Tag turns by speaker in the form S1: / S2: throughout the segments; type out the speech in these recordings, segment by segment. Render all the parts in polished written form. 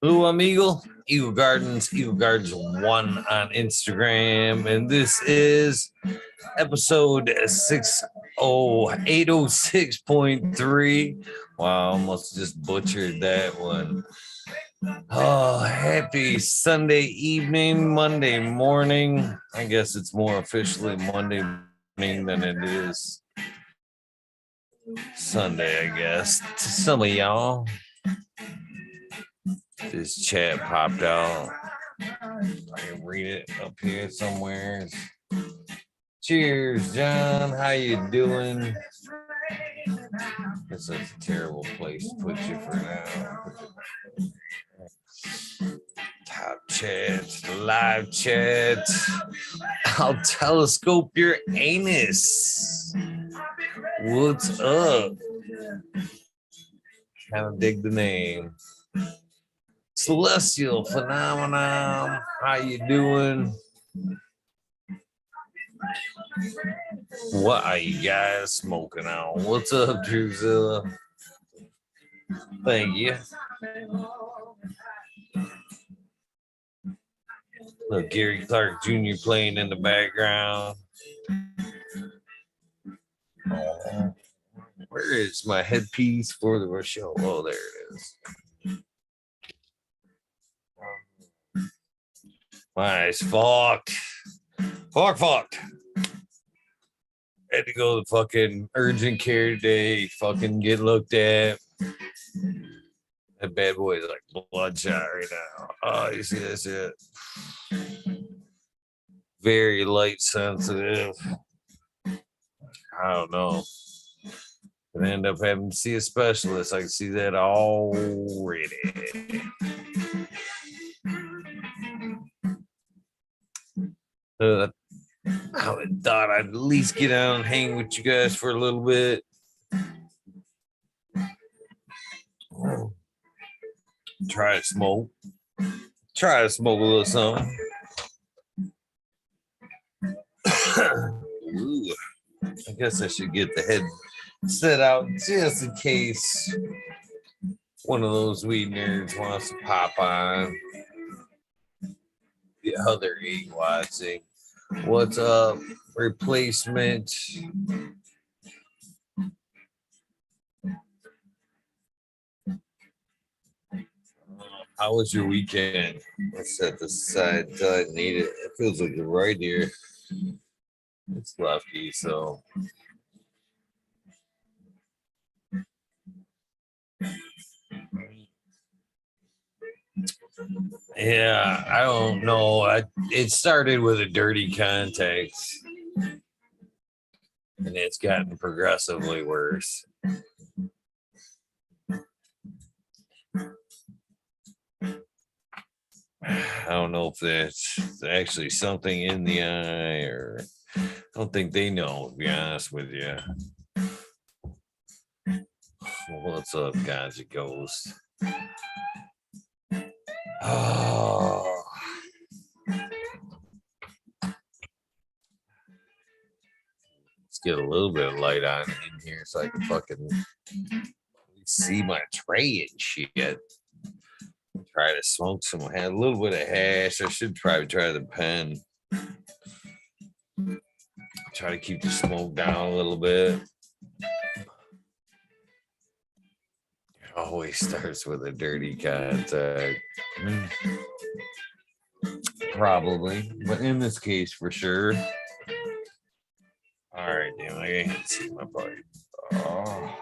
S1: Hello, amigo. Eagle Gardens, Eagle Gardens 1 on Instagram. And this is episode 806.3. Wow, almost just butchered that one. Oh, happy Sunday evening, Monday morning. I guess it's more officially Monday morning than it is Sunday, I guess. To some of y'all, this chat popped out. I can read it up here somewhere. Cheers, John. How you doing? This is a terrible place to put you for now. Top chat, live chat. I'll telescope your anus. What's up? Kind of dig the name. Celestial Phenomenon. How you doing? What are you guys smoking on? What's up, Drusilla? Thank you. Look, Gary Clark Jr. playing in the background. Oh, where is my headpiece for the show? Oh, there it is. My eyes fucked. Fucked. Had to go to fucking urgent care today, fucking get looked at. That bad boy is like bloodshot right now. Oh, you see that shit? Very light sensitive. I don't know. Gonna end up having to see a specialist. I can see that already. I thought I'd at least get out and hang with you guys for a little bit. Try to smoke a little something. Ooh, I guess I should get the head set out just in case one of those weed nerds wants to pop on. The other eight watching. What's up? Replacement. How was your weekend? Let's set this aside until I need it. It feels like you're right here. It's lefty, so. Yeah, I don't know. It started with a dirty context, and it's gotten progressively worse. I don't know if that's actually something in the eye, or I don't think they know, to be honest with you. What's up, Ganja Ghost? Oh. Let's get a little bit of light on in here so I can fucking see my tray and shit. Try to smoke some, had a little bit of hash. I should probably try the pen. Try to keep the smoke down a little bit. It always starts with a dirty contact. Probably, but in this case, for sure. All right, damn, I can't see my pipe. Oh.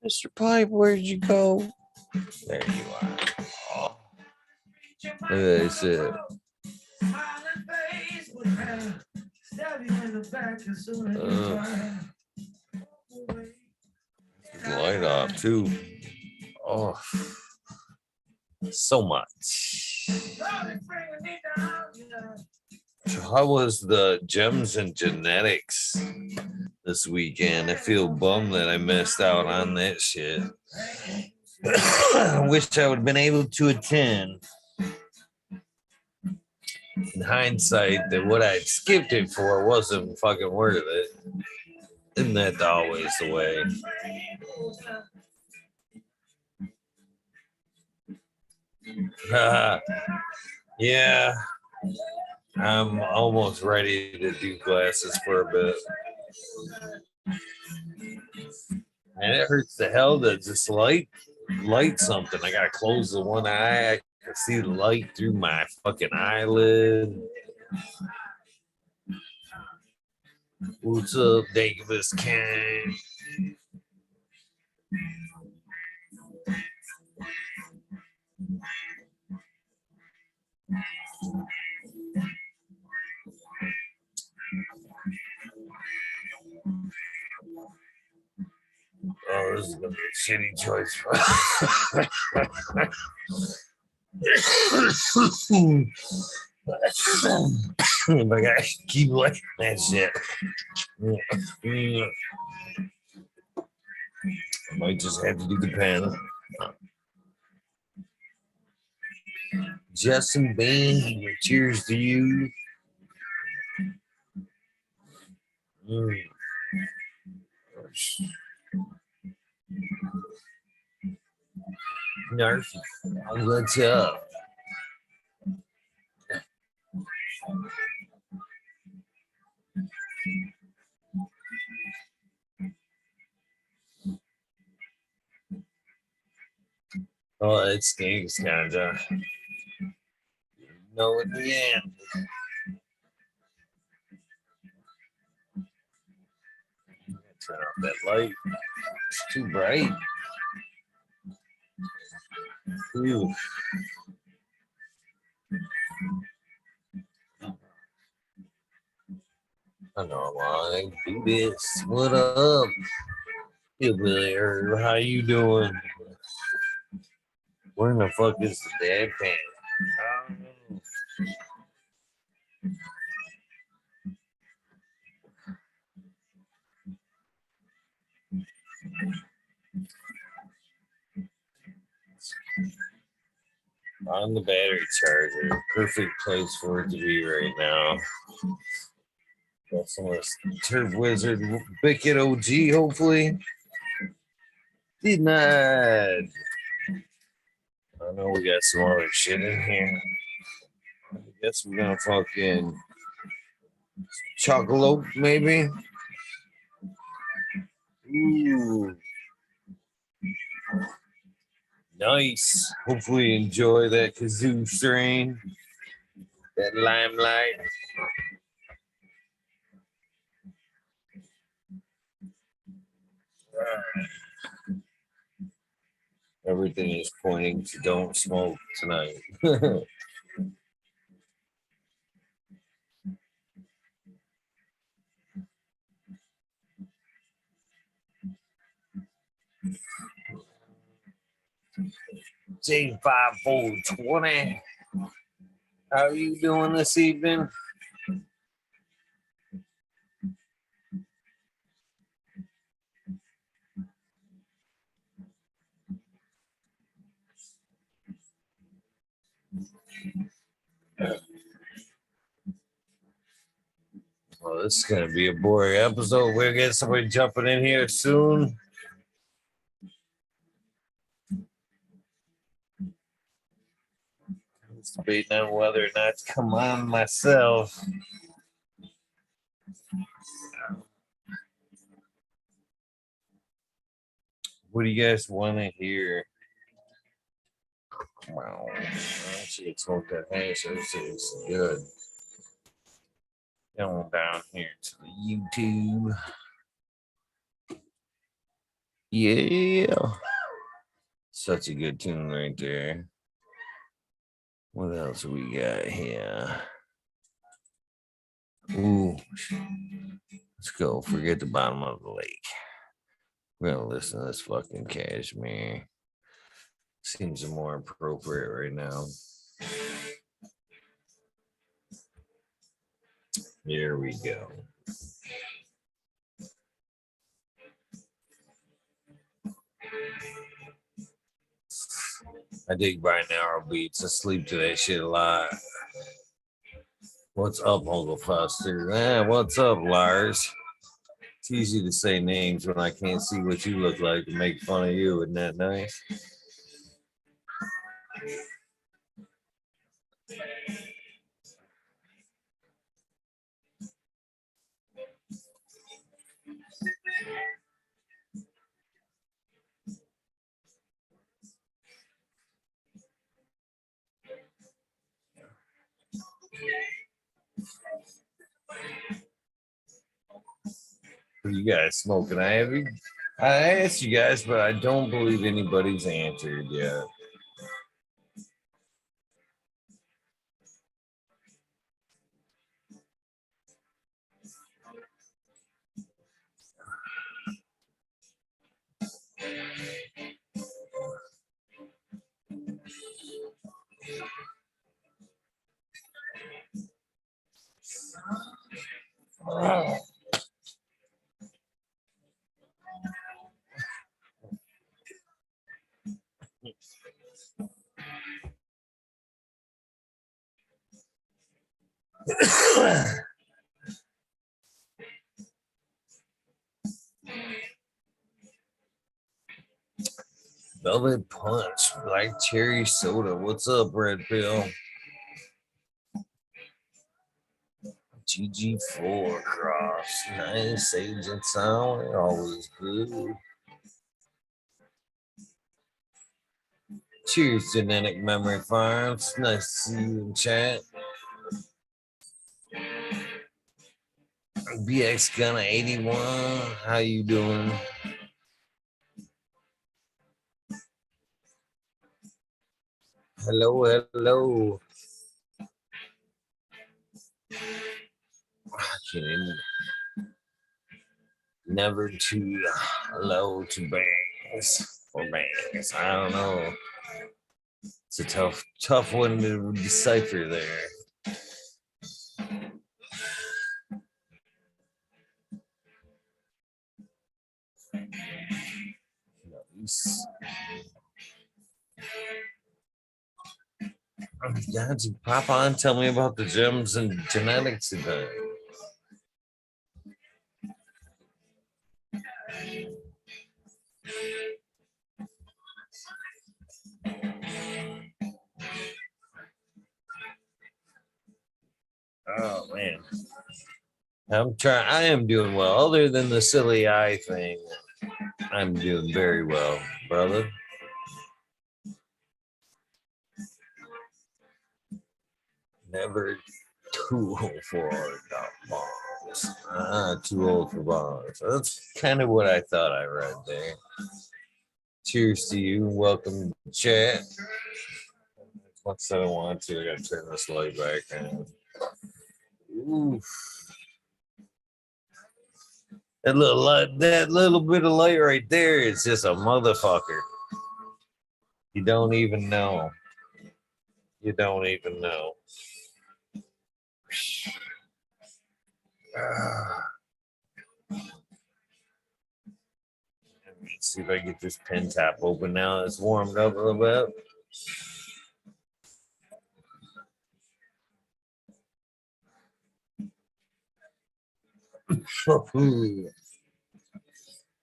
S1: Mr. Pipe, where'd you go? There you are. Oh. Look at this shit. Light off too. Oh, so much. So how was the Gems and Genetics this weekend? I feel bummed that I missed out on that shit. I wish I would have been able to attend. In hindsight, that what I skipped it for wasn't fucking worth it. Isn't that always the way? Yeah, I'm almost ready to do glasses for a bit. And it hurts the hell to just light something. I gotta close the one eye. I can see the light through my fucking eyelid. What's up, Davis King? Oh, this is gonna be a shitty choice. But I gotta keep liking that shit. I might just have to do the pen. Justin Bean, cheers to you. Nurse, what's up? Oh, it stinks, kinda. No, in the end. Turn off that light. It's too bright. Ooh. I know I do this. What up? Hillbilly Herb, how you doing? Where in the fuck is the dad pan? On the battery charger. Perfect place for it to be right now. Got some of this Turf Wizard Bicket OG, hopefully. Denied. I know we got some other shit in here. I guess we're gonna fucking chocolate, maybe. Ooh. Nice. Hopefully enjoy that kazoo strain. That limelight. Everything is pointing to don't smoke tonight. J5420. How are you doing this evening? Well, this is going to be a boring episode. We'll get somebody jumping in here soon. I was debating on whether or not to come on myself. What do you guys want to hear? Wow. I should smoke that hash. It's good. Going down here to the YouTube. Yeah. Such a good tune right there. What else we got here? Ooh. Let's go. Forget the bottom of the lake. We're going to listen to this fucking Cashmere. Seems more appropriate right now. Here we go. I dig binaural beats. I sleep to that shit a lot. What's up, Uncle Foster? What's up, Lars? It's easy to say names when I can't see what you look like and make fun of you. Isn't that nice? What are you guys smoking? I asked you guys, but I don't believe anybody's answered yet. Velvet Punch, Black Cherry Soda. What's up, Red Pill? GG4 Cross. Nice. Sage and Sound. Always good. Cheers, Genetic Memory Farms. Nice to see you in chat. BX Gunna 81. How you doing? Hello, hello. Never too low to bangs or bangs. I don't know. It's a tough one to decipher there. Yeah, pop on. Tell me about the gems and genetics event. Oh man, I am doing well. Other than the silly eye thing, I'm doing very well, brother. Never too old for bars. Too old for bars. That's kind of what I thought I read there. Cheers to you. Welcome to chat. As much as I don't want to, I gotta turn this light back on. Oof. That little bit of light right there is just a motherfucker. You don't even know. You don't even know. Let's see if I can get this pen tap open now. It's warmed up a little bit.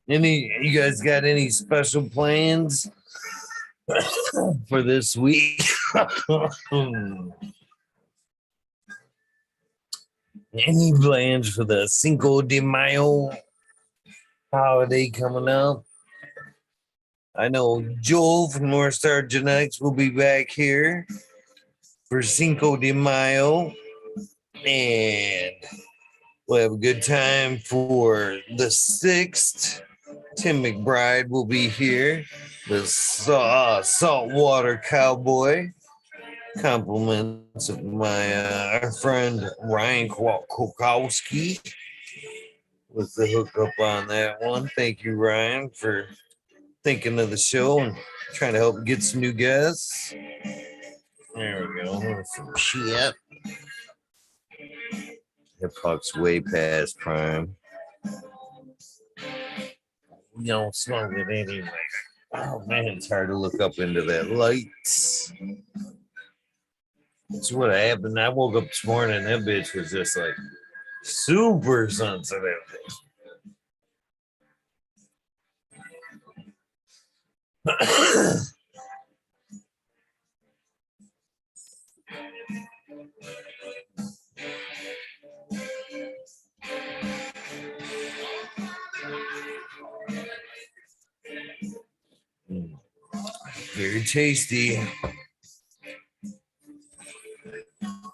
S1: You guys got any special plans for this week? Any plans for the Cinco de Mayo holiday coming up? I know Joel from North Star Genetics will be back here for Cinco de Mayo, and we'll have a good time for the 6th. Tim McBride will be here, the saltwater cowboy. Compliments of my friend Ryan Kokowski with the hookup on that one. Thank you, Ryan, for thinking of the show and trying to help get some new guests. There we go. Here's some shit. Hip hop's way past prime. We don't smoke it anyway. Oh man, it's hard to look up into that light. That's what happened. I woke up this morning and that bitch was just like super sensitive. Very tasty.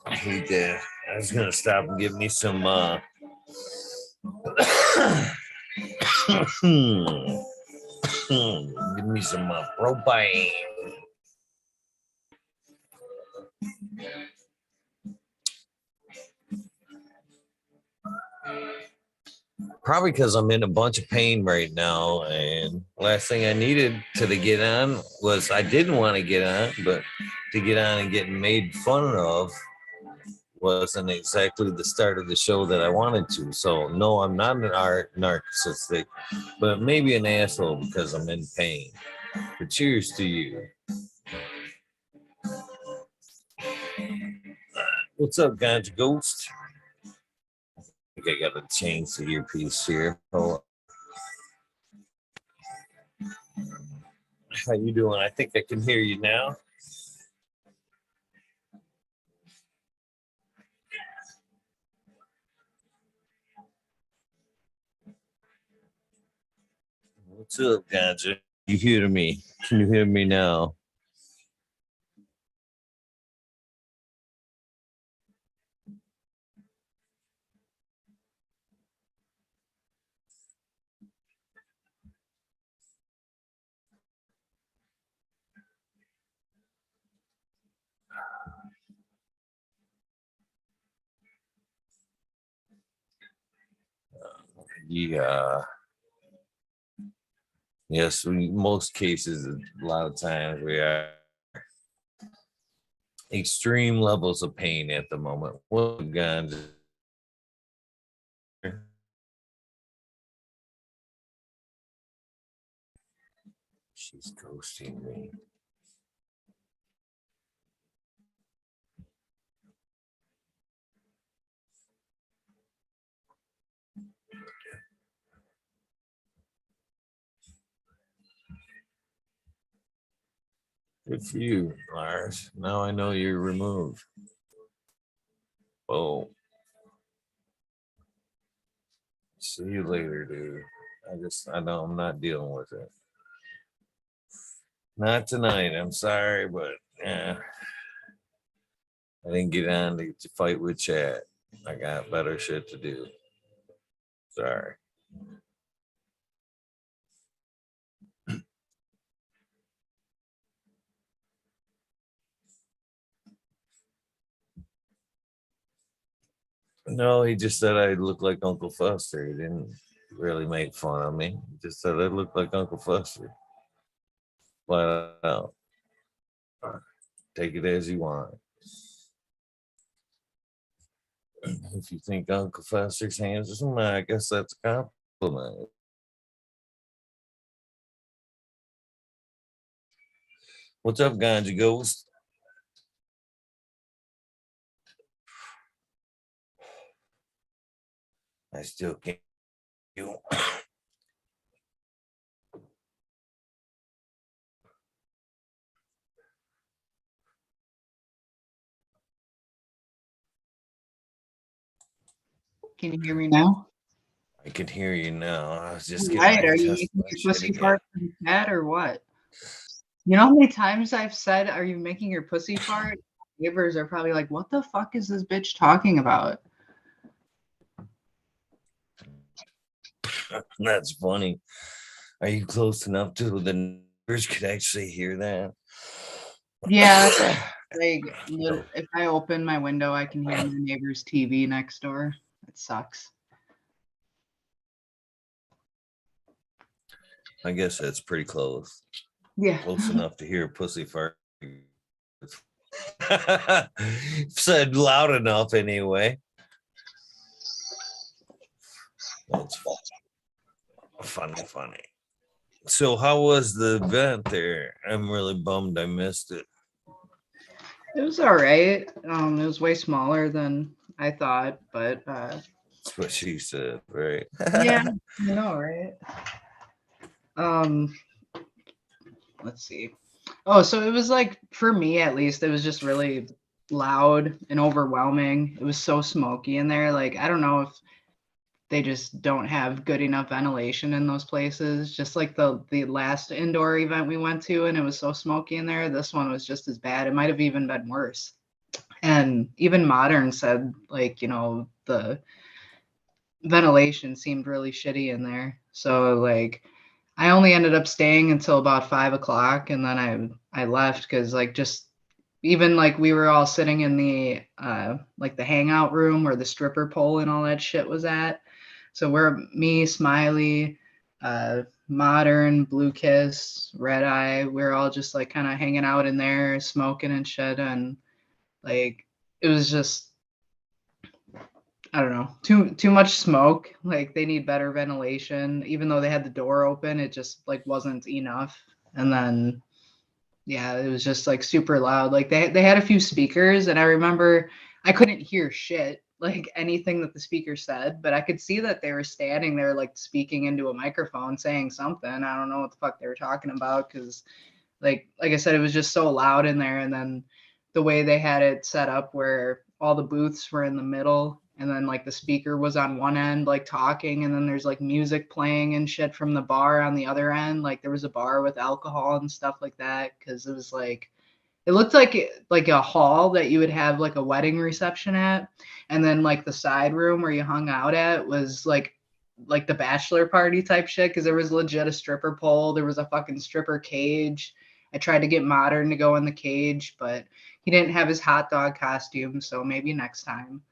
S1: I hate that. I was gonna stop and get me some give me some propane. Probably because I'm in a bunch of pain right now, and last thing I needed to get on was I didn't want to get on, but to get on and get made fun of wasn't exactly the start of the show that I wanted to. So no, I'm not an narcissistic, but maybe an asshole because I'm in pain. But cheers to you. What's up, Ganja Ghost? I think I gotta change the earpiece here. Oh, how you doing? I think I can hear you now. What's up, Ganja? You hear me? Can you hear me now? Yeah. Yes, most cases, a lot of times we are extreme levels of pain at the moment. Well, Ganja. She's ghosting me. Good for you, Lars. Now I know you're removed. Oh, see you later, dude. I know I'm not dealing with it. Not tonight. I'm sorry, but yeah, I didn't get on to fight with chat. I got better shit to do. Sorry. No, he just said I look like Uncle Fuster. He didn't really make fun of me. He just said I look like Uncle Fuster. Flat out. Take it as you want. If you think Uncle Fuster's handsome, I guess that's a compliment. What's up, Ganja Ghost? I still can't. You.
S2: Can you hear me now?
S1: I can hear you now. I was just
S2: Right,
S1: getting
S2: are you
S1: just
S2: making your pussy
S1: again.
S2: fart from cat or what? You know how many times I've said, "Are you making your pussy fart?" Neighbors are probably like, "What the fuck is this bitch talking about?"
S1: That's funny. Are you close enough to the neighbors could actually hear that?
S2: Yeah, like if I open my window, I can hear my neighbor's TV next door. It sucks.
S1: I guess that's pretty close.
S2: Yeah.
S1: Close enough to hear a pussy fart. Said loud enough anyway. That's funny. So how was the event there? I'm really bummed I missed it.
S2: It was all right. It was way smaller than I thought, but
S1: That's what she said, right?
S2: yeah, I know, right? Um, let's see. Oh, so it was like, for me at least, it was just really loud and overwhelming. It was so smoky in there. Like, I don't know if they just don't have good enough ventilation in those places. Just like the last indoor event we went to, and it was so smoky in there. This one was just as bad. It might have even been worse. And even Modern said, like, the ventilation seemed really shitty in there. So like I only ended up staying until about 5 o'clock, and then I left because like just even like we were all sitting in the like the hangout room where the stripper pole and all that shit was at. So we're me, Smiley, Modern, Blue Kiss, Red Eye. We're all just like kind of hanging out in there, smoking and shit, and like it was just I don't know, too much smoke. Like they need better ventilation. Even though they had the door open, it just like wasn't enough. And then yeah, it was just like super loud. Like they had a few speakers, and I remember I couldn't hear shit, like anything that the speaker said, but I could see that they were standing there like speaking into a microphone saying something. I don't know what the fuck they were talking about because like I said, it was just so loud in there. And then the way they had it set up where all the booths were in the middle, and then like the speaker was on one end like talking, and then there's like music playing and shit from the bar on the other end. Like there was a bar with alcohol and stuff like that, because it was like it looked like a hall that you would have like a wedding reception at, and then like the side room where you hung out at was like the bachelor party type shit, because there was legit a stripper pole, there was a fucking stripper cage. I tried to get Modern to go in the cage, but he didn't have his hot dog costume, so maybe next time.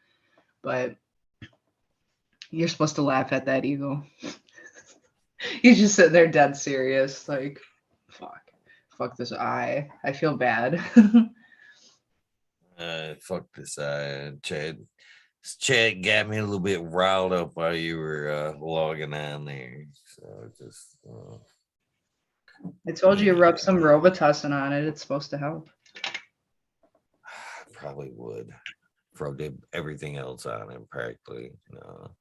S2: But you're supposed to laugh at that, Eagle. He's just sitting there dead serious, like, fuck this eye. I feel bad.
S1: Fuck this Chad got me a little bit riled up while you were logging on there. So just
S2: I told you to rub some Robitussin on it. It's supposed to help.
S1: probably would. Rubbed everything else on him practically. No.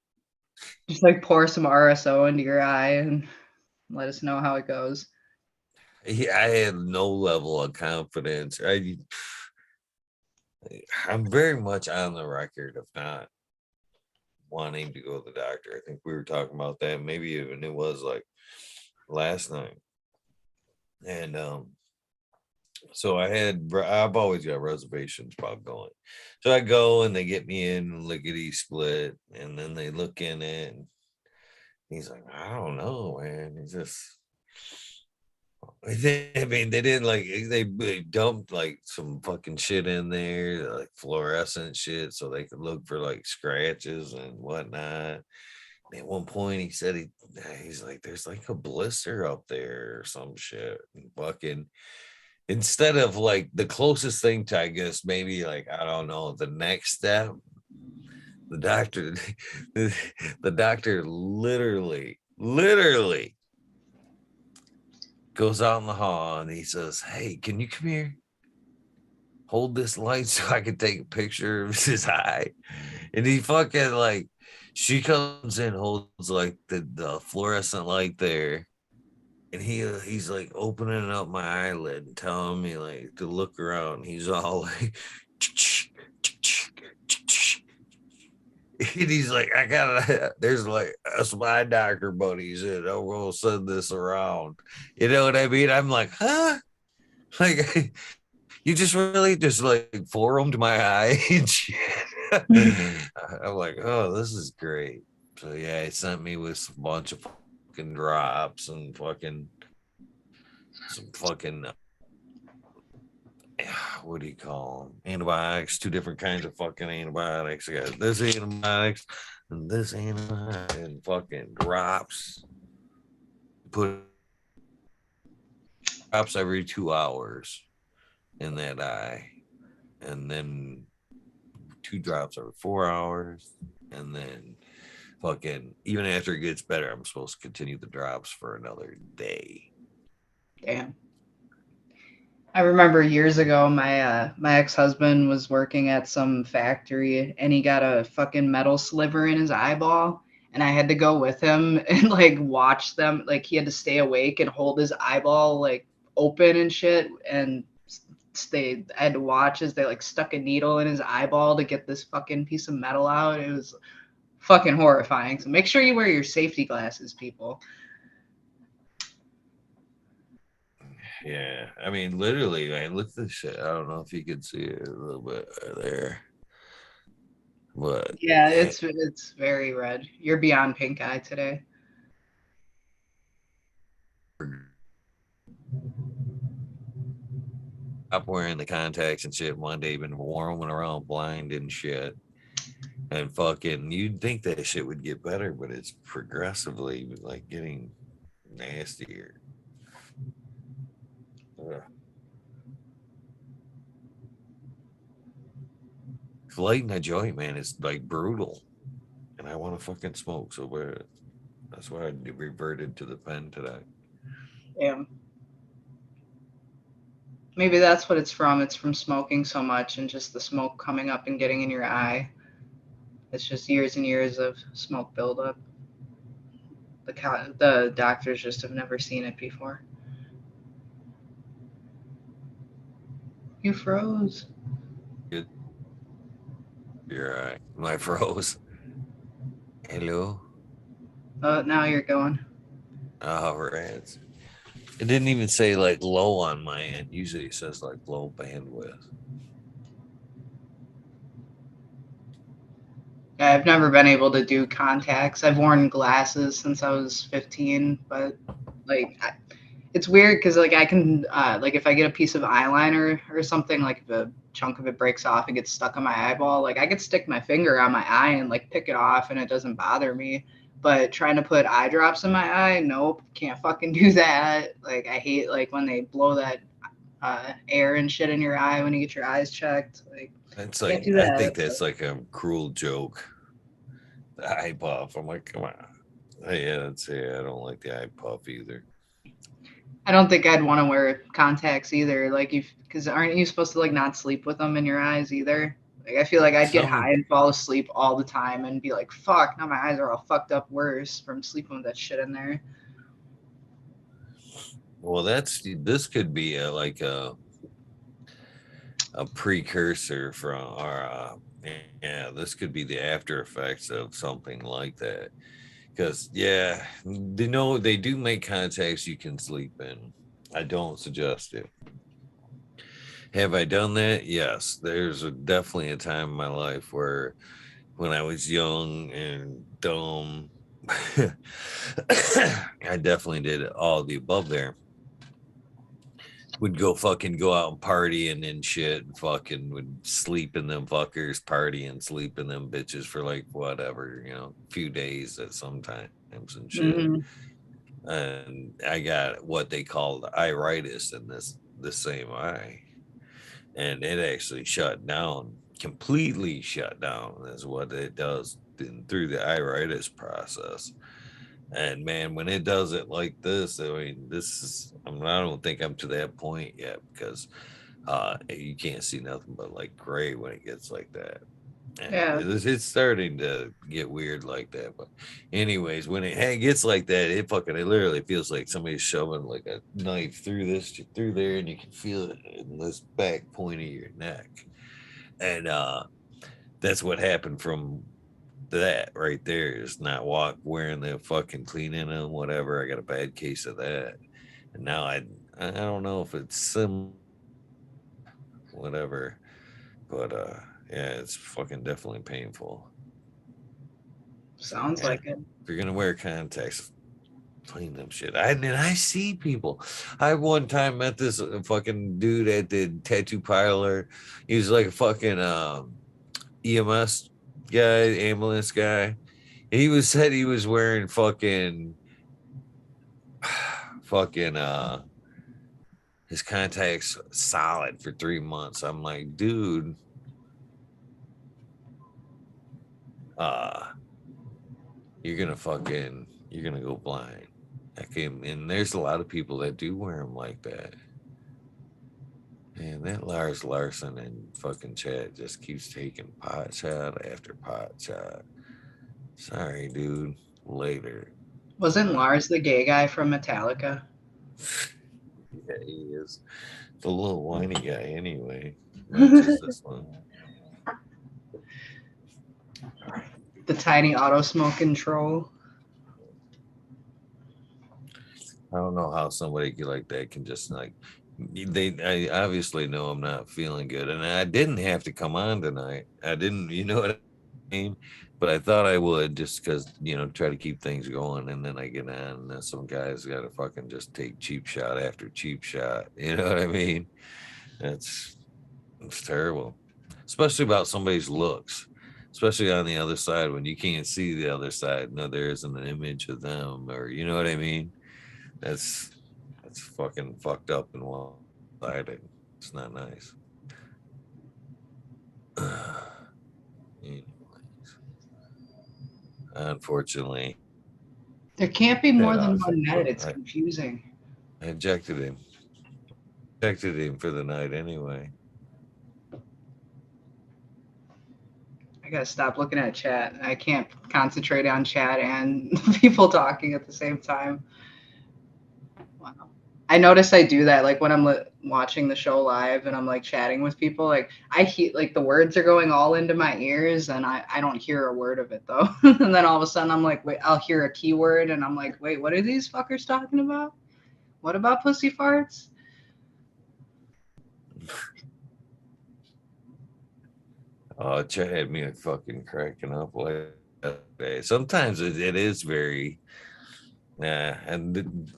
S2: Just like pour some RSO into your eye and let us know how it goes.
S1: I had no level of confidence. I'm very much on the record of not wanting to go to the doctor. I think we were talking about that. Maybe even it was like last night. And so I've always got reservations about going. So I go and they get me in lickety split, and then they look in it, and he's like, I don't know, man. It's just I mean, they didn't like they dumped like some fucking shit in there, like fluorescent shit, so they could look for like scratches and whatnot. At one point, he said he's like, "There's like a blister up there or some shit." And fucking instead of like the closest thing to, I guess maybe like I don't know, the next step, the doctor, the doctor literally goes out in the hall and he says, "Hey, can you come here? Hold this light so I can take a picture of his eye." And he fucking like, she comes in, holds like the fluorescent light there, and he's like opening up my eyelid and telling me like to look around. He's all like, and he's like, I gotta, there's like us my doctor buddies, and I'm gonna send this around. You know what I mean? I'm like, huh? Like, you just really just like formed my eye and shit. I'm like, oh, this is great. So yeah, he sent me with a bunch of fucking drops and fucking some fucking what do you call them? Antibiotics, two different kinds of fucking antibiotics. I got this antibiotics and this antibiotic and fucking drops. Put drops every 2 hours in that eye. And then 2 drops every 4 hours. And then fucking even after it gets better, I'm supposed to continue the drops for another day.
S2: Damn. I remember years ago, my ex-husband was working at some factory, and he got a fucking metal sliver in his eyeball, and I had to go with him and like watch them. Like he had to stay awake and hold his eyeball like open and shit, and I had to watch as they like stuck a needle in his eyeball to get this fucking piece of metal out. It was fucking horrifying. So make sure you wear your safety glasses, people.
S1: Yeah, I mean, literally, man. Look at this shit. I don't know if you can see it a little bit there, but
S2: Yeah,
S1: yeah,
S2: it's very red. You're beyond pink eye today.
S1: stop wearing the contacts and shit one day. Been roaming around blind and shit, and fucking. You'd think that shit would get better, but it's progressively like getting nastier. Ugh. Lighting a joint, man, is like brutal, and I want to fucking smoke so bad. That's why I reverted to the pen today.
S2: Yeah. Maybe that's what it's from. It's from smoking so much and just the smoke coming up and getting in your eye. It's just years and years of smoke buildup. The doctors just have never seen it before. You froze.
S1: Good. You're right. My froze. Hello.
S2: Now you're going.
S1: Oh, rats. It didn't even say like low on my end. Usually it says like low bandwidth.
S2: Yeah, I've never been able to do contacts. I've worn glasses since I was 15, but like it's weird because like I can like if I get a piece of eyeliner or something, like if a chunk of it breaks off and gets stuck on my eyeball, like I could stick my finger on my eye and like pick it off and it doesn't bother me. But trying to put eye drops in my eye, nope, can't fucking do that. Like I hate like when they blow that air and shit in your eye when you get your eyes checked. Like
S1: It's
S2: can't
S1: like
S2: do
S1: I
S2: that.
S1: think that's like a cruel joke. The eye puff. I'm like, come on. Yeah, that's I don't like the eye puff either.
S2: I don't think I'd want to wear contacts either. Like, because aren't you supposed to like not sleep with them in your eyes either? Like, I feel like I'd get
S1: Some
S2: high and fall asleep all the time and be like, "Fuck, now my eyes are all fucked up worse from sleeping with that shit in there."
S1: well, this could be a precursor from or yeah, this could be the after effects of something like that. Because yeah, they do make contacts you can sleep in. I don't suggest it. Have I done that? Yes. There's definitely a time in my life where when I was young and dumb, I definitely did all the above there. Would go fucking go out and party and shit and fucking would sleep in them fuckers, party and sleep in them bitches for like whatever, few days at sometimes and shit.
S2: Hmm.
S1: And I got what they called iritis in this same eye. And it actually shut down, completely shut down is what it does through the iritis process. And man, when it does it like this, I mean, I don't think I'm to that point yet because you can't see nothing but like gray when it gets like that. And
S2: Yeah,
S1: it's starting to get weird like that. But, anyways, when it gets like that, it literally feels like somebody's shoving like a knife through there, and you can feel it in this back point of your neck. And that's what happened from that right there is not wearing the fucking cleaning and whatever. I got a bad case of that, and now I don't know if it's similar, whatever, but yeah, it's fucking definitely painful. So
S2: sounds
S1: yeah,
S2: like it.
S1: if you're gonna wear contacts, clean them shit. I see people. I one time met this fucking dude at the tattoo parlor. He was like a fucking EMS guy, ambulance guy. Said he was wearing fucking his contacts solid for 3 months. I'm like, dude, uh, you're gonna go blind. And there's a lot of people that do wear them like that. And that Lars Larson and fucking chat just keeps taking pot shot after pot shot. Sorry, dude. Later.
S2: Wasn't
S1: Uh,
S2: Lars the gay guy from Metallica?
S1: Yeah, he is. The little whiny guy anyway. Matches this one.
S2: The tiny auto smoking troll.
S1: I don't know how somebody like that can just like I obviously know I'm not feeling good, and I didn't have to come on tonight. I didn't, you know what I mean? But I thought I would just because try to keep things going, and then I get on, and then some guys got to fucking just take cheap shot after cheap shot. You know what I mean? That's it's terrible, especially about somebody's looks. Especially on the other side when you can't see the other side. No, there isn't an image of them, or you know what I mean? That's that's fucking fucked up and one-sided. It's not nice. Anyways, unfortunately,
S2: There can't be
S1: that
S2: more than
S1: off.
S2: one net. It's
S1: I
S2: confusing.
S1: injected him. Injected him for the night anyway.
S2: I gotta stop looking at chat. I can't concentrate on chat and people talking at the same time. Wow. I notice I do that like when I'm watching the show live and I'm like chatting with people. Like I hear like the words are going all into my ears and I don't hear a word of it though. And then all of a sudden I'm like, wait, I'll hear a keyword and I'm like, wait, what are these fuckers talking about? What about pussy farts?
S1: Oh, Chet had me fucking cracking up like that. Sometimes it is very, and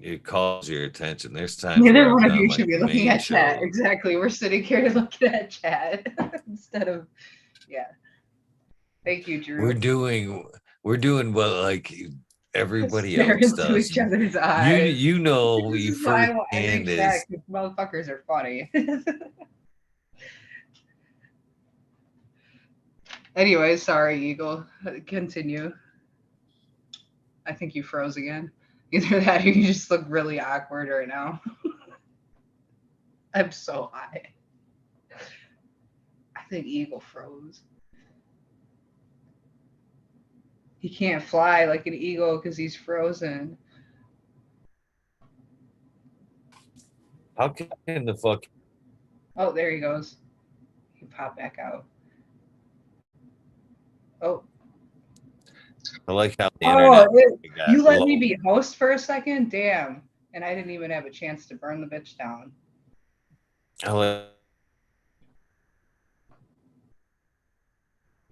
S1: it calls your attention. There's times where
S2: Neither
S1: I've
S2: one of
S1: done
S2: you
S1: like
S2: should be looking
S1: main
S2: at chat.
S1: shows.
S2: Exactly. We're sitting here looking at chat instead of, yeah. Thank you,
S1: We're
S2: Drew.
S1: doing we're doing what like everybody
S2: Stare
S1: else
S2: into
S1: does.
S2: each other's
S1: You
S2: eyes.
S1: you know
S2: This
S1: you
S2: is why I
S1: firsthand
S2: read chat
S1: is
S2: because motherfuckers are funny. Anyway, sorry, Eagle. Continue. I think you froze again. Either that or you just look really awkward right now. I'm so high. I think Eagle froze. He can't fly like an eagle because he's frozen.
S1: how can the fuck
S2: Oh, there he goes. He popped back out. Oh.
S1: I like how the
S2: Oh,
S1: internet got
S2: you let me
S1: low.
S2: be host for a second? Damn. And I didn't even have a chance to burn the bitch down.
S1: I like,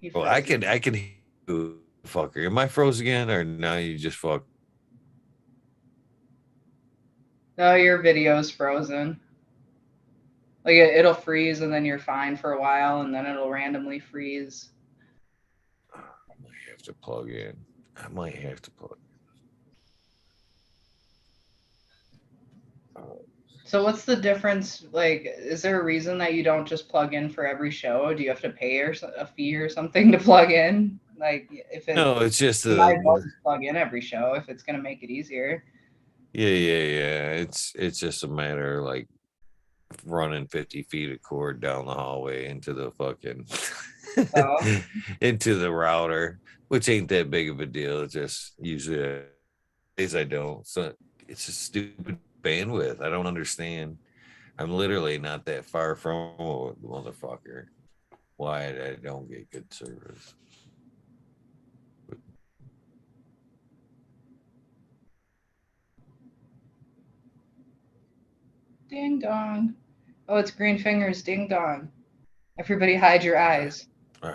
S2: He
S1: well,
S2: froze
S1: I
S2: again.
S1: can hear you, fucker. Am I froze again or now you just fuck?
S2: No, your video's frozen. Like it'll freeze and then you're fine for a while and then it'll randomly freeze.
S1: I might have to plug in. I might have to plug.
S2: So what's the difference? Like, is there a reason that you don't just plug in for every show? Do you have to pay or a fee or something to plug in? Like, if it,
S1: No, it's just
S2: you might as well just plug in every show if it's gonna make it easier.
S1: yeah. It's just a matter of like running 50 feet of cord down the hallway into the fucking
S2: Oh,
S1: into the router, which ain't that big of a deal. It's just usually days I don't. So it's just stupid bandwidth. I don't understand. I'm literally not that far from a motherfucker. Why I don't get good service.
S2: ding dong. Oh, it's Green Fingers. Ding dong. Everybody hide your eyes.
S1: Uh,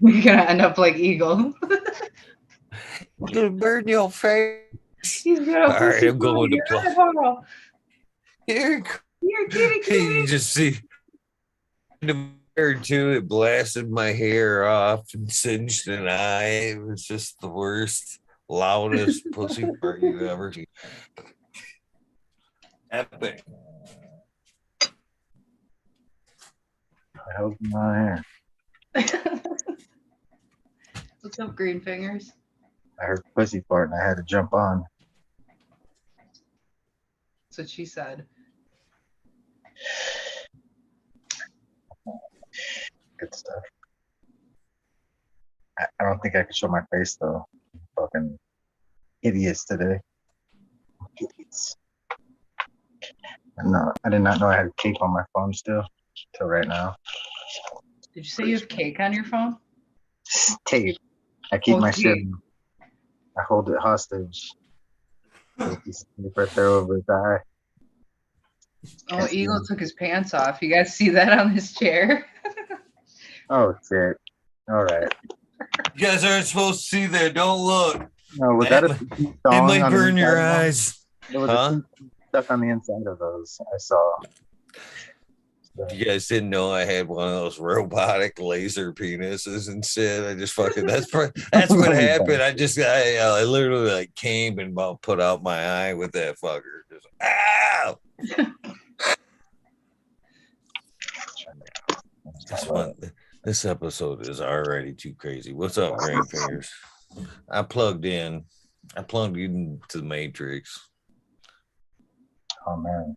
S2: You're gonna end up like Eagle.
S1: It'll burn your face.
S2: He's gonna
S1: All right,
S2: pussy
S1: I'm
S2: out
S1: going to
S2: your
S1: plug.
S2: eyeball.
S1: Here,
S2: You're kitty
S1: you
S2: kitty.
S1: just see the or two, it blasted my hair off and singed an eye. It was just the worst, loudest pussy fart you've ever seen. Epic.
S3: I hope I'm not here.
S2: What's up, Green Fingers?
S3: I heard pussy fart and I had to jump on.
S2: That's what she said.
S3: Good stuff. I don't think I could show my face though. Fucking idiots today. No, I did not know I had cake on my phone still till right now.
S2: Did you say you have cake on your phone?
S3: Tape. I keep my shit.
S2: Tape.
S3: I hold it hostage. There's a piece of paper throw over his eye.
S2: Oh, Eagle took his pants off. You guys see that on his chair?
S3: Oh shit! All right.
S1: You guys aren't supposed to see that. Don't look.
S3: No, was that a theme
S1: It
S3: song
S1: might
S3: on the
S1: burn your
S3: inside of those?
S1: eyes.
S3: There was
S1: Huh?
S3: a theme song stuck on the inside of those. I saw.
S1: You guys didn't know I had one of those robotic laser penises and shit. I just fucking that's what happened. I literally like came and about put out my eye with that fucker. Just ow. This episode is already too crazy. What's up, Green Fingers? I plugged into the Matrix.
S3: Oh man.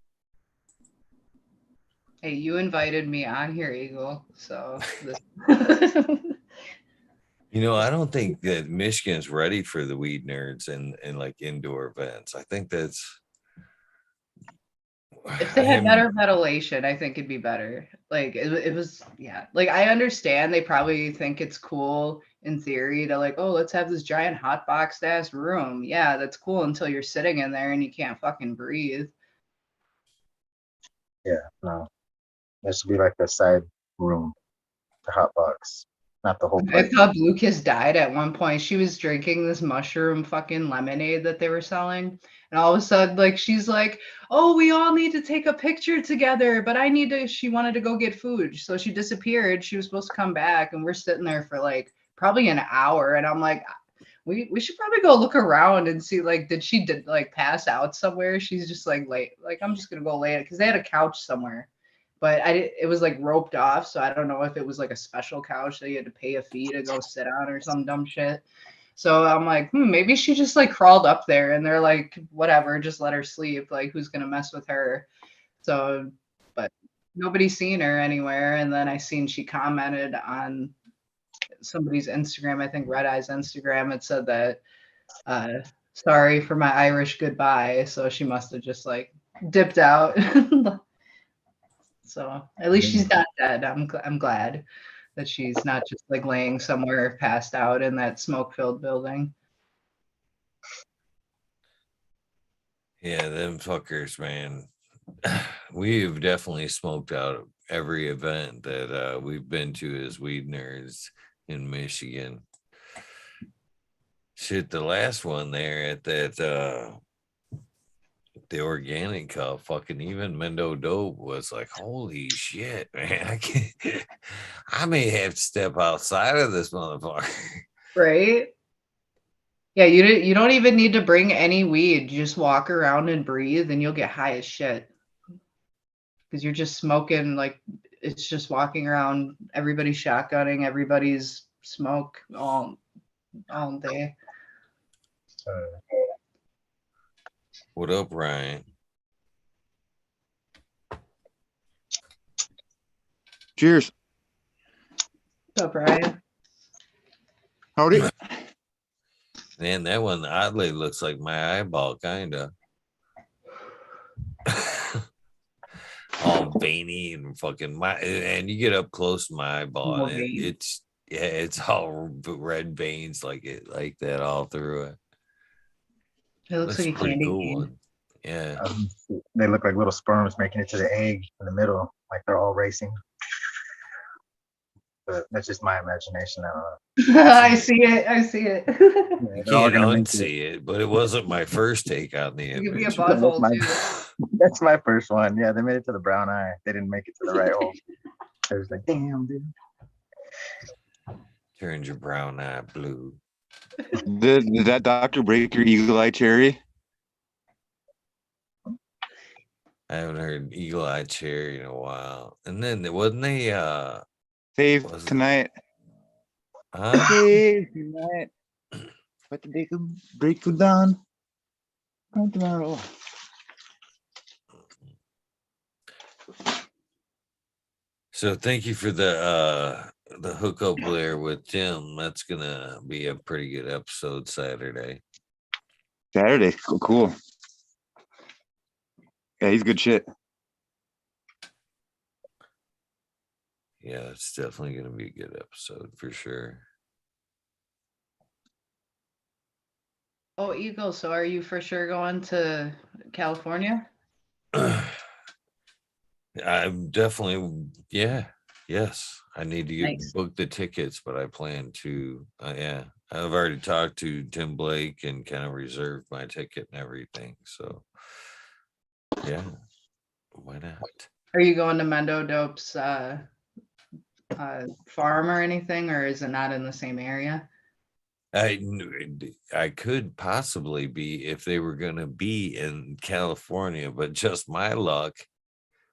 S2: Hey, you invited me on here, Eagle. So this
S1: You know, I don't think that Michigan's ready for the weed nerds and like indoor events. I think that's
S2: if they had better ventilation, I think it'd be better. Like it was, yeah. Like I understand they probably think it's cool in theory to like, oh, let's have this giant hot boxed ass room. Yeah, that's cool until you're sitting in there and you can't fucking breathe.
S3: Yeah. No. That should be like a side room, the hot box, not the whole
S2: I
S3: place.
S2: thought Blue Kiss died at one point. She was drinking this mushroom fucking lemonade that they were selling. And all of a sudden, like, she's like, oh, we all need to take a picture together, but she wanted to go get food. So she disappeared. She was supposed to come back, and we're sitting there for like probably an hour. And I'm like, we should probably go look around and see, like, did she like pass out somewhere? She's just like late. Like, I'm just gonna go lay it because they had a couch somewhere. But it was like roped off, so I don't know if it was like a special couch that you had to pay a fee to go sit on or some dumb shit. So I'm like, maybe she just like crawled up there and they're like, whatever, just let her sleep. Like, who's gonna mess with her? So, but nobody's seen her anywhere. And then I seen she commented on somebody's Instagram, I think Red Eye's Instagram. It said that, sorry for my Irish goodbye. So she must have just like dipped out. So at least she's not dead. I'm glad that she's not just like laying somewhere passed out in that smoke-filled building.
S1: Yeah, them fuckers, man. We've definitely smoked out every event that we've been to as weed nerds in Michigan. Shit, the last one there at that the organic cup, fucking even Mendo Dope was like, holy shit, man. I may have to step outside of this motherfucker.
S2: Right? Yeah, you don't even need to bring any weed. You just walk around and breathe and you'll get high as shit. Because you're just smoking, like it's just walking around, everybody's shotgunning, everybody's smoke all day.
S1: What up, Ryan?
S4: Cheers.
S2: What's up, Ryan?
S4: Howdy.
S1: Man, that one oddly looks like my eyeball, kind of. All veiny and fucking and you get up close to my eyeball, and it's all red veins like that all through it.
S2: It looks like a
S1: pretty
S2: candy
S1: cool
S2: cane.
S1: one. Yeah.
S3: They look like little sperms making it to the egg in the middle, like they're all racing. But that's just my imagination. I don't know.
S2: I see it.
S1: You can't unsee it, but it wasn't my first take on the
S2: It could be a
S1: image.
S2: butthole too.
S3: That's my first one. Yeah, they made it to the brown eye. They didn't make it to the right hole. I was like, damn, dude.
S1: Turns your brown eye blue.
S4: Did that doctor break your eagle eye cherry?
S1: I haven't heard Eagle Eye Cherry in a while. And then wasn't they
S4: Save tonight.
S1: Huh?
S4: Save tonight. But the day could break for dawn. Come tomorrow.
S1: So thank you for the hookup there with Tim. That's gonna be a pretty good episode Saturday.
S4: Saturday. Cool. Yeah, he's good shit.
S1: Yeah, it's definitely going to be a good episode for sure.
S2: Oh, Eagle, so are you for sure going to California?
S1: I'm definitely, yes. I need to
S2: Nice.
S1: book the tickets, but I plan to, yeah. I've already talked to Tim Blake and kind of reserved my ticket and everything. So, yeah, why not?
S2: Are you going to Mendo Dope's farm or anything, or is it not in the same area?
S1: I could possibly be if they were going to be in California, but just my luck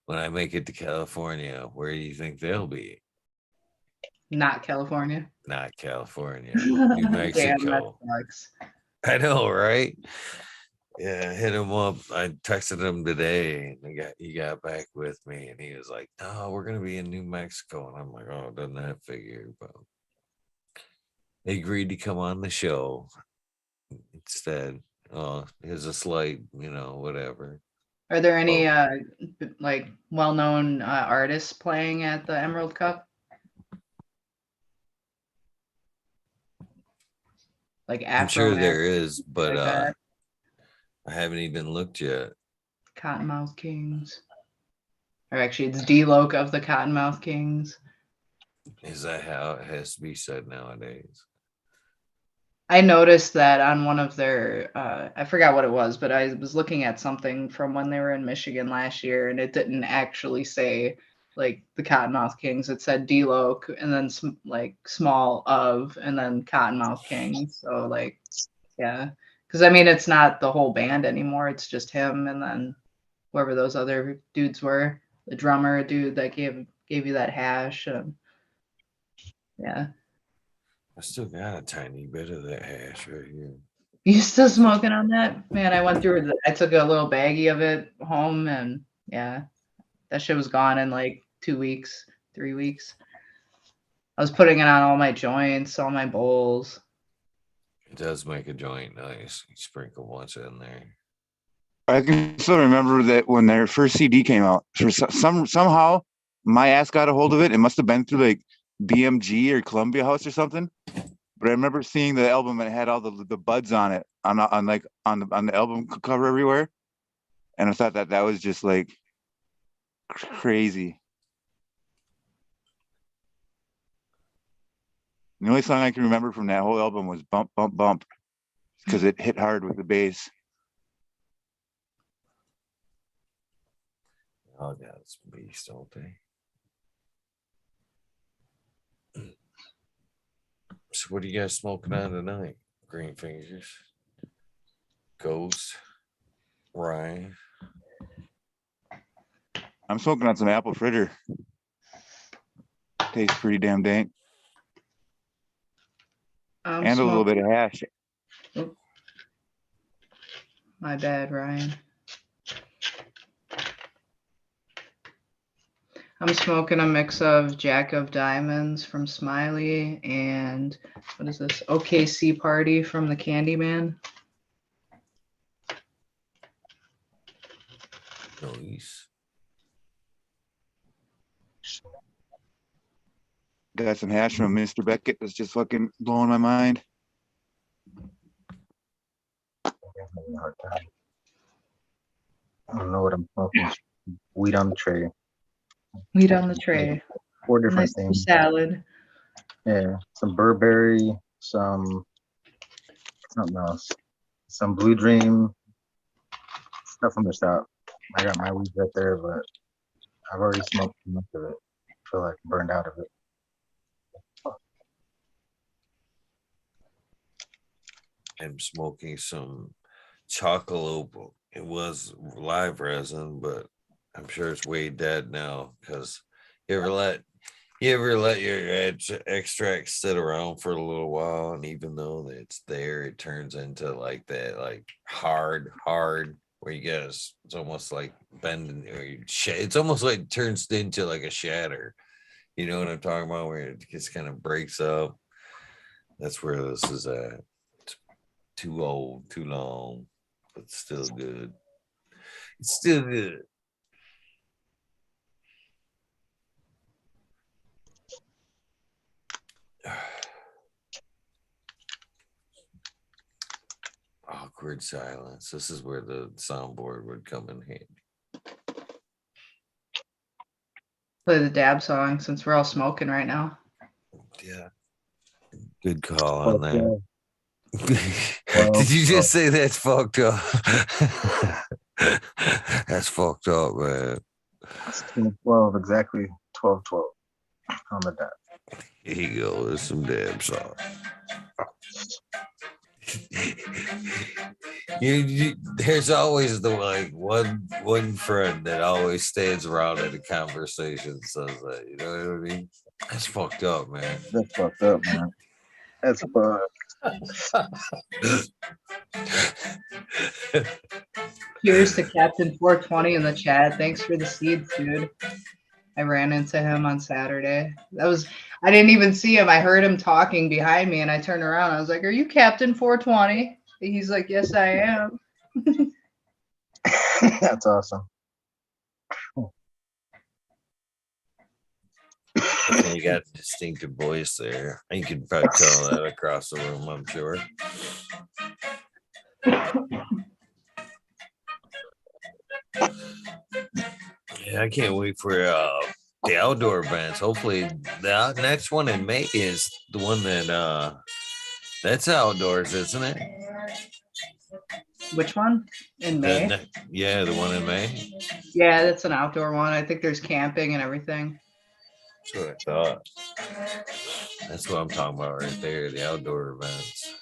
S1: when I make it to California, where do you think they'll be?
S2: Not California.
S1: Not California, New
S2: Damn, that
S1: Mexico.
S2: sucks.
S1: I know, right? Yeah, I hit him up. I texted him today, and he got back with me, and he was like, "No, we're gonna be in New Mexico," and I'm like, "Oh, doesn't that figure?" But they agreed to come on the show instead. Oh, here's a slight, whatever.
S2: Are there any
S1: Well,
S2: like well-known artists playing at the Emerald Cup? Like
S1: I'm
S2: Afro
S1: sure
S2: Man,
S1: there is, but
S2: like that.
S1: I haven't even looked yet.
S2: Cottonmouth Kings. Or actually, it's D-Loc of the Cottonmouth Kings.
S1: Is that how it has to be said nowadays?
S2: I noticed that on one of their, I forgot what it was, but I was looking at something from when they were in Michigan last year, and it didn't actually say like the Cottonmouth Kings. It said D-Loc and then like small of and then Cottonmouth Kings. So like, yeah, because I mean it's not the whole band anymore. It's just him and then whoever those other dudes were. The drummer dude that gave you that hash. Yeah.
S1: I still got a tiny bit of that hash right here.
S2: You still smoking on that? Man, I went through I took a little baggie of it home and yeah, that shit was gone in like 2 weeks, 3 weeks. I was putting it on all my joints, all my bowls.
S1: It does make a joint nice. You sprinkle once in there.
S4: I can still remember that when their first CD came out. For somehow my ass got a hold of it. It must have been through like BMG or Columbia House or something. But I remember seeing the album and it had all the buds on it on the album cover everywhere, and I thought that was just like crazy. The only song I can remember from that whole album was "Bump Bump Bump" because it hit hard with the bass.
S1: Oh, yeah, it's beast, don't they? So, what are you guys smoking on tonight? Green fingers, Ghost, Ryan.
S4: I'm smoking on some apple fritter. Tastes pretty damn dank.
S2: I'm
S4: And a little bit of hash.
S2: Oh, my bad, Ryan. I'm smoking a mix of Jack of Diamonds from Smiley and what is this? OKC Party from the Candyman.
S1: Nice.
S4: Got some hash from Mr. Beckett that's just fucking blowing my mind.
S3: Having a hard time. I don't know what I'm smoking. Weed on the tray.
S2: Weed on the tray.
S3: 4 different
S2: Nice
S3: things.
S2: salad.
S3: Yeah, some Burberry, some something else, some Blue Dream stuff from the shop. I got my weed right there, but I've already smoked too much of it. I feel like burned out of it.
S1: I'm smoking some chocolate. It was live resin, but I'm sure it's way dead now because you ever let your extract sit around for a little while, and even though it's there, it turns into like that, like hard, where you guess it's almost like bending, or it's almost like it turns into like a shatter. You know what I'm talking about? Where it just kind of breaks up. That's where this is at. It's too old, too long, but still good. It's still good. Awkward silence. This is where the soundboard would come in handy.
S2: Play the dab song since we're all smoking right now.
S1: Yeah. Good call on that.
S3: Well,
S1: Did you just say that's fucked up? That's fucked up, man.
S3: 12, exactly 12 on the dot.
S1: Here you go. There's some damn song. There's always the one friend that always stands around in a conversation and says that. You know what I mean? That's fucked up, man.
S3: That's fucked up, man. That's fucked.
S2: Cheers to Captain 420 in the chat. Thanks for the seeds, dude. I ran into him on Saturday. I didn't even see him. I heard him talking behind me and I turned around. I was like, "Are you Captain 420?" He's like, "Yes, I am."
S3: That's awesome.
S1: You got a distinctive voice there. You can probably tell that across the room, I'm sure. Yeah, I can't wait for the outdoor events. Hopefully, the next one in May is the one that's outdoors, isn't it?
S2: Which one? In May?
S1: The one in May.
S2: Yeah, that's an outdoor one. I think there's camping and everything.
S1: That's what I thought. That's what I'm talking about right there, the outdoor events.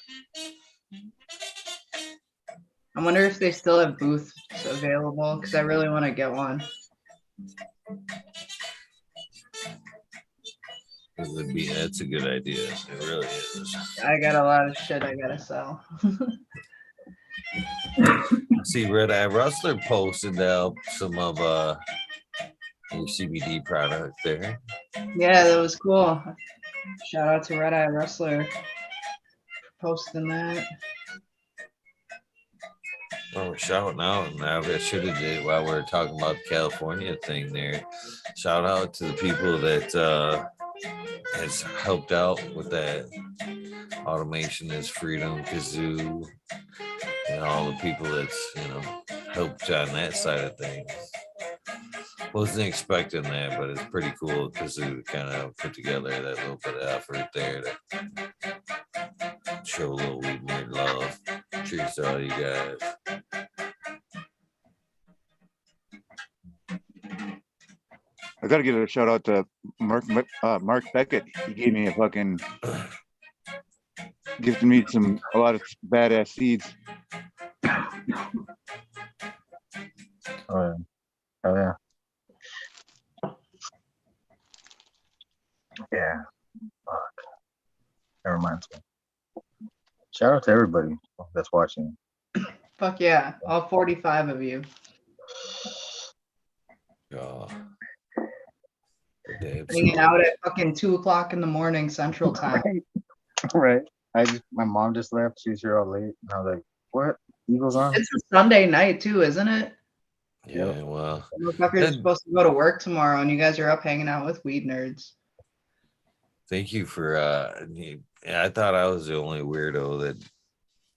S2: I wonder if they still have booths available because I really want to get one.
S1: That's a good idea. It really is.
S2: I got a lot of shit I gotta sell.
S1: See, Red Eye Rustler posted out some of your CBD product there.
S2: Yeah, that was cool. Shout out to Red Eye Rustler for posting that.
S1: Oh, we're shouting out now. I should have did while we were talking about the California thing there. Shout out to the people that has helped out with that. Automation is Freedom, Kazoo, and all the people that's helped on that side of things. Wasn't expecting that, but it's pretty cool Kazoo kind of put together that little bit of effort there to show a little Weed Nerd love. Cheers to all you guys.
S4: I gotta give a shout out to Mark Beckett. He gave me gifted me a lot of badass seeds.
S3: Oh yeah. Yeah. Fuck. That reminds me. Shout out to everybody that's watching.
S2: Fuck yeah, all 45 of you. Hanging out at fucking 2:00 in the morning Central Time.
S3: Right. My mom just left. She was here all late. And I was like, "What? Eagles on?"
S2: It's a Sunday night too, isn't it?
S1: Yeah, well.
S2: Motherfuckers are supposed to go to work tomorrow, and you guys are up hanging out with Weed Nerds.
S1: Thank you for I thought I was the only weirdo that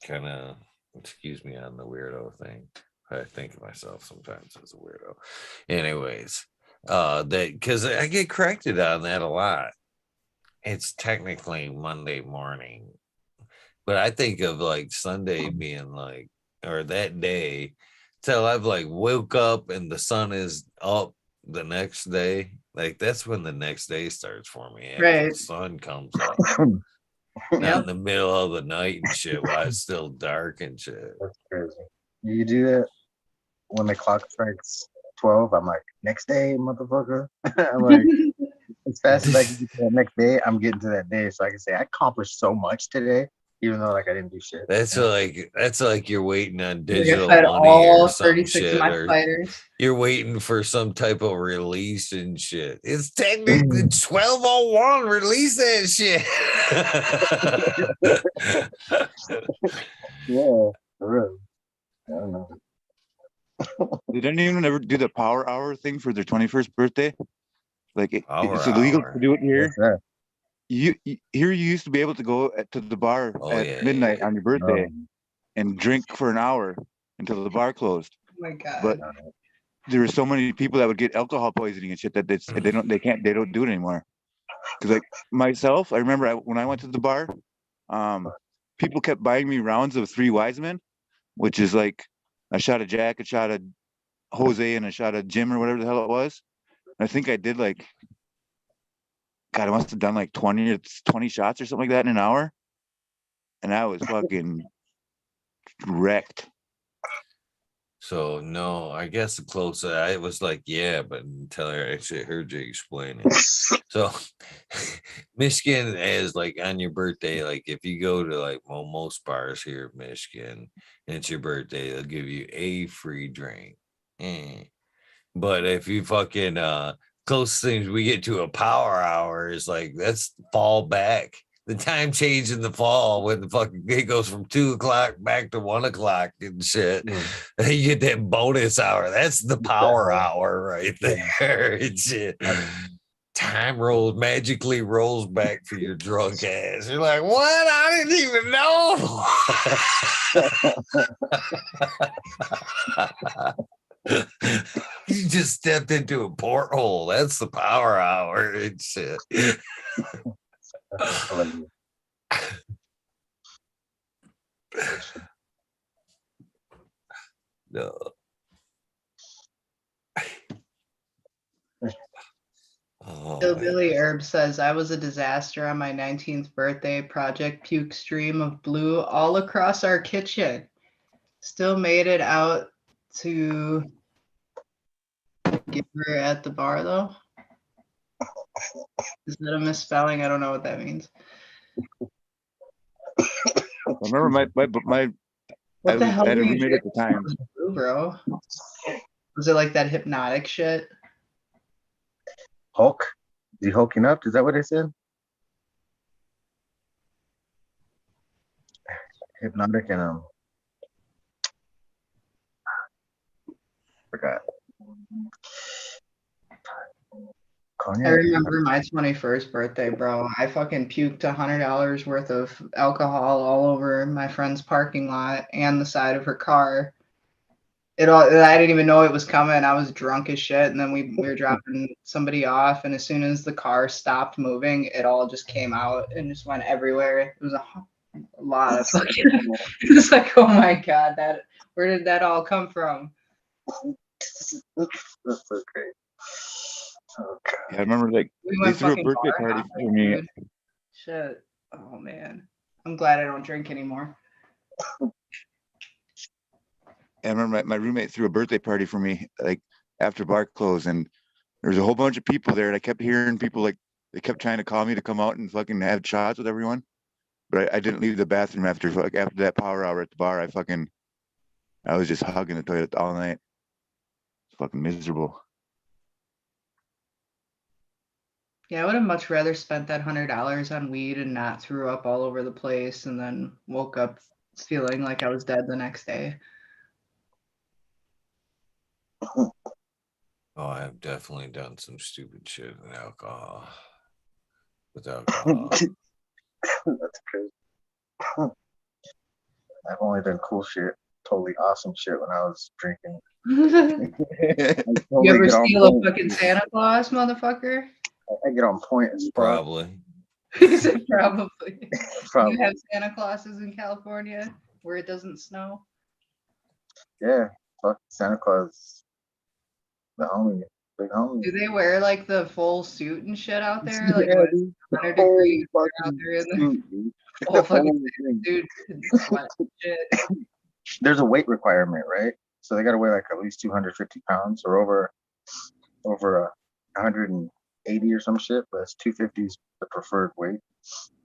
S1: kind of excuse me on the weirdo thing. I think of myself sometimes as a weirdo. Anyways, that because I get corrected on that a lot. It's technically Monday morning, but I think of like Sunday being like, or that day till I've like woke up and the sun is up the next day. Like that's when the next day starts for me. After
S2: Right.
S1: the sun comes up. Not in the middle of the night and shit while it's still dark and shit.
S3: That's crazy. You do that when the clock strikes 12. I'm like, next day, motherfucker. I'm like, as fast as I can get to that next day, I'm getting to that day. So I can say I accomplished so much today, even though like I didn't do shit.
S1: That's like you're waiting on digital
S2: fed
S1: money
S2: all
S1: or some
S2: 36
S1: shit.
S2: of my
S1: Or
S2: spiders.
S1: you're waiting for some type of release and shit. It's technically 12:01. Release that shit.
S3: Yeah, for real. I don't know.
S4: Did anyone ever do the power hour thing for their 21st birthday? Like
S1: Power
S4: it's illegal
S1: hour.
S4: to do it here.
S3: What's that?
S4: Here you used to be able to go to the bar
S1: Oh,
S4: at
S1: yeah,
S4: midnight
S1: yeah.
S4: on your birthday
S3: Um,
S4: and drink for an hour until the bar closed.
S2: Oh my god.
S4: But there were so many people that would get alcohol poisoning and shit that they don't do it anymore. Because like myself, I remember when I went to the bar, people kept buying me rounds of Three Wise Men, which is like a shot of Jack, a shot of Jose, and a shot of Jim or whatever the hell it was. And I think I did like, God, I must have done like 20 shots or something like that in an hour. And I was fucking wrecked.
S1: So no, I guess the closer I was like, yeah, but until I actually heard you explain it. So Michigan is like on your birthday, like if you go to like most bars here in Michigan and it's your birthday, they'll give you a free drink. But if you fucking close things we get to a power hour is like that's fall back. The time change in the fall when the fucking it goes from 2:00 back to 1:00 and shit. And you get that bonus hour. That's the power hour right there. And shit. Time magically rolls back for your drunk ass. You're like, what? I didn't even know. You just stepped into a porthole. That's the power hour and shit. No.
S2: Billy Herb says, I was a disaster on my 19th birthday. Project Puke stream of blue all across our kitchen. Still made it out to give her at the bar, though. Is that a misspelling? I don't know what that means.
S4: I remember my
S2: What the hell
S4: I had a
S2: were you
S4: roommate at the time.
S2: blue, bro? Was it like that hypnotic shit?
S3: Hulk? Is he hulking up? Is that what I said? Hypnotic and forgot. Cognac?
S2: I remember my 21st birthday, bro. I fucking puked $100 worth of alcohol all over my friend's parking lot and the side of her car. I didn't even know it was coming. I was drunk as shit, and then we were dropping somebody off, and as soon as the car stopped moving, it all just came out and just went everywhere. It was a lot of fucking. It was like, oh my god, where did that all come from?
S3: That's so great. Oh, God.
S4: Yeah, I remember like they threw a birthday party for me.
S2: Dude. Shit. Oh man, I'm glad I don't drink anymore.
S4: I remember my roommate threw a birthday party for me like after bar closed, and there was a whole bunch of people there, and I kept hearing people like they kept trying to call me to come out and fucking have shots with everyone, but I didn't leave the bathroom after that power hour at the bar. I was just hugging the toilet all night. It's fucking miserable.
S2: Yeah, I would have much rather spent that $100 on weed and not threw up all over the place, and then woke up feeling like I was dead the next day.
S1: Oh, I've definitely done some stupid shit with alcohol.
S3: That's crazy. I've only done cool shit, totally awesome shit when I was drinking.
S2: You ever steal a fucking Santa Claus, motherfucker?
S3: I get on point as fuck.
S1: Probably.
S2: He said probably.
S3: Probably.
S2: You have Santa Clauses in California where it doesn't snow?
S3: Yeah, fuck Santa Claus. The homie, big homie.
S2: Do they wear like the full suit and shit out there? Like
S3: Yeah,
S2: when
S3: dude.
S2: it's 100 degrees they're out there in the
S3: Suit, dude.
S2: full fucking
S3: thing.
S2: dude sweat and shit.
S3: There's a weight requirement, right? So they got to weigh like at least 250 pounds or over 180 or some shit, but it's 250 is the preferred weight,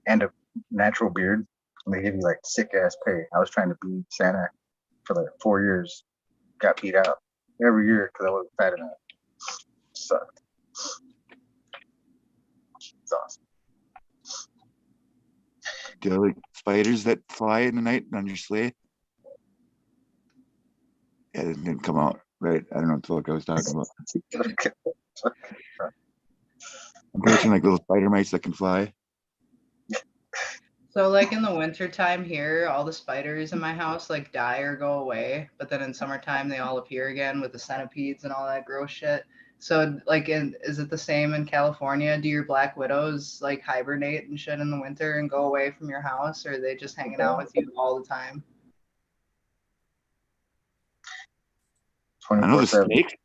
S3: and a natural beard. And they give you like sick ass pay. I was trying to be Santa for like 4 years, got beat out every year because I wasn't fat enough. Sucked. It's awesome.
S4: Do you like spiders that fly in the night on your sleigh? Yeah, it didn't come out. Right. I don't know what the fuck I was talking about. I'm picturing like little spider mites that can fly.
S2: So like in the winter time here, all the spiders in my house like die or go away, but then in summertime they all appear again with the centipedes and all that gross shit. So like is it the same in California? Do your black widows like hibernate and shit in the winter and go away from your house, or are they just hanging out with you all the time?
S4: I know the
S3: 24/7.
S4: snake.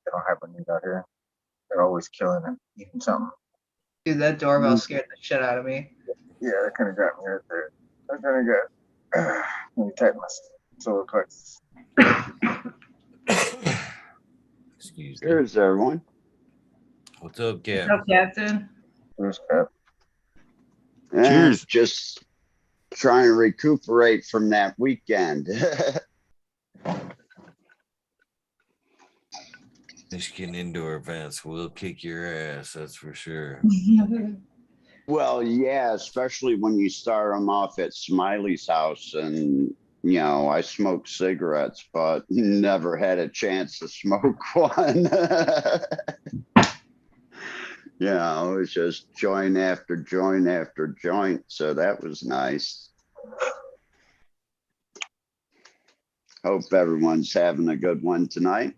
S3: They don't have a need out here. They're always killing and eating something.
S2: Dude, that doorbell scared the shit out of me.
S3: Yeah, that kind of got me right there. That kind of got. Let me type my solar plexus.
S1: Excuse me.
S5: Cheers, everyone.
S1: What's up, Cap?
S2: What's up, Captain?
S3: There's Cap.
S4: Cheers.
S5: Just trying to recuperate from that weekend.
S1: Michigan indoor events will kick your ass, that's for sure.
S5: Well, yeah, especially when you start them off at Smiley's house and, you know, I smoke cigarettes, but never had a chance to smoke one. You know, it was just joint after joint after joint. So that was nice. Hope everyone's having a good one tonight.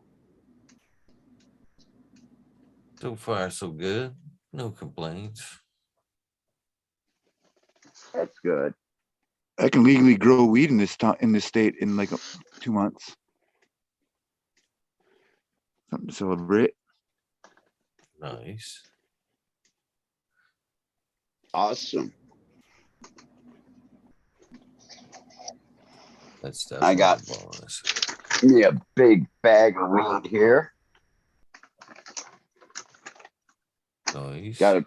S1: So far, so good. No complaints.
S5: That's good.
S4: I can legally grow weed in this state in like 2 months. Something to celebrate.
S1: Nice.
S5: Awesome.
S1: That's definitely
S5: I got
S1: a bonus.
S5: me a big bag of weed here.
S1: Nice.
S5: Got a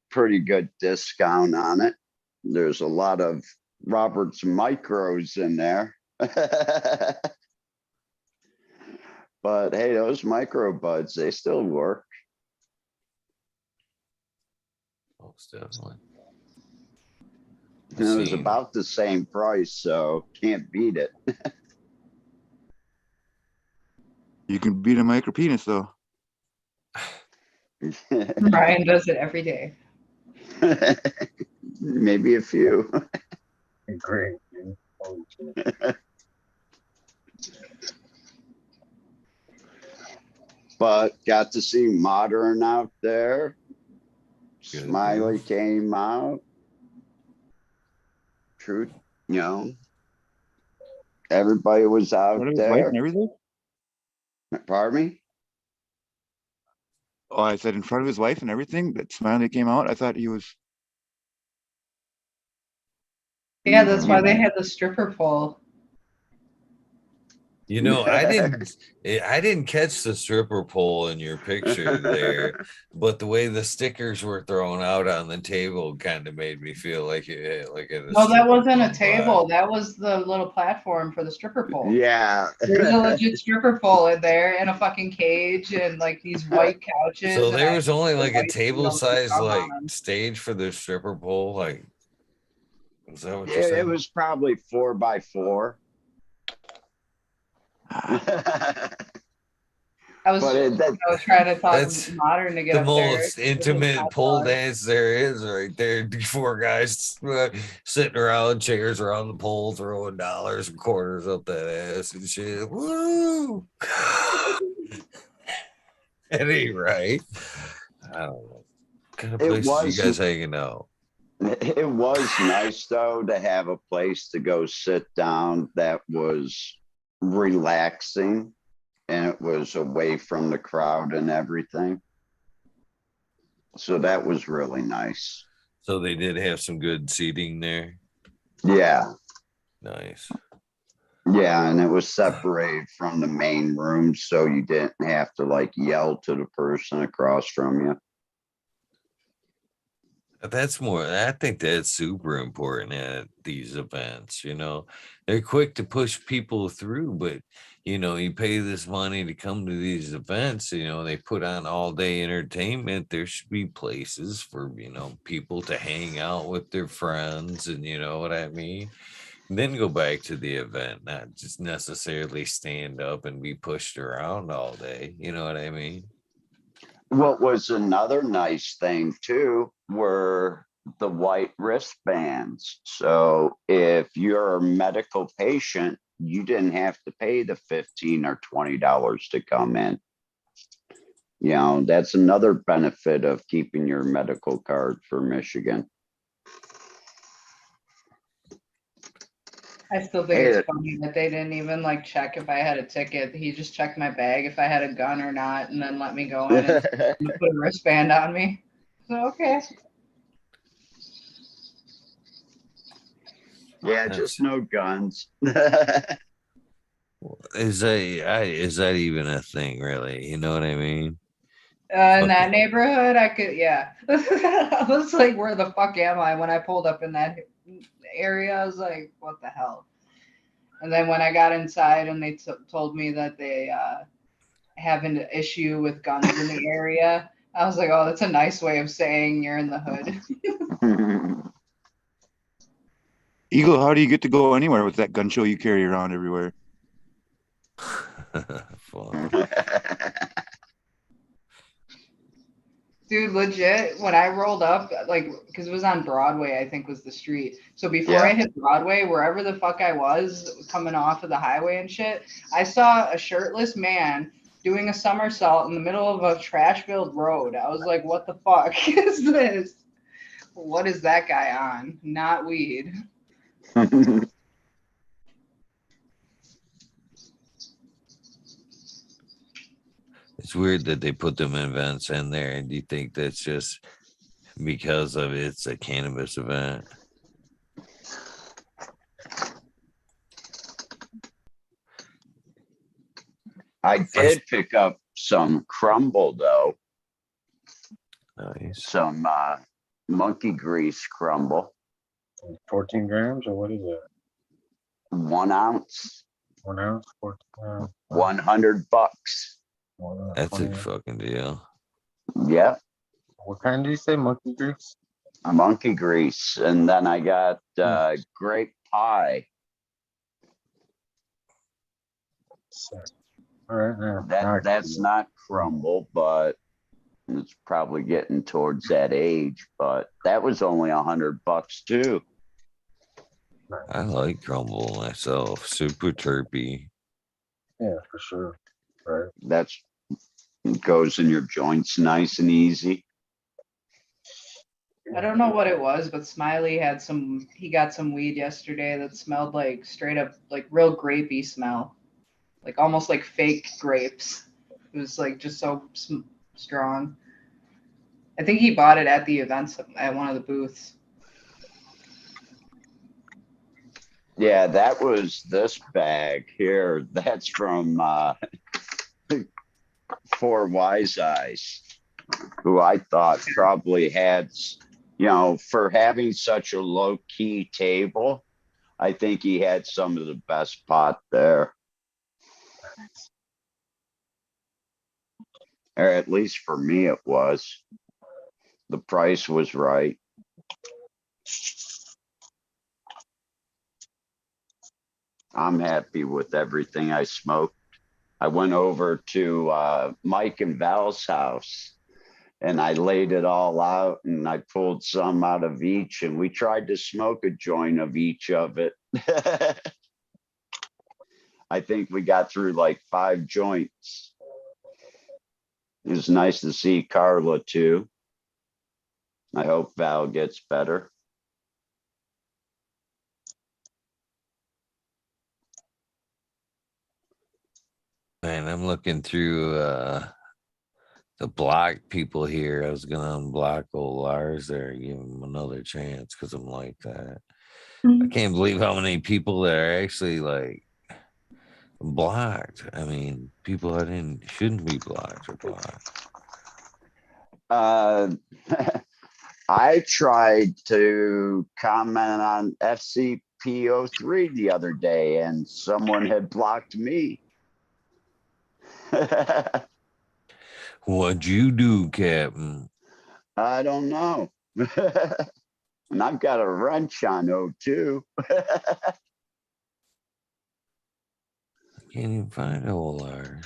S5: pretty good discount on it. There's a lot of Robert's micros in there. But hey, those micro buds, they still work.
S1: Most definitely.
S5: And it was about the same price, so can't beat it.
S4: You can beat a micro penis though.
S2: Brian does it every day.
S5: Maybe a few.
S3: Great. Dude. Holy shit.
S5: But got to see Modern out there.
S1: Good
S5: Smiley
S1: deal.
S5: came out. Truth, you know, everybody was out
S4: What, his wife
S5: there.
S4: and everything?
S5: Pardon me?
S4: Oh, I said in front of his wife and everything. That Smiley came out. I thought he was.
S2: Yeah, that's why they had the stripper pole.
S1: You know, I didn't catch the stripper pole in your picture there, but the way the stickers were thrown out on the table kind of made me feel like it like at a
S2: No, that
S1: stripper
S2: wasn't a
S1: club
S2: table.
S1: vibe.
S2: That was the little platform for the stripper pole.
S5: Yeah.
S2: There's a legit stripper pole in there and a fucking cage and like these white couches.
S1: So
S2: and
S1: there
S2: I
S1: was only like a
S2: white
S1: table
S2: windows to
S1: size
S2: come
S1: like
S2: on.
S1: stage for the stripper pole. Like, is that what you're
S5: Yeah,
S1: saying?
S5: it was probably 4x4.
S2: I was trying to talk
S1: That's
S2: Modern to get
S1: the
S2: up there.
S1: most intimate pole dance there is right there. Four guys sitting around chairs around the pole, throwing dollars and quarters up that ass and shit. Woo! That ain't right. I don't know. What kind of places you guys hanging out?
S5: It was nice though to have a place to go sit down that was relaxing and it was away from the crowd and everything. So that was really nice.
S1: So they did have some good seating there.
S5: Yeah.
S1: Nice.
S5: Yeah, and it was separated from the main room, so you didn't have to like yell to the person across from you.
S1: That's more, I think that's super important at these events. You know, they're quick to push people through, but you know, you pay this money to come to these events, you know, they put on all day entertainment. There should be places for, you know, people to hang out with their friends and you know what I mean? Then go back to the event, not just necessarily stand up and be pushed around all day. You know what I mean?
S5: What was another nice thing too were the white wristbands. So if you're a medical patient, you didn't have to pay the $15 or $20 to come in. You know, that's another benefit of keeping your medical card for Michigan.
S2: I still think
S5: Hey,
S2: it's funny that they didn't even like check if I had a ticket. He just checked my bag if I had a gun or not, and then let me go in and put a wristband on me. So okay.
S5: Yeah,
S1: That's-
S5: just no guns.
S1: Is that even a thing, really? You know what I mean?
S2: In that neighborhood, I could, yeah. I was like, where the fuck am I? When I pulled up in that area, I was like, what the hell? And then when I got inside and they told me that they have an issue with guns in the area, I was like, oh, that's a nice way of saying you're in the hood.
S4: Eagle, how do you get to go anywhere with that gun show you carry around everywhere?
S2: Dude, legit, when I rolled up, like, because it was on Broadway, I think was the street. So before
S5: Yeah.
S2: I hit Broadway, wherever the fuck I was coming off of the highway and shit, I saw a shirtless man doing a somersault in the middle of a trash-filled road. I was like, what the fuck is this? What is that guy on? Not weed.
S1: It's weird that they put them events in there. And do you think that's just because of it's a cannabis event?
S5: I did pick up some crumble though.
S1: Nice.
S5: Some monkey grease crumble.
S3: 14 grams or what is it?
S5: 1 ounce.
S3: 1 ounce? 14,
S5: $100.
S1: That's a
S3: 20.
S1: fucking deal.
S5: Yep.
S3: What kind do you say? Monkey grease?
S5: Monkey grease. And then I got grape pie.
S3: Sick. All right. Yeah.
S5: That's not crumble, but it's probably getting towards that age. But that was only $100 too.
S1: I like crumble myself. Super terpy.
S3: Yeah, for sure. Right.
S5: That's it goes in your joints nice and easy.
S2: I don't know what it was, but Smiley he got some weed yesterday that smelled like straight up, like real grapey smell. Like almost like fake grapes. It was like just so strong. I think he bought it at the events at one of the booths.
S5: Yeah, that was this bag here. That's from Four Wise Eyes, who I thought probably had, you know, for having such a low key table, I think he had some of the best pot there. Or at least for me, it was. The price was right. I'm happy with everything I smoked. I went over to Mike and Val's house and I laid it all out and I pulled some out of each and we tried to smoke a joint of each of it. I think we got through like 5 joints. It was nice to see Carla too. I hope Val gets better.
S1: Man, I'm looking through the block people here. I was gonna unblock old Lars there, give him another chance because I'm like that. I can't believe how many people that are actually like blocked. I mean, people I shouldn't be blocked or blocked.
S5: I tried to comment on FCP03 the other day and someone had blocked me.
S1: What'd you do, Captain?
S5: I don't know. And I've got a wrench on 02.
S1: Can't even find old Lars.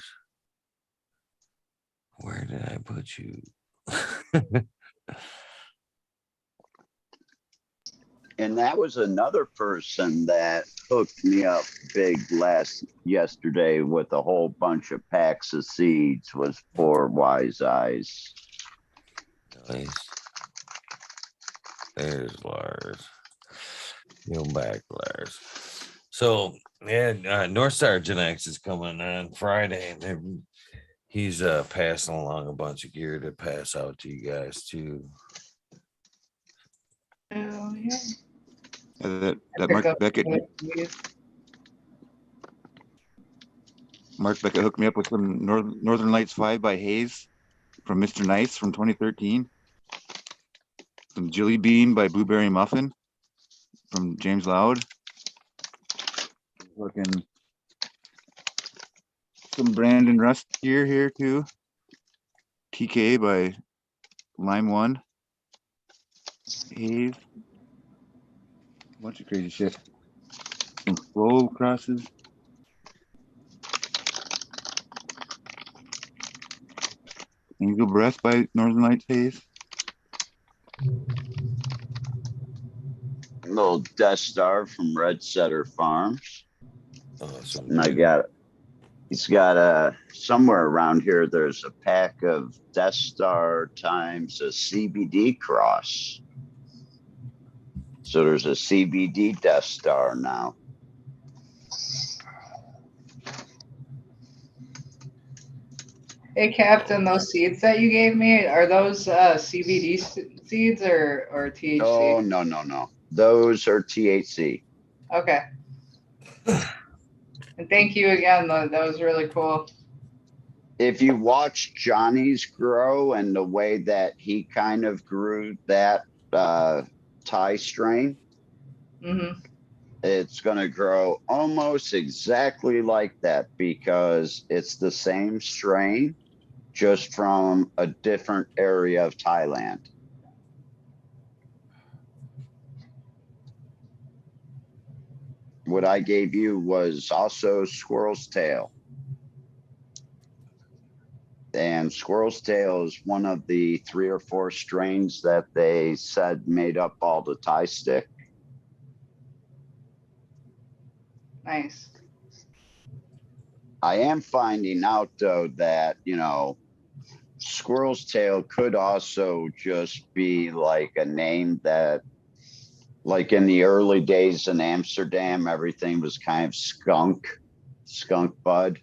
S1: Where did I put you?
S5: And that was another person that hooked me up big yesterday with a whole bunch of packs of seeds was for Wise Eyes.
S1: Nice. There's Lars. Go back, Lars. So yeah, North Star Gen X is coming on Friday, and he's passing along a bunch of gear to pass out to you guys too.
S2: Oh, yeah.
S4: That
S2: Pick
S4: Mark
S2: up
S4: Beckett
S2: what you-
S4: hooked me up with some Northern Lights 5 by Hayes from Mr. Nice from 2013. Some Jelly Bean by Blueberry Muffin from James Loud. Looking some Brandon Rust gear here too. TK by Lime One. Hayes. A bunch of crazy shit. Some flow crosses. Angel Breath by Northern Lights Hayes.
S5: Little Death Star from Red Setter Farms.
S1: Awesome.
S5: And he's got somewhere around here, there's a pack of Death Star times a CBD cross. So there's a CBD Death Star now.
S2: Hey, Captain, those seeds that you gave me, are those CBD seeds or THC?
S5: Oh, no. Those are THC.
S2: Okay. And thank you again. That was really cool.
S5: If you watch Johnny's grow and the way that he kind of grew that Thai strain,
S2: Mm-hmm.
S5: it's going to grow almost exactly like that because it's the same strain, just from a different area of Thailand. What I gave you was also squirrel's tail. And squirrel's tail is one of the 3 or 4 strains that they said made up all the Thai stick.
S2: Nice.
S5: I am finding out though that, squirrel's tail could also just be like a name that, like in the early days in Amsterdam, everything was kind of skunk bud.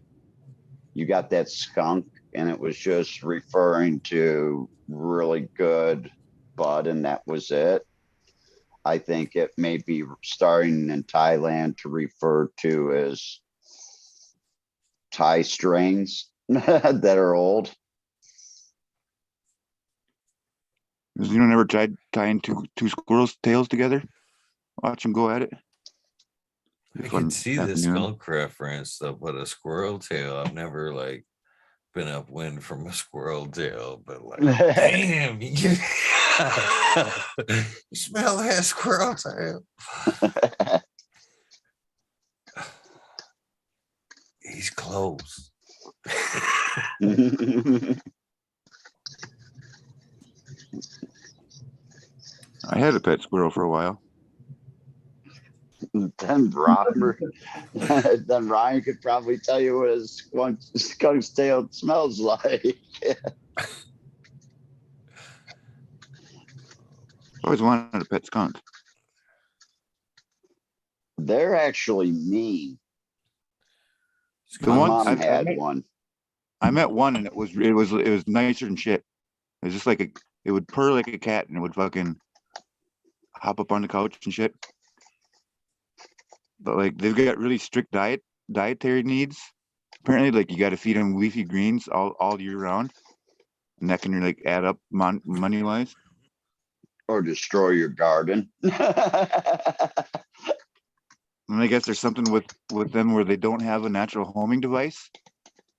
S5: You got that skunk, and it was just referring to really good bud, and that was it. I think it may be starting in Thailand to refer to as Thai strains that are old.
S4: You don't ever tried tying two squirrels' tails together? Watch them go at it.
S1: I can see the skunk reference though, but a squirrel tail, I've never been upwind from a squirrel tail, but damn, you smell that squirrel tail. He's close.
S4: I had a pet squirrel for a while.
S5: Then Ryan could probably tell you what a skunk's tail smells like.
S4: I always wanted a pet skunk.
S5: They're actually mean.
S4: The
S5: My
S4: one
S5: mom had one.
S4: I met one, and it was nicer than shit. It was just it would purr like a cat, and it would fucking hop up on the couch and shit. But they've got really strict dietary needs. Apparently, you got to feed them leafy greens all year round, and that can add up money wise.
S5: Or destroy your garden.
S4: And I guess there's something with them where they don't have a natural homing device.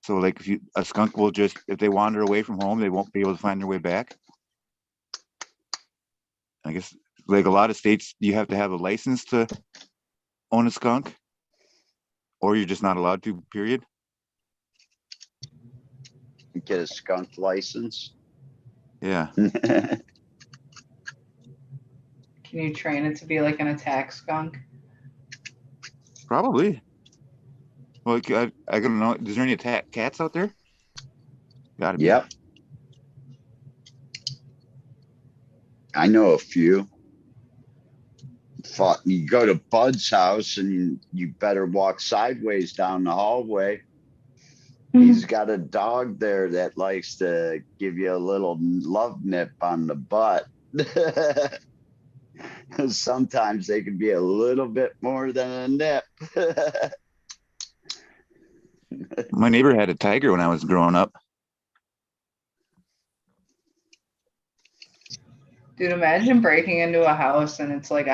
S4: So if a skunk will just, if they wander away from home, they won't be able to find their way back. I guess a lot of states, you have to have a license to own a skunk, or you're just not allowed to, period.
S5: Get a skunk license.
S4: Yeah.
S2: Can you train it to be like an attack skunk?
S4: Probably. Well, I don't know. Is there any cats out there? Gotta be.
S5: Yep. I know a few. You go to Bud's house and you better walk sideways down the hallway. He's got a dog there that likes to give you a little love nip on the butt. Sometimes they can be a little bit more than a nip.
S4: My neighbor had a tiger when I was growing up.
S2: Dude, imagine breaking into a house and it's like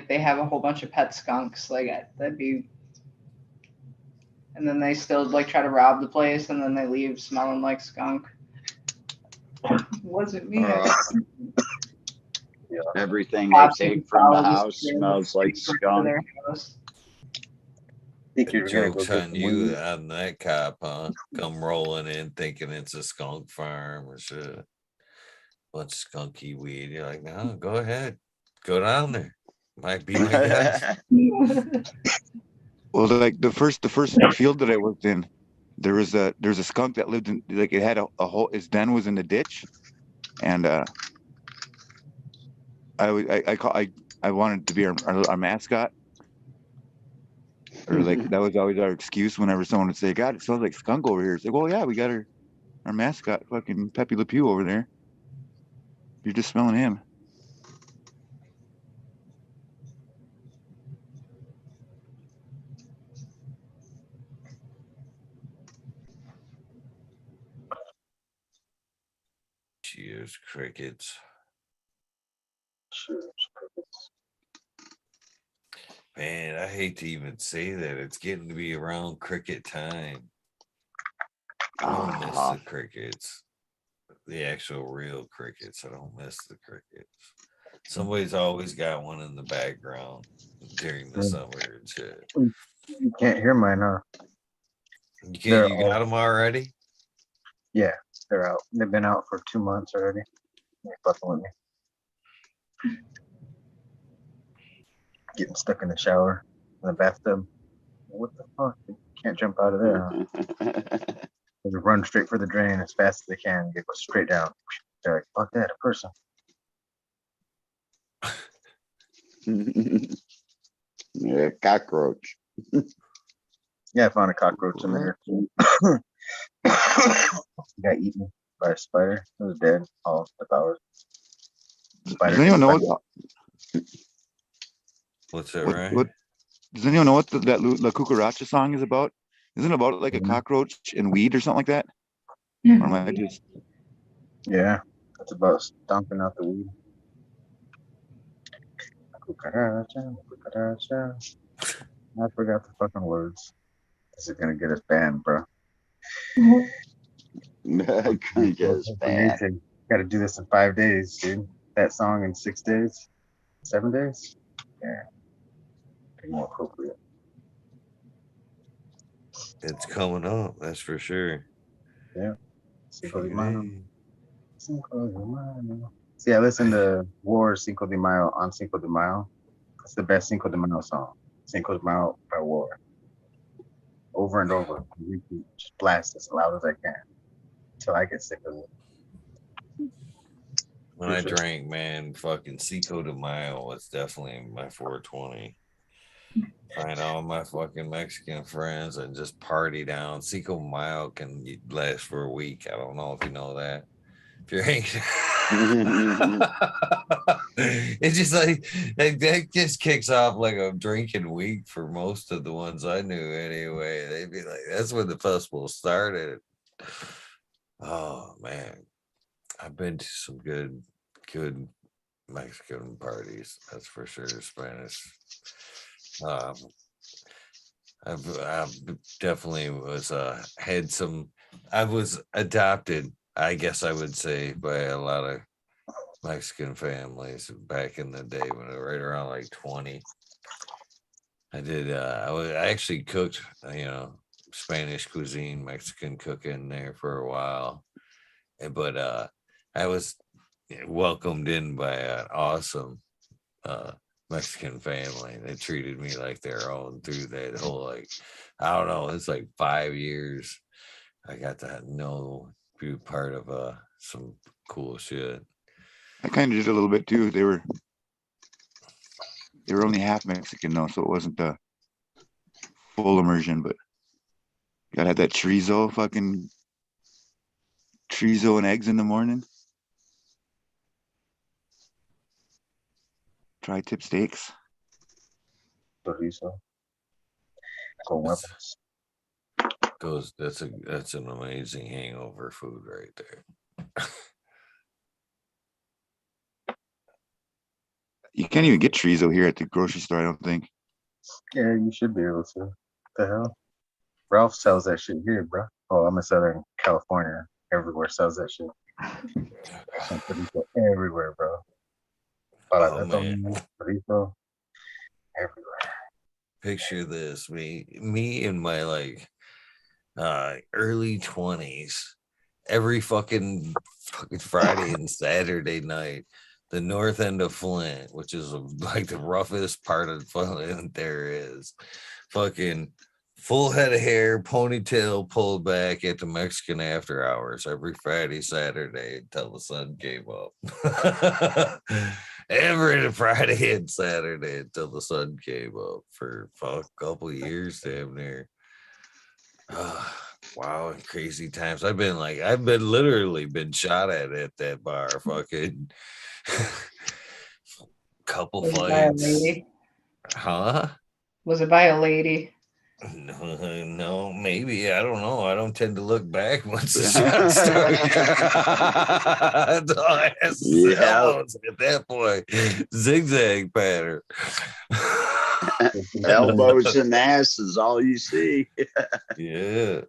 S2: they have a whole bunch of pet skunks. Like that'd be, and then they still like try to rob the place and then they leave smelling like skunk. Wasn't me.
S5: Everything they take from the house smells like skunk.
S3: Think you're gonna go
S1: Joke's
S3: get
S1: on
S3: some
S1: you
S3: weed?
S1: on that cop, huh? Come rolling in thinking it's a skunk farm or shit. Bunch of skunky weed. You're like, no, go ahead. Go down there. Might be my guy.
S4: Well, like the first field that I worked in, there's a skunk that lived in, like, it had a whole, its den was in the ditch, and I wanted to be our mascot, or like that was always our excuse whenever someone would say, "God, it smells like skunk over here." It's like, well, yeah, we got our mascot, fucking Pepe Le Pew over there. You're just smelling him.
S1: Cheers, crickets. Man, I hate to even say that. It's getting to be around cricket time. I don't miss the crickets. The actual real crickets. I don't miss the crickets. Somebody's always got one in the background during the summer and shit.
S3: You can't hear mine, huh?
S1: You got them already?
S3: Yeah, they're out. They've been out for 2 months already. They're fucking with me. Getting stuck in the shower, in the bathtub. What the fuck? You can't jump out of there. Huh? They run straight for the drain as fast as they can. They go straight down. They're like, fuck that, a person.
S5: Yeah, cockroach.
S3: Yeah, I found a cockroach in there. Got eaten by a spider. It was dead. All the hours.
S4: Does anyone know
S1: what's that, right?
S4: Does anyone know what that La Cucaracha song is about? Isn't it about like a cockroach and weed or something like that? Or am I just...
S3: Yeah, it's about stomping out the weed. Cucaracha, cucaracha. I forgot the fucking words. This is gonna get us banned, bro.
S5: Gonna get us banned.
S3: Got to do this in 5 days, dude. That song in 6 days, 7 days. Yeah, be more appropriate.
S1: It's coming up, that's for sure.
S3: Yeah. See, I listened to War Cinco de Mayo on Cinco de Mayo. It's the best Cinco de Mayo song. Cinco de Mayo by War. Over and over. Repeat. Just blast as loud as I can until I get sick of it.
S1: When I drank, man, fucking Cinco de Mayo was definitely my 420. Find all my fucking Mexican friends and just party down. Cinco de Mayo can last for a week. I don't know if you know that. If you're it's just like that just kicks off like a drinking week for most of the ones I knew anyway. They'd be like, that's when the festival started. Oh man, I've been to some good Mexican parties, that's for sure. Spanish. I've definitely was had some. I was adopted, I guess I would say, by a lot of Mexican families back in the day when I was right around like 20. I did. I actually cooked, Spanish cuisine, Mexican cooking there for a while. But I was welcomed in by an awesome uh, Mexican family. They treated me like their own through that whole, like, I don't know, it's like 5 years. I got to be part of some cool shit.
S4: I kind of did a little bit too. They were only half Mexican though, so it wasn't the full immersion. But you gotta have that fucking chorizo and eggs in the morning. Tri-tip steaks.
S3: Chorizo. Con huevos.
S1: That's an amazing hangover food right there.
S4: You can't even get chorizo here at the grocery store, I don't think.
S3: Yeah, you should be able to. What the hell? Ralph sells that shit here, bro. Oh, I'm in Southern California. Everywhere sells that shit. Some chorizo everywhere, bro.
S1: Oh man.
S3: Chorizo everywhere.
S1: Picture this, me in my like early 20s, every fucking Friday and Saturday night, the north end of Flint, which is like the roughest part of Flint there is, fucking full head of hair, ponytail pulled back at the Mexican after hours every Friday, Saturday until the sun came up. Every Friday and Saturday until the sun came up for a couple years, damn near. Wow, crazy times. I've been literally been shot at that bar. Fucking couple
S2: Was it by a
S1: fights.
S2: lady?
S1: Huh?
S2: Was it by a lady?
S1: No, maybe. I don't know. I don't tend to look back once the shot starts. That's all I have to say.
S5: Yeah.
S1: Elbows at that point. Zigzag pattern.
S5: Elbows and ass is all you see.
S1: Yeah.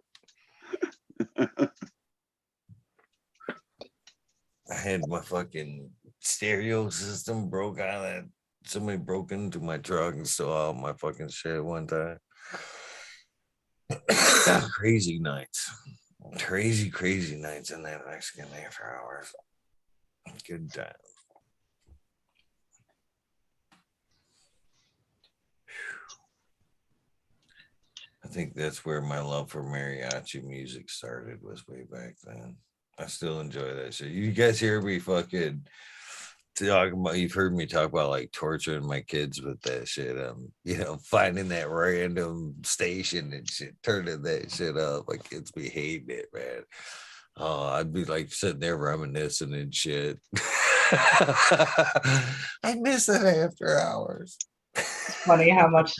S1: I had my fucking stereo system broke out of somebody broke into my truck and stole all my fucking shit one time. Crazy nights. Crazy nights in that Mexican after hours. Good time. I think that's where my love for mariachi music started, was way back then. I still enjoy that shit. You guys hear me fucking talk about, you've heard me talk about like torturing my kids with that shit. Finding that random station and shit, turning that shit up. My kids be hating it, man. Oh, I'd be like sitting there reminiscing and shit. I miss it after hours.
S2: It's funny how much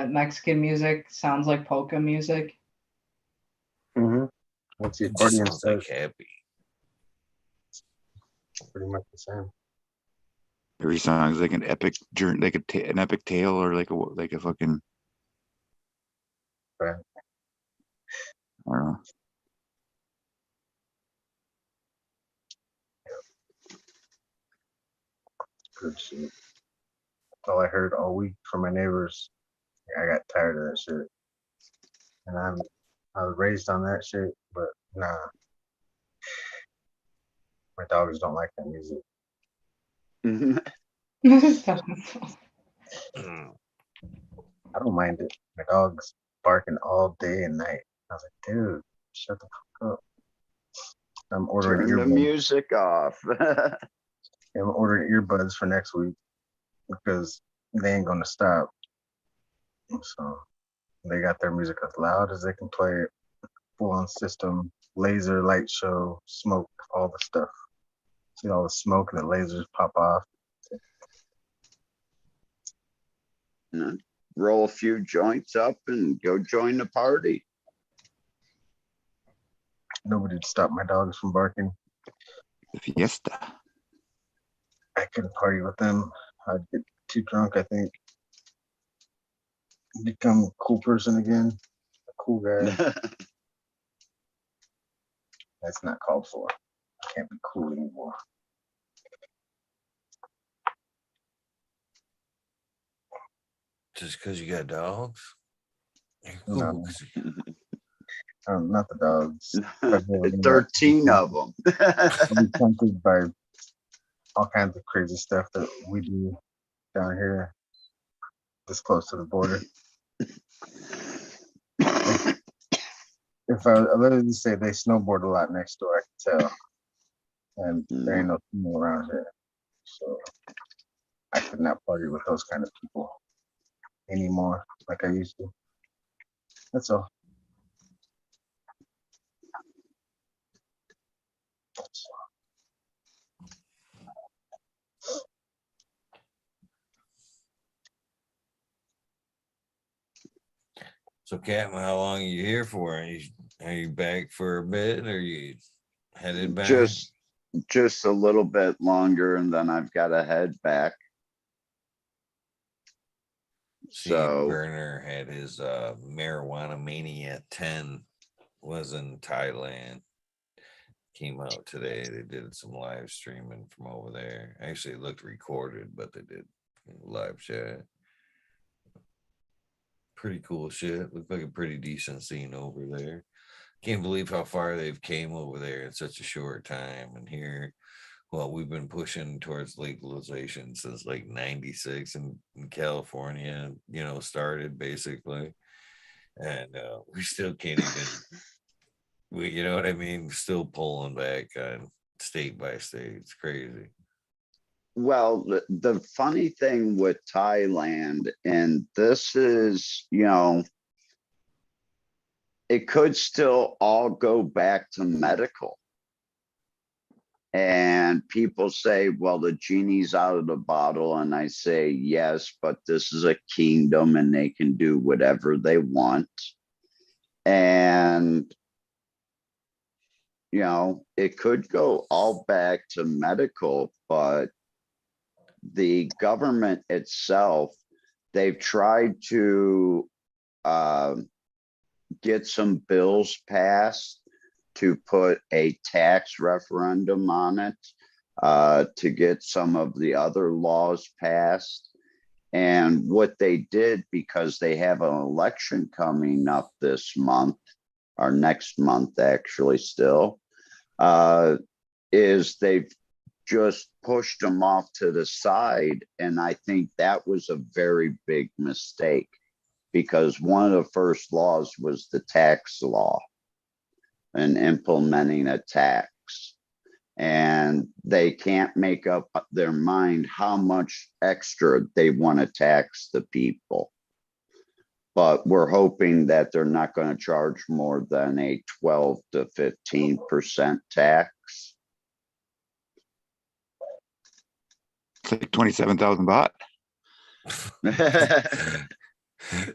S2: Mexican music sounds like polka music.
S3: Mm-hmm. What's the
S1: It just
S3: accordion
S1: sounds
S3: stuff?
S1: like happy.
S3: Pretty much the same.
S4: Every song is like an epic journey, like an epic tale, or like a fucking.
S3: Right.
S4: I don't know.
S3: Good shit. That's all I heard all week from my neighbors. I got tired of that shit. And I was raised on that shit, but nah. My dogs don't like that music. I don't mind it. My dog's barking all day and night. I was like, dude, shut the fuck up. I'm ordering
S5: Turn the
S3: earbuds.
S5: music off.
S3: I'm ordering earbuds for next week because they ain't gonna stop. So they got their music as loud as they can play it, full on system, laser light show, smoke, all the stuff. See all the smoke and the lasers pop off.
S5: Roll a few joints up and go join the party.
S3: Nobody'd stop my dogs from barking.
S4: Fiesta.
S3: I couldn't party with them. I'd get too drunk, I think. Become a cool person again. A cool guy. That's not called for. I can't be cool anymore.
S1: Just because you got dogs? You're cool,
S3: No.
S1: 'cause
S3: Not the dogs. But we're gonna
S5: 13 of them.
S3: be tempted by all kinds of crazy stuff that we do down here, this close to the border. If I literally say they snowboard a lot next door, I can tell. And there ain't no snow around here. So I could not party with those kind of people anymore like I used to. That's all.
S1: So, Captain, how long are you here for? Are you back for a bit, or are you headed back?
S5: Just a little bit longer, and then I've got to head back.
S1: See,
S5: So
S1: Burner had his Marijuana Mania 10 was in Thailand. Came out today. They did some live streaming from over there. Actually, it looked recorded, but they did live chat. Pretty cool shit. Looked like a pretty decent scene over there. Can't believe how far they've came over there in such a short time. And here, well, we've been pushing towards legalization since like 96 in California, started basically. And we still can't even, you know what I mean? Still pulling back on state by state. It's crazy.
S5: well, the funny thing with Thailand, and this is, it could still all go back to medical. And people say, well, the genie's out of the bottle. And I say, yes, but this is a kingdom and they can do whatever they want. And, it could go all back to medical, but the government itself, they've tried to get some bills passed to put a tax referendum on it, to get some of the other laws passed. And what they did, because they have an election coming up this month, or next month actually still, is they've just pushed them off to the side. And I think that was a very big mistake, because one of the first laws was the tax law and implementing a tax. And they can't make up their mind how much extra they want to tax the people. But we're hoping that they're not going to charge more than a 12 to 15% tax.
S4: It's like 27,000 baht.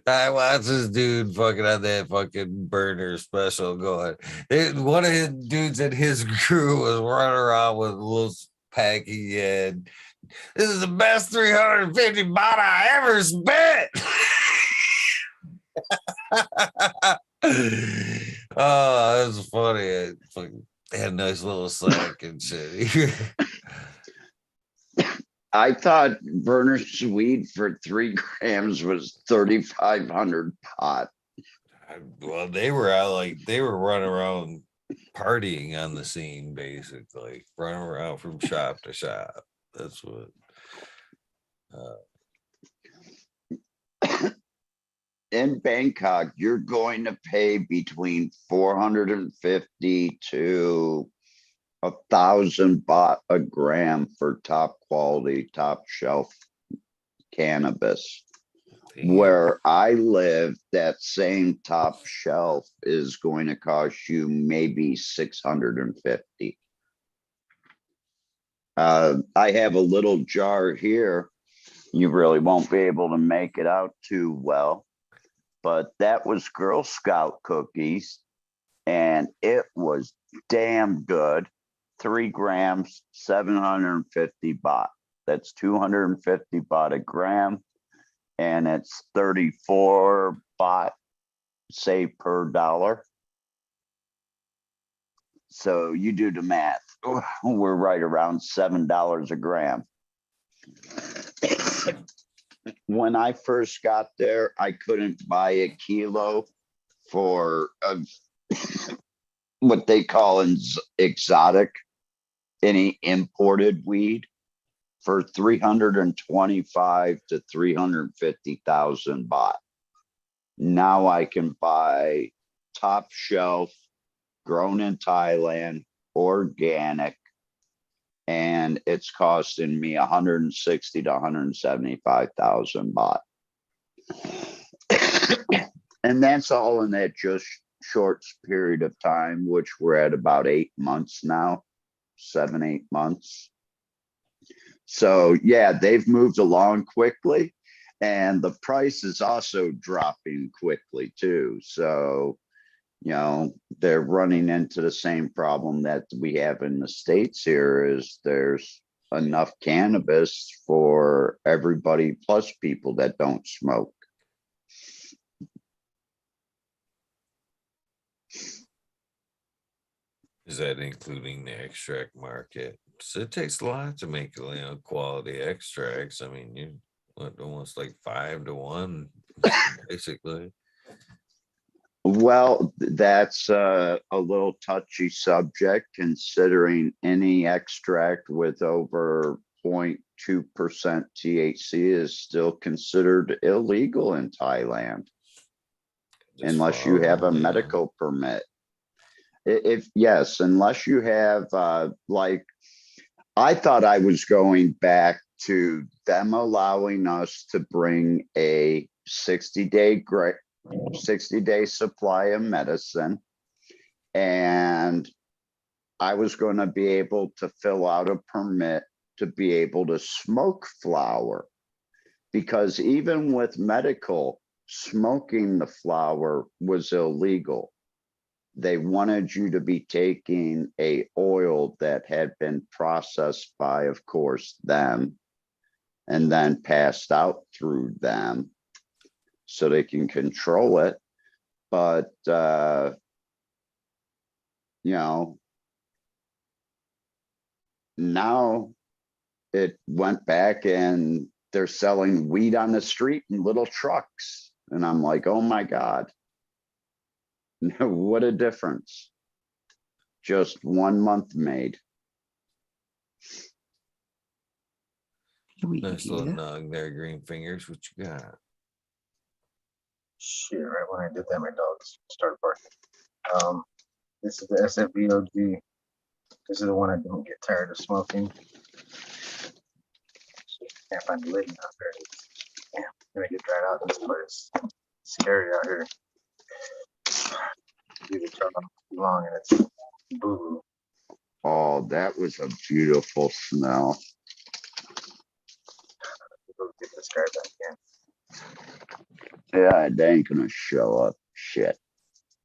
S1: I watched this dude fucking on that fucking Burner special going. One of his dudes in his crew was running around with a little pack he had. This is the best 350 baht I ever spent. Oh, that was funny. I fucking had a nice little sack and shit.
S5: I thought Verner's weed for 3 grams was 3,500 pot.
S1: Well, they were out they were running around partying on the scene, basically running around from shop to shop. That's what.
S5: In Bangkok, you're going to pay between 450 to 1,000 baht a gram for top quality, top shelf cannabis.
S1: Damn.
S5: Where I live, that same top shelf is going to cost you maybe 650. I have a little jar here. You really won't be able to make it out too well, but that was Girl Scout cookies, and it was damn good. 3 grams, 750 baht. That's 250 baht a gram, and it's 34 baht, say, per dollar. So you do the math. We're right around $7 a gram. when I first got there, I couldn't buy a kilo for what they call exotic, any imported weed for 325 to 350,000 baht. Now I can buy top shelf, grown in Thailand, organic, and it's costing me 160 to 175,000 baht. And that's all in that just short period of time, which we're at about 8 months now, 7, 8 months. So yeah, they've moved along quickly, and the price is also dropping quickly too. So, you know, they're running into the same problem that we have in the States here is there's enough cannabis for everybody plus people that don't smoke.
S1: Is that including the extract market? So it takes a lot to make, you know, quality extracts. I mean, you what, almost like 5 to 1, basically.
S5: Well, that's a little touchy subject considering any extract with over 0.2% THC is still considered illegal in Thailand
S1: Just
S5: unless you have a
S1: farm, yeah.
S5: medical permit. If yes, unless you have like, I thought I was going back to them allowing us to bring a 60-day supply of medicine, and I was going to be able to fill out a permit to be able to smoke flower, because even with medical, smoking the flower was illegal. They wanted you to be taking a oil that had been processed by, of course, them, and then passed out through them so they can control it. But, you know, now it went back and they're selling weed on the street in little trucks. And I'm like, oh my God. What a difference. Just 1 month made.
S1: Nice little nug there, green fingers. What you got?
S3: Shit, right when I did that, my dogs started barking. This is the SFBOG. This is the one I don't get tired of smoking. Can't find the lid out there. Damn, gonna get dried out. This place scary out here. Leave it turn on too long and it's boo-boo.
S5: Oh, that was a beautiful smell.
S3: Go get this guy back in.
S5: Yeah, they ain't gonna show up. Shit.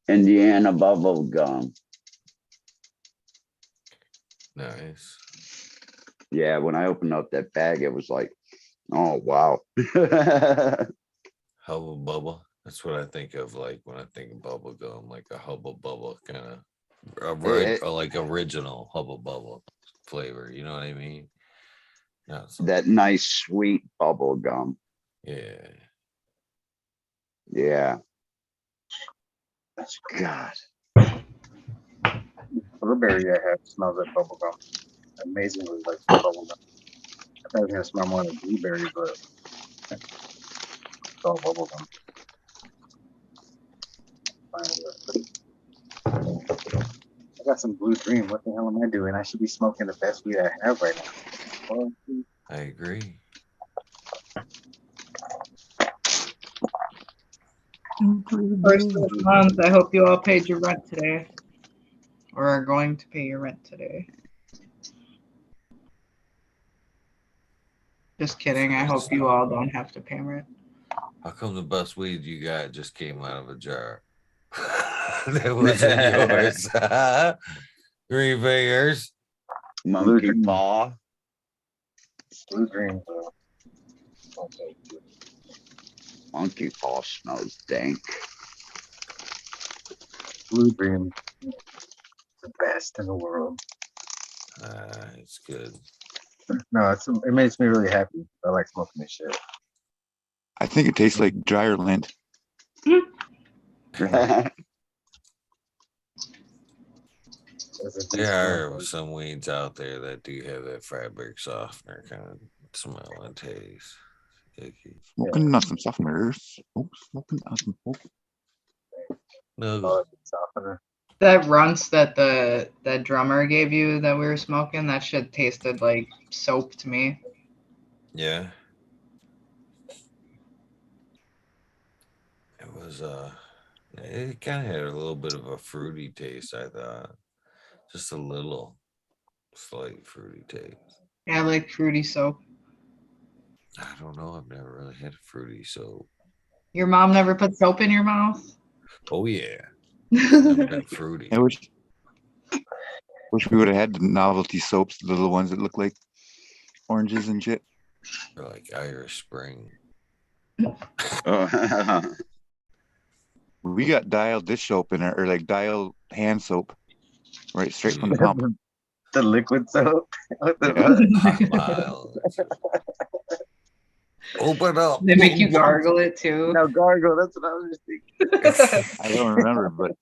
S5: Indiana bubble gum.
S1: Nice.
S5: Yeah, when I opened up that bag, it was like, oh wow.
S1: Hubba bubba. That's what I think of, like when I think of bubble gum, like a hubba bubba kind of like original hubba bubba flavor. You know what I mean? No,
S5: That nice sweet bubble gum.
S1: Yeah.
S5: Yeah. God.
S3: Burberry I have smells like bubblegum. Amazingly like bubblegum. I thought it was gonna smell more like blueberry, but it's all bubblegum. I got some blue dream. What the hell am I doing? I should be smoking the best weed I have right now. Well,
S1: I agree.
S2: First of the month, I hope you all paid your rent today. Or are going to pay your rent today. Just kidding. I hope you all don't have to pay rent.
S1: How come the best weed you got just came out of a jar? That wasn't yours. Green fingers.
S5: Monkey paw.
S3: blue dream.
S5: Monkey paw smells dank.
S3: Blue dream. The best in the world.
S1: It's good.
S3: No, it makes me really happy. I like smoking this shit.
S4: I think it tastes like dryer lint.
S1: There are some weeds out there that do have that fabric softener kind of smell and taste. Icky.
S4: Smoking on some softeners. Oh, smoking on some. Oh.
S1: No.
S2: That runts that that drummer gave you that we were smoking, that shit tasted like soap to me.
S1: Yeah. It was it kind of had a little bit of a fruity taste, I thought. Just a little slight fruity taste.
S2: Yeah, I like fruity soap.
S1: I don't know. I've never really had a fruity soap.
S2: Your mom never put soap in your mouth?
S1: Oh yeah. Never been fruity.
S4: I wish we would have had the novelty soaps, the little ones that look like oranges and shit.
S1: Or like Irish Spring.
S4: We got Dial dish soap in it, or like Dial hand soap, right straight from the pump.
S3: The liquid soap.
S1: Mild. Open up.
S2: They make you gargle it too.
S3: No, gargle. That's what I was just thinking.
S4: I don't remember, but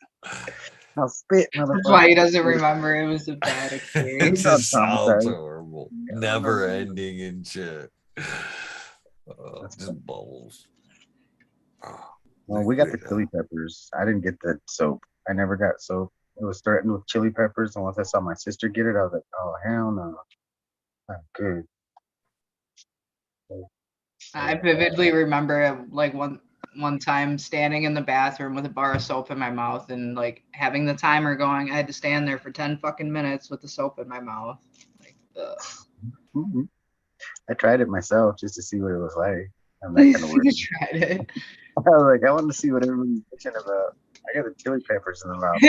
S3: I'll spit,
S2: That's
S3: motherfucker.
S2: why he doesn't remember. It was a bad
S1: It
S2: experience.
S1: just sounds
S3: traumatized.
S1: horrible. Never ending and shit. Just bubbles.
S3: Well, we got the chili peppers. I didn't get the soap. I never got soap. It was threatened with chili peppers, and once I saw my sister get it, I was like, "Oh hell no, I'm good."
S2: I vividly remember like one time standing in the bathroom with a bar of soap in my mouth and like having the timer going. I had to stand there for 10 fucking minutes with the soap in my mouth. Like,
S3: Mm-hmm. I tried it myself just to see what it was like. I'm that kind of weird.
S2: You tried it.
S3: I was like, I want to see what everybody's bitching about. I got the chili peppers in the mouth.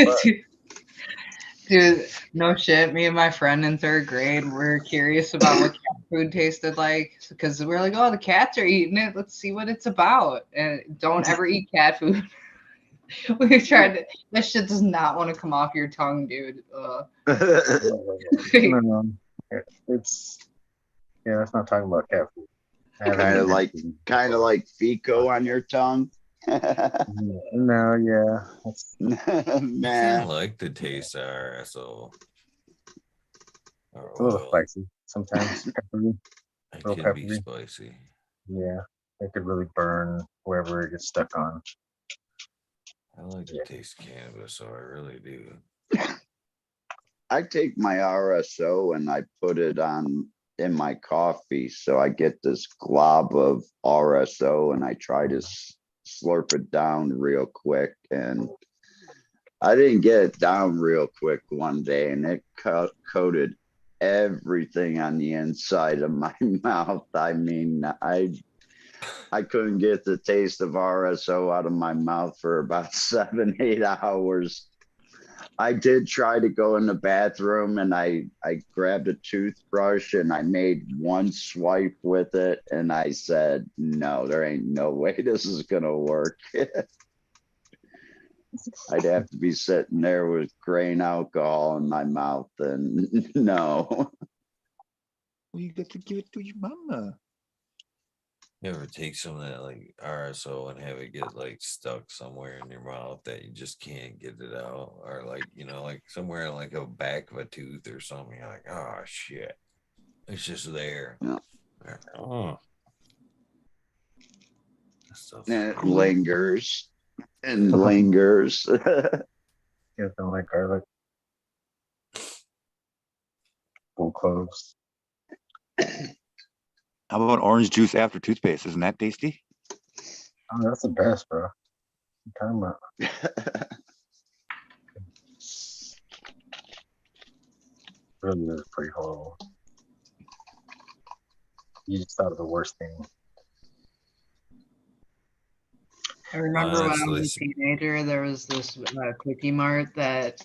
S2: Dude, no shit. Me and my friend in 3rd grade were curious about what cat food tasted like because we're like, oh, the cats are eating it. Let's see what it's about. And don't ever eat cat food. We tried to. That shit does not want to come off your tongue, dude.
S3: No, it's let's not talk about cat food.
S5: kind of like Fico on your tongue.
S3: No, yeah.
S1: I
S5: Man,
S1: like the taste of RSO.
S3: It's a little spicy sometimes. Peppery.
S1: It
S3: little
S1: can be
S3: peppery.
S1: spicy.
S3: Yeah, it could really burn wherever it gets stuck on.
S1: I like to taste cannabis, so I really do.
S5: I take my RSO and I put it on in my coffee, so I get this glob of RSO and I try to slurp it down real quick, and I didn't get it down real quick one day, and it coated everything on the inside of my mouth. I mean, I couldn't get the taste of RSO out of my mouth for about 7-8 hours. I did try to go in the bathroom and I grabbed a toothbrush and I made one swipe with it and I said, no, there ain't no way this is gonna work. I'd have to be sitting there with grain alcohol in my mouth and no.
S4: Well, you got to give it to your mama.
S1: You ever take some of that like RSO and have it get like stuck somewhere in your mouth that you just can't get it out, or like like somewhere in like a back of a tooth or something? You're like, oh shit, it's just there.
S5: Yeah.
S1: Oh.
S5: And it lingers and lingers.
S3: You don't like garlic. Full cloves.
S4: How about orange juice after toothpaste? Isn't that tasty?
S3: Oh, that's the best, bro. What are you talking about? Really is pretty horrible. You just thought of the worst thing.
S2: I remember when I
S1: Honestly,
S2: was a teenager, there was this Quickie Mart that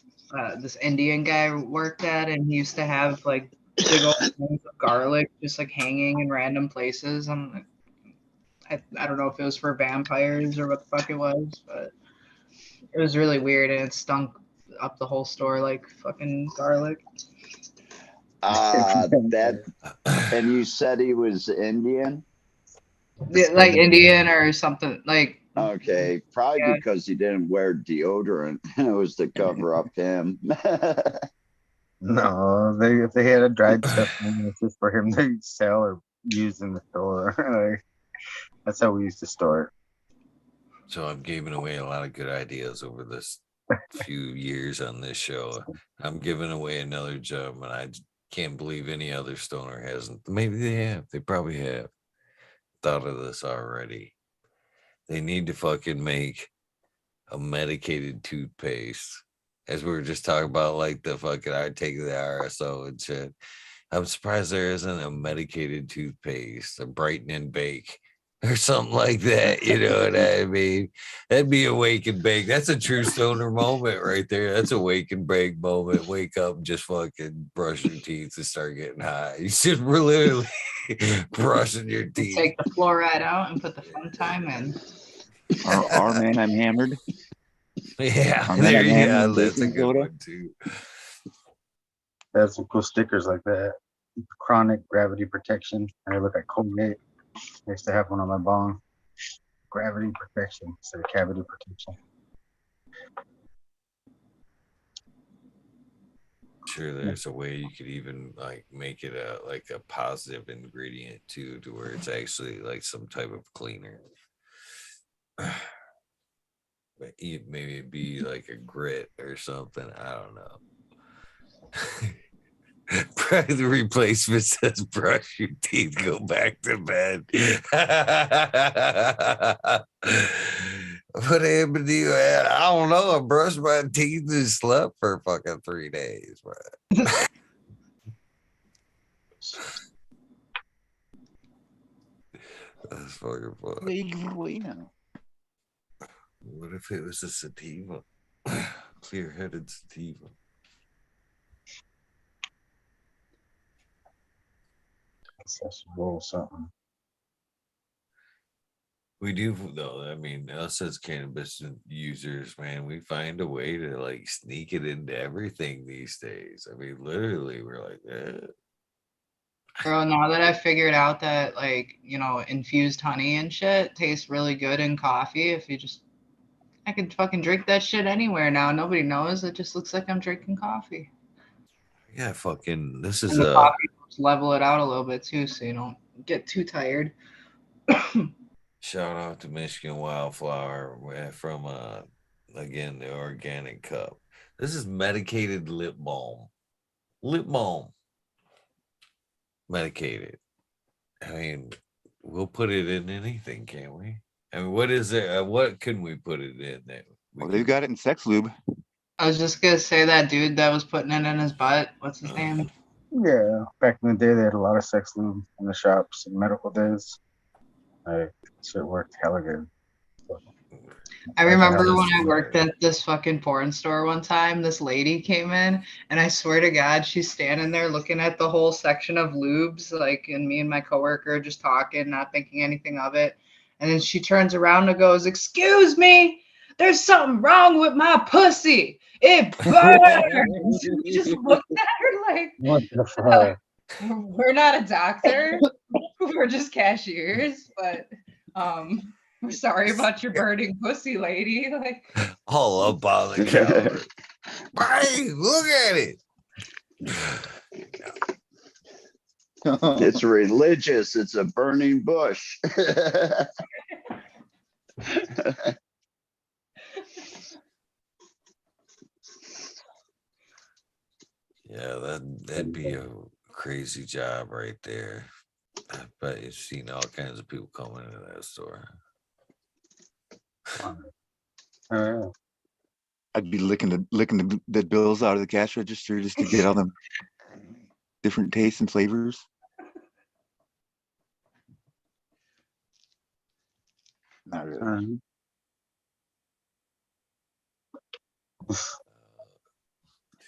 S2: this Indian guy worked at, and he used to have like big old things of garlic just like hanging in random places. I don't know if it was for vampires or what the fuck it was, but it was really weird and it stunk up the whole store like fucking garlic.
S5: And you said he was Indian?
S2: Like Indian or something like.
S5: Okay, probably
S2: Yeah.
S5: because he didn't wear deodorant. It was to cover up him.
S3: No, if they had a dried stuff, it's just for him to sell or use in the store. Like, that's how we used to store it.
S1: So I'm giving away a lot of good ideas over this few years on this show. I'm giving away another gem, and I can't believe any other stoner hasn't. Maybe they have. They probably have thought of this already. They need to fucking make a medicated toothpaste. As we were just talking about, like the fucking I take the RSO and shit. I'm surprised there isn't a medicated toothpaste, a brighten and bake or something like that. You know what I mean? That'd be a wake and bake. That's a true stoner moment right there. That's a wake and bake moment. Wake up and just fucking brush your teeth and start getting high. You should literally brushing your teeth.
S2: Take the fluoride out and put the fun time in.
S4: Our man, I'm hammered.
S1: Yeah,
S4: Our man,
S1: there
S4: I'm
S1: you go.
S4: hammered.
S1: That's a
S4: Baking
S1: good
S4: soda.
S1: one too.
S3: They have some cool stickers like that. Chronic gravity protection. And they look like Colgate. I used to have one on my bong. Gravity protection instead of cavity protection.
S1: Sure, there's a way you could even like make it a like a positive ingredient too, to where it's actually like some type of cleaner. But maybe it'd be like a grit or something. I don't know. Probably the replacement says brush your teeth, go back to bed. What happened to you? Man? I don't know. I brushed my teeth and slept for fucking 3 days, bro. That's fucking fun. What if it was a sativa? Clear-headed sativa.
S3: Let's roll something.
S1: We do though. I mean, us as cannabis users, man, we find a way to like sneak it into everything these days. I mean, literally, we're like,
S2: Bro, now that I figured out that like, infused honey and shit tastes really good in coffee, I could fucking drink that shit anywhere now. Nobody knows. It just looks like I'm drinking coffee.
S1: yeah, fucking. This is
S2: And the coffee helps level it out a little bit too, so you don't get too tired.
S1: shout out to Michigan Wildflower from again the organic cup. This is medicated lip balm. Lip balm. Medicated. I mean, we'll put it in anything, can't we? I mean, what is it? What can we put it in that?
S4: Well, they've got it in sex lube.
S2: I was just gonna say that dude that was putting it in his butt. What's his name?
S3: Yeah, back in the day, they had a lot of sex lube in the shops in medical days. Like, shit worked hella good.
S2: I remember when I worked at this fucking porn store one time, this lady came in and I swear to God, she's standing there looking at the whole section of lubes, like, and me and my coworker just talking, not thinking anything of it. And then she turns around and goes, "Excuse me, there's something wrong with my pussy. It burns." We just looked at her like,
S3: What the fuck?
S2: we're not a doctor. We're just cashiers, but we're sorry about your burning pussy, lady. Like,
S1: all up on the counter. Hey, look at it.
S5: It's religious. It's a burning bush.
S1: Yeah, that'd be a crazy job right there. I bet you've seen all kinds of people coming into that store.
S4: I'd be licking the bills out of the cash register just to get all them different tastes and flavors. Not really.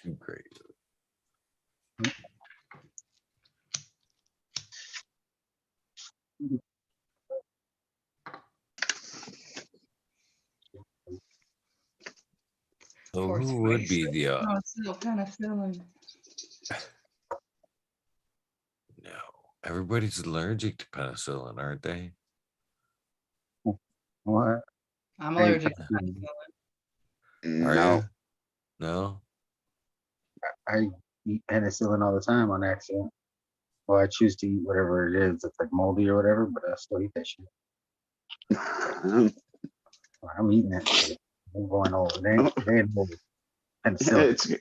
S1: Too great. So who would be the
S2: no, it's still kind of filling.
S1: no, everybody's allergic to penicillin, aren't they?
S3: What?
S2: I'm
S3: Hey,
S2: allergic to penicillin.
S1: Are
S5: No,
S1: you? No.
S3: I eat penicillin all the time on accident. Well, I choose to eat whatever it is. It's like moldy or whatever, but I still eat that shit. I'm eating that shit. I'm going over. They ain't mold. Penicillin.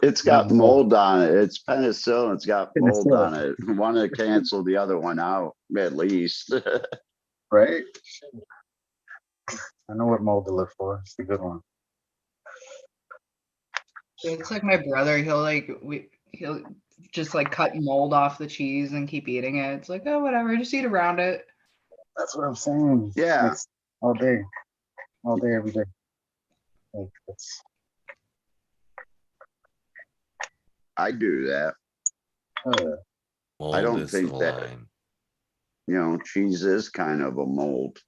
S5: it's
S3: Not
S5: got
S3: mold.
S5: mold on it. It's penicillin. It's got mold
S3: Penicillin.
S5: on it. Want to cancel the other one out at least.
S3: Right? I know what mold to look for. It's the good one.
S2: It's like my brother. He'll just like cut mold off the cheese and keep eating it. It's like, oh, whatever, just eat around it.
S3: That's what I'm saying.
S5: Yeah.
S3: Makes all day, every day. Like, it's,
S5: I do that.
S1: Mold
S5: I don't
S1: is
S5: think
S1: the
S5: that-
S1: line.
S5: Cheese is kind of a mold.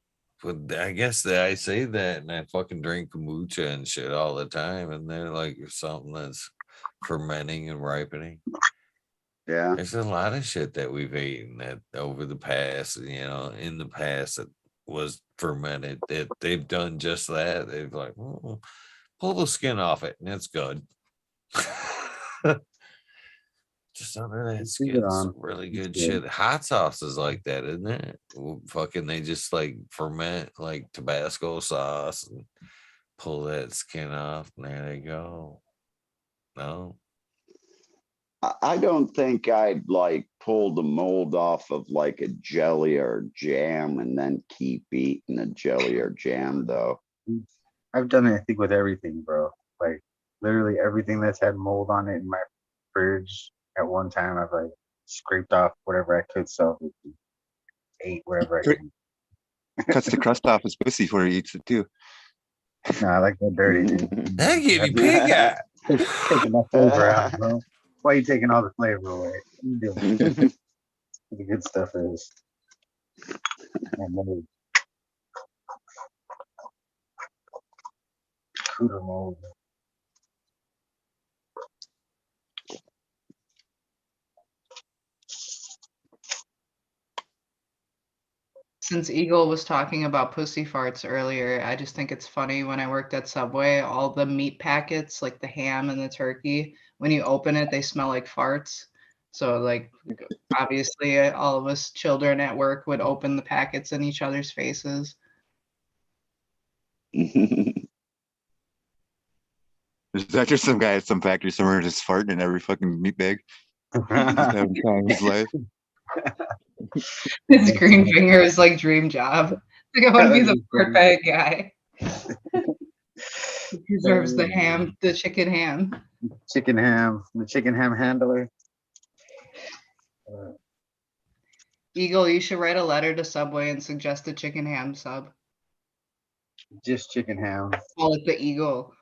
S1: But I guess that I say that and I fucking drink kombucha and shit all the time. And they're like something that's fermenting and ripening.
S5: Yeah.
S1: There's a lot of shit that we've eaten that over the past, in the past that was fermented that they've done just that. They've like, "Oh, pull the skin off it and it's good." Just under that
S3: Leave it
S1: skin,
S3: on.
S1: really
S3: It's
S1: good
S3: good.
S1: shit. Hot sauce is like that, isn't it? Fucking, they just like ferment like Tabasco sauce and pull that skin off, and there they go. No,
S5: I don't think I'd like pull the mold off of like a jelly or jam and then keep eating the jelly or jam though.
S3: I've done it, I think, with everything, bro. Like literally everything that's had mold on it in my fridge at one time, I've like scraped off whatever I could selfishly, ate wherever I could.
S4: Cuts the crust off his pussy before he eats it too.
S3: No, I like that dirty, dude.
S1: that guinea pig got.
S3: Taking my flavor out, bro. Why are you taking all the flavor away? What you doing? The good stuff is. And mold. Cooter mold.
S2: Since Eagle was talking about pussy farts earlier, I just think it's funny when I worked at Subway, all the meat packets, like the ham and the turkey, when you open it, they smell like farts. So, like, obviously, all of us children at work would open the packets in each other's faces.
S4: Is that just some guy at some factory somewhere just farting in every fucking meat bag? Just having time of his life.
S2: His green finger is like dream job. Like, I want to be the fart bag guy. He deserves the ham, the chicken ham.
S3: Chicken ham, the chicken ham handler.
S2: Eagle, you should write a letter to Subway and suggest a chicken ham sub.
S3: Just chicken ham.
S2: Call it the Eagle.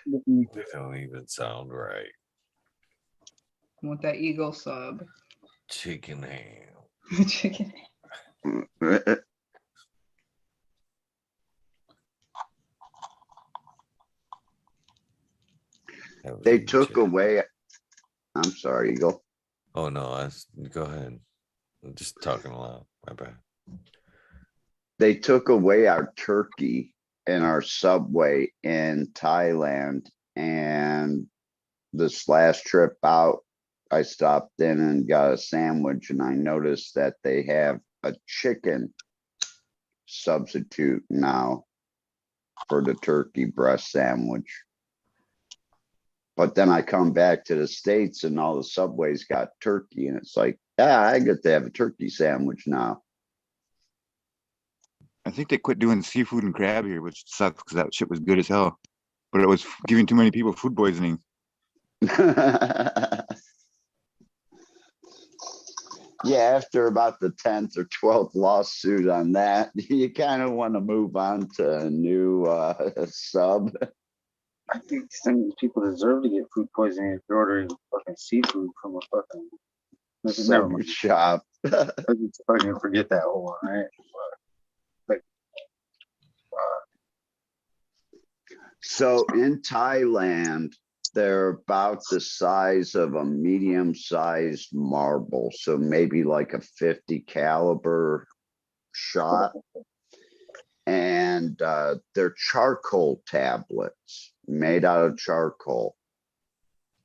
S1: They don't even sound right.
S2: I want that Eagle sub.
S1: Chicken ham.
S2: Chicken ham.
S5: They took away. I'm sorry, Eagle.
S1: Oh no, go ahead. I'm just talking aloud. My bad.
S5: They took away our turkey and our Subway in Thailand. And this last trip out, I stopped in and got a sandwich, and I noticed that they have a chicken substitute now for the turkey breast sandwich. But then I come back to the States and all the Subways got turkey, and it's like, yeah, I get to have a turkey sandwich now.
S4: I think they quit doing seafood and crab here, which sucks because that shit was good as hell. But it was giving too many people food poisoning.
S5: Yeah, after about the 10th or 12th lawsuit on that, you kind of want to move on to a new sub.
S3: I think some of these people deserve to get food poisoning if they're ordering fucking seafood from a fucking. Never
S5: Sub
S3: mind.
S5: shop.
S3: Let's just fucking forget that whole one, right? Like,
S5: So in Thailand, they're about the size of a medium-sized marble. So maybe like a 50 caliber shot. And they're charcoal tablets made out of charcoal.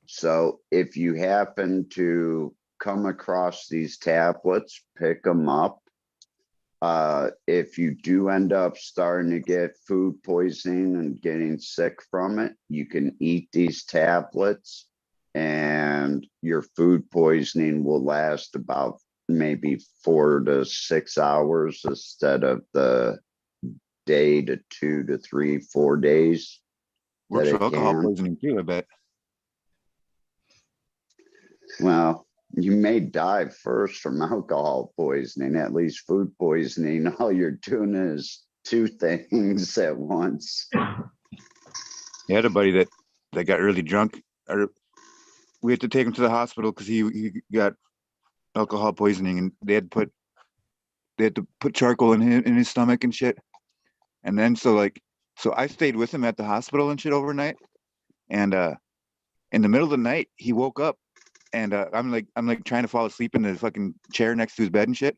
S5: So if you happen to come across these tablets, pick them up. If you do end up starting to get food poisoning and getting sick from it, you can eat these tablets and your food poisoning will last about maybe 4 to 6 hours instead of the day to 2 to 3, 4 days.
S4: Works for alcohol poisoning too, I bet.
S5: Well, you may die first from alcohol poisoning, at least food poisoning. All you're doing is 2 things at once.
S4: I had a buddy that got really drunk. We had to take him to the hospital because he got alcohol poisoning, and they had to put charcoal in his stomach and shit. And then so I stayed with him at the hospital and shit overnight. And in the middle of the night, he woke up, and I'm like trying to fall asleep in the fucking chair next to his bed and shit.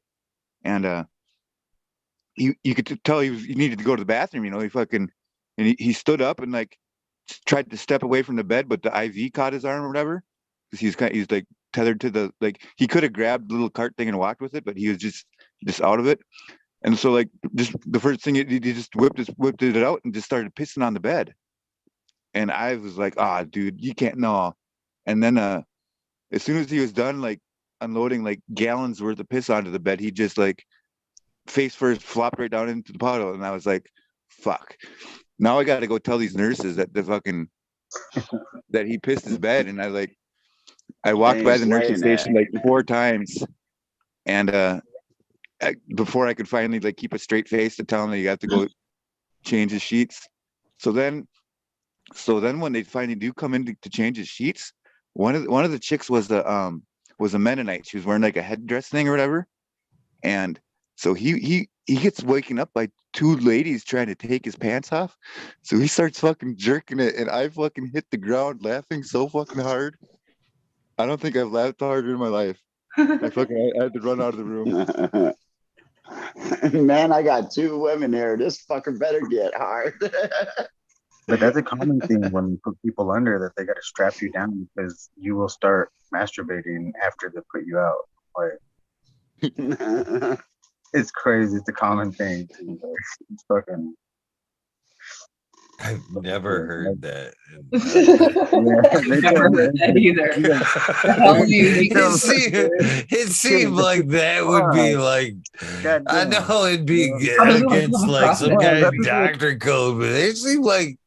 S4: And you could tell he needed to go to the bathroom. You know, he stood up and like tried to step away from the bed, but the IV caught his arm or whatever, because he's like tethered to the, like, he could have grabbed the little cart thing and walked with it, but he was just out of it. And so like just the first thing he just whipped it out and just started pissing on the bed. And I was like, dude, you can't, no. And then as soon as he was done like unloading like gallons worth of piss onto the bed, he just like face first flopped right down into the puddle. And I was like, fuck. Now I got to go tell these nurses that that he pissed his bed. And I walked by the nursing station like 4 times, and before I could finally like keep a straight face to tell him that you got to go change his sheets. So then when they finally do come in to change his sheets, one of the chicks was a Mennonite. She was wearing like a headdress thing or whatever, and so he gets waking up by 2 ladies trying to take his pants off. So he starts fucking jerking it, and I fucking hit the ground laughing so fucking hard. I don't think I've laughed harder in my life. I had to run out of the room.
S5: Man, I got 2 women here. This fucker better get hard.
S3: But that's a common thing when you put people under, that they got to strap you down because you will start masturbating after they put you out. Like, it's crazy. It's a common thing. It's fucking.
S1: I've never heard that.
S2: I've never heard that either.
S1: It seemed like that would be like, I know it'd be against like some kind of doctor code, but it seemed like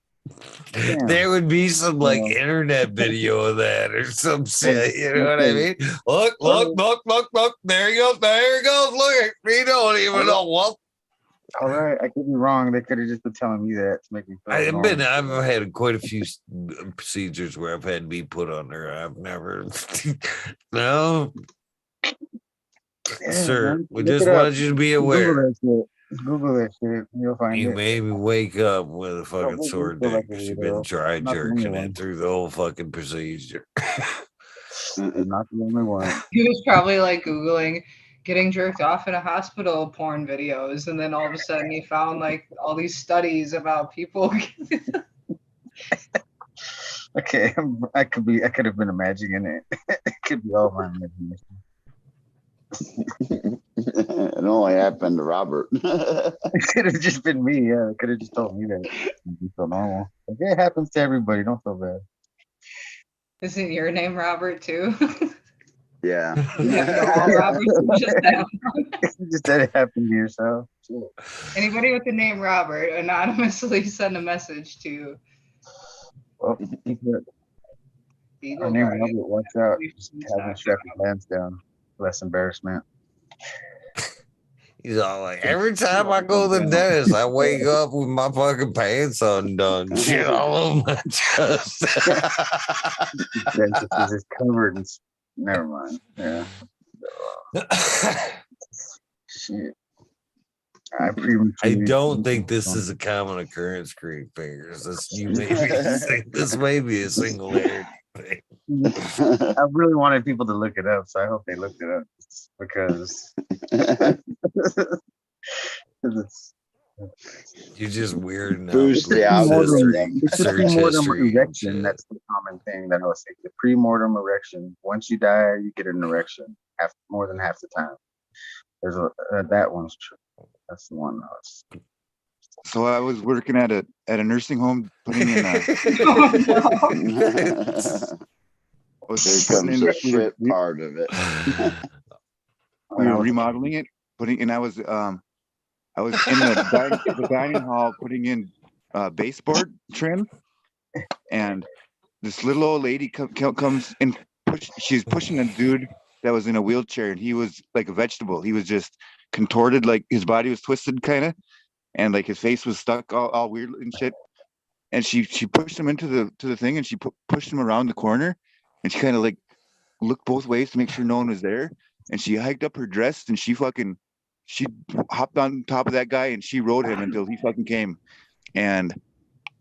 S1: there would be some like internet video of that or some shit. You know what I mean? Look. There he goes. Look, he don't even know what.
S3: All right, I could be wrong. They could have just been telling me that to make me feel.
S1: I've had quite a few procedures where I've had to be put under. I've never. No, sir. We just wanted you to be aware.
S3: Google that shit. You'll find it.
S1: You made me wake up with a fucking sore dick because you've been dry jerking it through the whole fucking procedure.
S3: Not the only one.
S2: He was probably like Googling getting jerked off in a hospital porn videos, and then all of a sudden he found like all these studies about people.
S3: Okay, I could have been imagining it. It could be all my imagination.
S5: It only happened to Robert.
S3: It could have just been me. Yeah, it could have just told me that. It'd be so normal. Like, it happens to everybody. Don't feel bad.
S2: Isn't your name Robert too?
S5: Yeah.
S3: Just that it happened to yourself. Sure.
S2: Anybody with the name Robert, anonymously send a message to.
S3: Well, our name Robert, watch out. Having strap your hands down. Less embarrassment.
S1: He's all like, every time I go to the dentist, I wake up with my fucking pants undone. Shit all over my chest.
S3: It's covered in. Never mind. Yeah. Shit.
S1: I don't think this is a common occurrence, Creep Fingers. This may be a singularity thing.
S3: I really wanted people to look it up, so I hope they looked it up because 'Cause
S1: You're just weirding out
S5: Boost the
S1: Google's history,
S5: algorithm.
S3: it's the
S1: search
S3: premortem
S1: history, and
S3: erection.
S1: shit.
S3: That's the common thing that I was saying. The premortem erection. Once you die, you get an erection. More than half the time. There's that one's true. That's the one.
S4: So I was working at a nursing home, putting in
S5: Here comes the shit part of it.
S4: we were remodeling it, I was in the dining hall putting in baseboard trim, and this little old lady comes in. She's pushing a dude that was in a wheelchair, and he was like a vegetable. He was just contorted, like his body was twisted, kind of, and like his face was stuck all weird and shit. And she pushed him into the thing, and she pushed him around the corner, and she kind of like looked both ways to make sure no one was there. And she hiked up her dress, and she hopped on top of that guy, and she rode him until he fucking came. And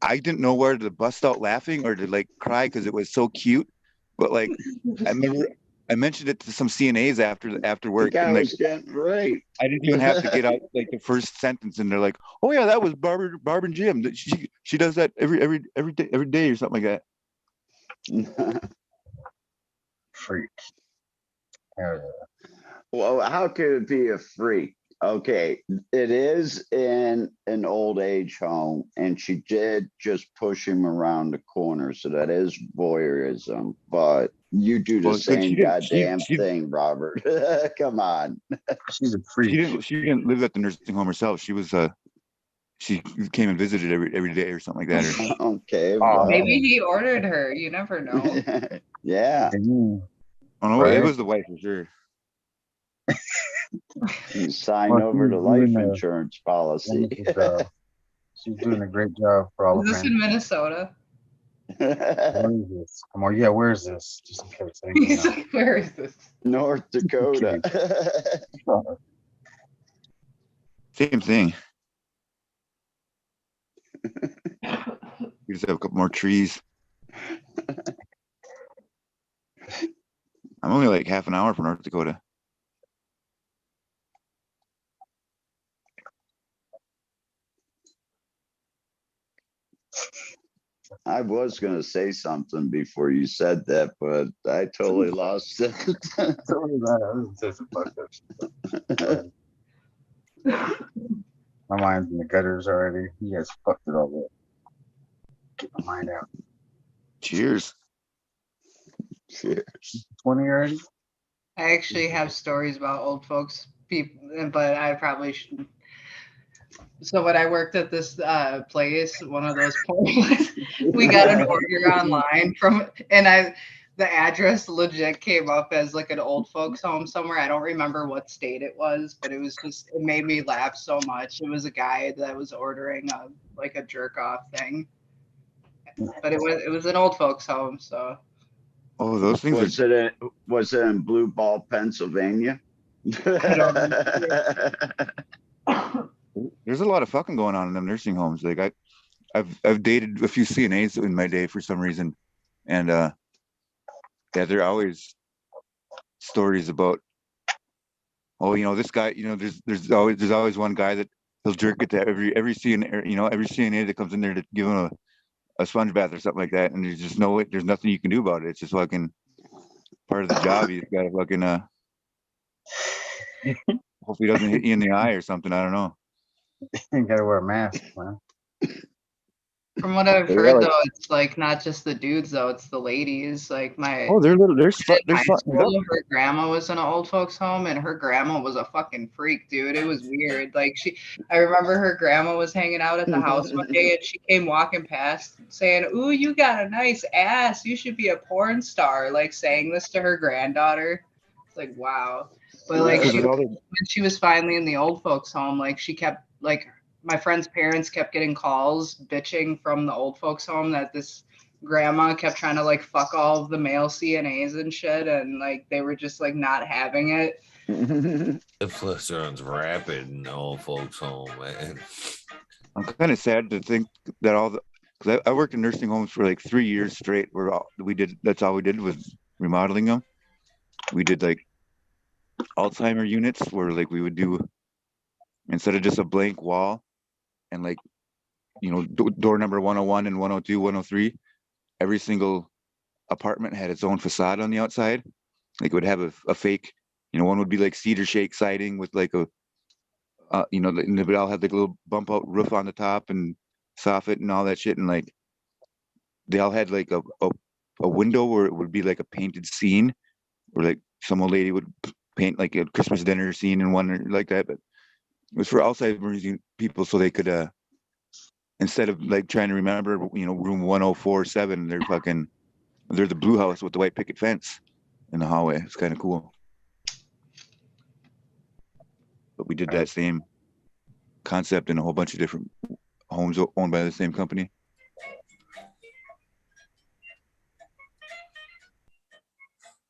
S4: I didn't know whether to bust out laughing or to like cry because it was so cute. But like, I remember I mentioned it to some CNAs after work,
S5: The guy
S4: and like,
S5: was getting raped.
S4: I didn't even have to get out like the first sentence, and they're like, "Oh yeah, that was Barb and Jim. She does that every day or something like that."
S3: Freak. Hell yeah.
S5: Well, how could it be a freak? Okay, it is in an old age home, and she did just push him around the corner, so that is voyeurism. But you do the same goddamn thing, Robert. Come on.
S3: She's a freak.
S4: She didn't live at the nursing home herself. She came and visited every day or something like that.
S5: Okay.
S3: Oh,
S2: Maybe he ordered her. You never know.
S5: Yeah.
S4: Oh no,
S3: Right?
S4: it was the wife for sure.
S5: You sign over the life insurance policy.
S3: She's doing a great job for all of
S2: Is this in Minnesota?
S3: Where is this? Come on, yeah, where is this? Just in case.
S2: He's like, where is this?
S5: North Dakota.
S4: Same thing. We just have a couple more trees. I'm only like half an hour from North Dakota.
S5: I was going to say something before you said that, but I totally lost it.
S3: My mind's in the gutters already. You guys fucked it all up. Get my mind out.
S4: Cheers.
S5: Cheers.
S3: 20 already?
S2: I actually have stories about old folks, but I probably shouldn't. So when I worked at this place, one of those places, we got an order online the address legit came up as like an old folks home somewhere. I don't remember what state it was, but it made me laugh so much. It was a guy that was ordering a jerk off thing, but it was an old folks home. So.
S4: Oh, those things
S5: was it in Blue Ball, Pennsylvania?
S2: I don't know.
S4: There's a lot of fucking going on in them nursing homes. Like I've dated a few CNAs in my day for some reason, and yeah, there are always stories about, oh, this guy, there's always one guy that he'll jerk it to every CNA, every CNA that comes in there to give him a sponge bath or something like that, and there's nothing you can do about it. It's just fucking part of the job. You gotta fucking hopefully he doesn't hit you in the eye or something. I don't know.
S3: You gotta wear a mask, man.
S2: From what I've heard, though, it's like not just the dudes, though; it's the ladies. Like
S4: they're
S2: school, her grandma was in an old folks home, and her grandma was a fucking freak, dude. It was weird. Like I remember her grandma was hanging out at the house one day, and she came walking past saying, "Ooh, you got a nice ass. You should be a porn star." Like saying this to her granddaughter. It's like, wow. But like when she was finally in the old folks home, like she kept my friend's parents kept getting calls bitching from the old folks home that this grandma kept trying to fuck all of the male CNAs and shit, and they were just not having it.
S1: The testosterone's rapid in the old folks home, man.
S4: I'm kind of sad to think that because I worked in nursing homes for 3 years straight. That's all we did was remodeling them. We did Alzheimer units where we would do instead of just a blank wall and like, you know, door number 101 and 102, 103, every single apartment had its own facade on the outside. Like it would have a fake, you know, one would be like cedar shake siding with like a, you know, and they would all have like a little bump out roof on the top and soffit and all that shit. And like they all had like a window where it would be like a painted scene where like some old lady would paint like a Christmas dinner scene in one like that. But it was for Alzheimer's people so they could, instead of like trying to remember, you know, room 1047, they're the blue house with the white picket fence in the hallway. It's kind of cool. But we did that same concept in a whole bunch of different homes owned by the same company.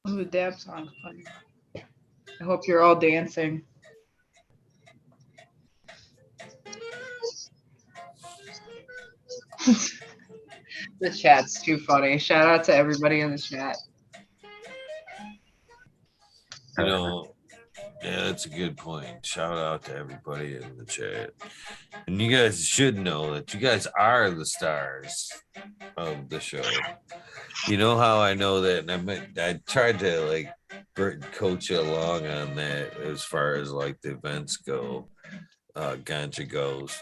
S2: Ooh, dab song. Fun. I hope you're all dancing. The chat's too funny. Shout out to everybody in the chat.
S1: You know, yeah, that's a good point. Shout out to everybody in the chat. And you guys should know that you guys are the stars of the show. You know how I know that? And I tried to like coach you along on that as far as like the events go, Ganja goes,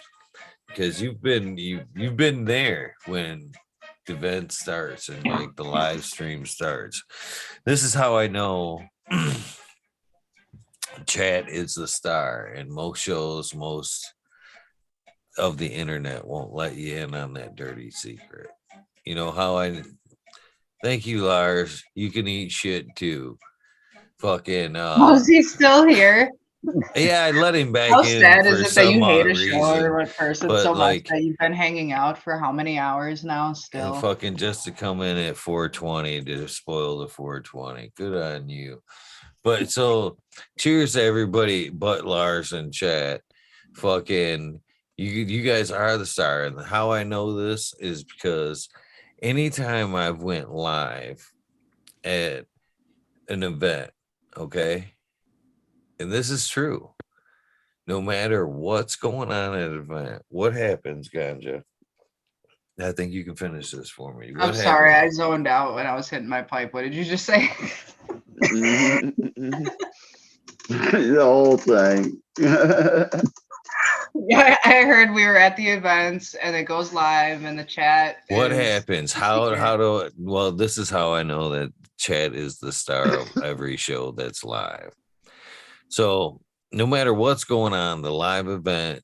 S1: because you've been there when the event starts and like the live stream starts. This is how I know chat is the star, and most shows, most of the internet won't let you in on that dirty secret. You know how I thank you, Lars. You can eat shit too. Fucking
S2: Was he still here?
S1: yeah, I let him back
S2: How
S1: in
S2: sad
S1: for
S2: is it that you
S1: some
S2: hate
S1: odd
S2: a show
S1: reason.
S2: or a person
S1: But
S2: so much
S1: like,
S2: that you've been hanging out for how many hours now still?
S1: fucking just to come in at 420 to spoil the 420. Good on you. But so cheers to everybody but Lars and chat. Fucking you guys are the star. And how I know this is because anytime I've went live at an event, okay, and this is true, no matter what's going on at an event, what happens, Ganja? I think you can finish this for me.
S2: I'm sorry, I zoned out when I was hitting my pipe. What did you just say?
S5: The whole thing.
S2: Yeah, I heard we were at the events and it goes live and the chat.
S1: What happens? Well, this is how I know that chat is the star of every show that's live. So no matter what's going on, the live event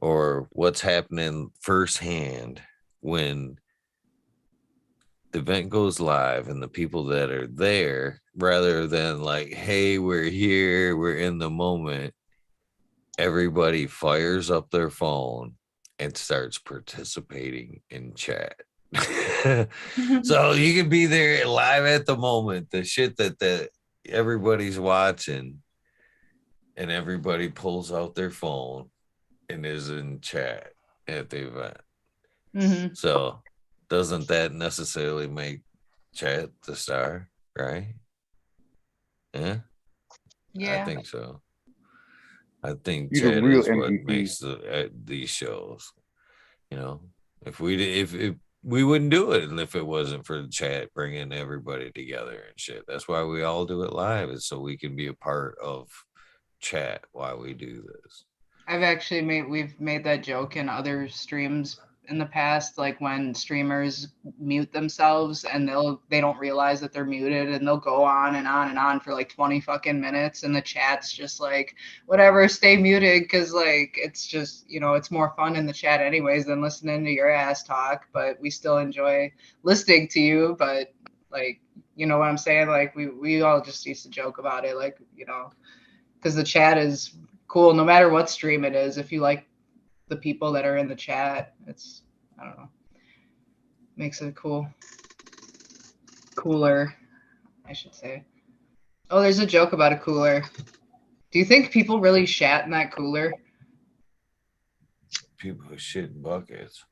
S1: or what's happening firsthand, when the event goes live and the people that are there, rather than like, hey, we're here, we're in the moment, everybody fires up their phone and starts participating in chat. So you can be there live at the moment, the shit that everybody's watching, and everybody pulls out their phone and is in chat at the event.
S2: Mm-hmm.
S1: So doesn't that necessarily make chat the star, right? Yeah. I think so. I think
S4: He's a
S1: chat
S4: real
S1: is what
S4: MVP.
S1: makes these shows. You know, if we wouldn't do it, and if it wasn't for the chat bringing everybody together and shit, that's why we all do it live, is so we can be a part of chat while we do this.
S2: We've made that joke in other streams in the past, like when streamers mute themselves and they don't realize that they're muted and they'll go on and on and on for like 20 fucking minutes and the chat's just like, whatever, stay muted, because like it's just, you know, it's more fun in the chat anyways than listening to your ass talk, but we still enjoy listening to you. But like, you know what I'm saying, like we all just used to joke about it, like, you know, because the chat is cool no matter what stream it is. If you like the people that are in the chat, it's, I don't know, makes it cooler, I should say. Oh, there's a joke about a cooler. Do you think people really shat in that cooler?
S1: People who shit in buckets.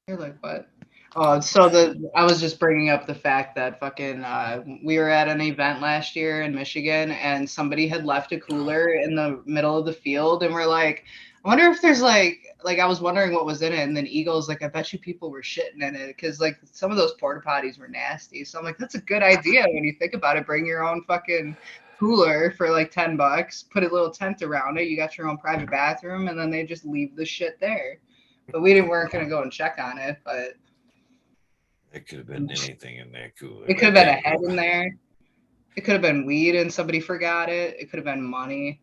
S2: You're like, what? I was just bringing up the fact that fucking we were at an event last year in Michigan, and somebody had left a cooler in the middle of the field, and we're like, I wonder if there's like I was wondering what was in it, and then Eagle's like, I bet you people were shitting in it because like some of those porta potties were nasty. So I'm like, that's a good idea when you think about it. Bring your own fucking cooler for like $10, put a little tent around it. You got your own private bathroom, and then they just leave the shit there. But weren't gonna go and check on it, but.
S1: It could have been anything in that cooler.
S2: It could have been a head in there. It could have been weed and somebody forgot it. It could have been money.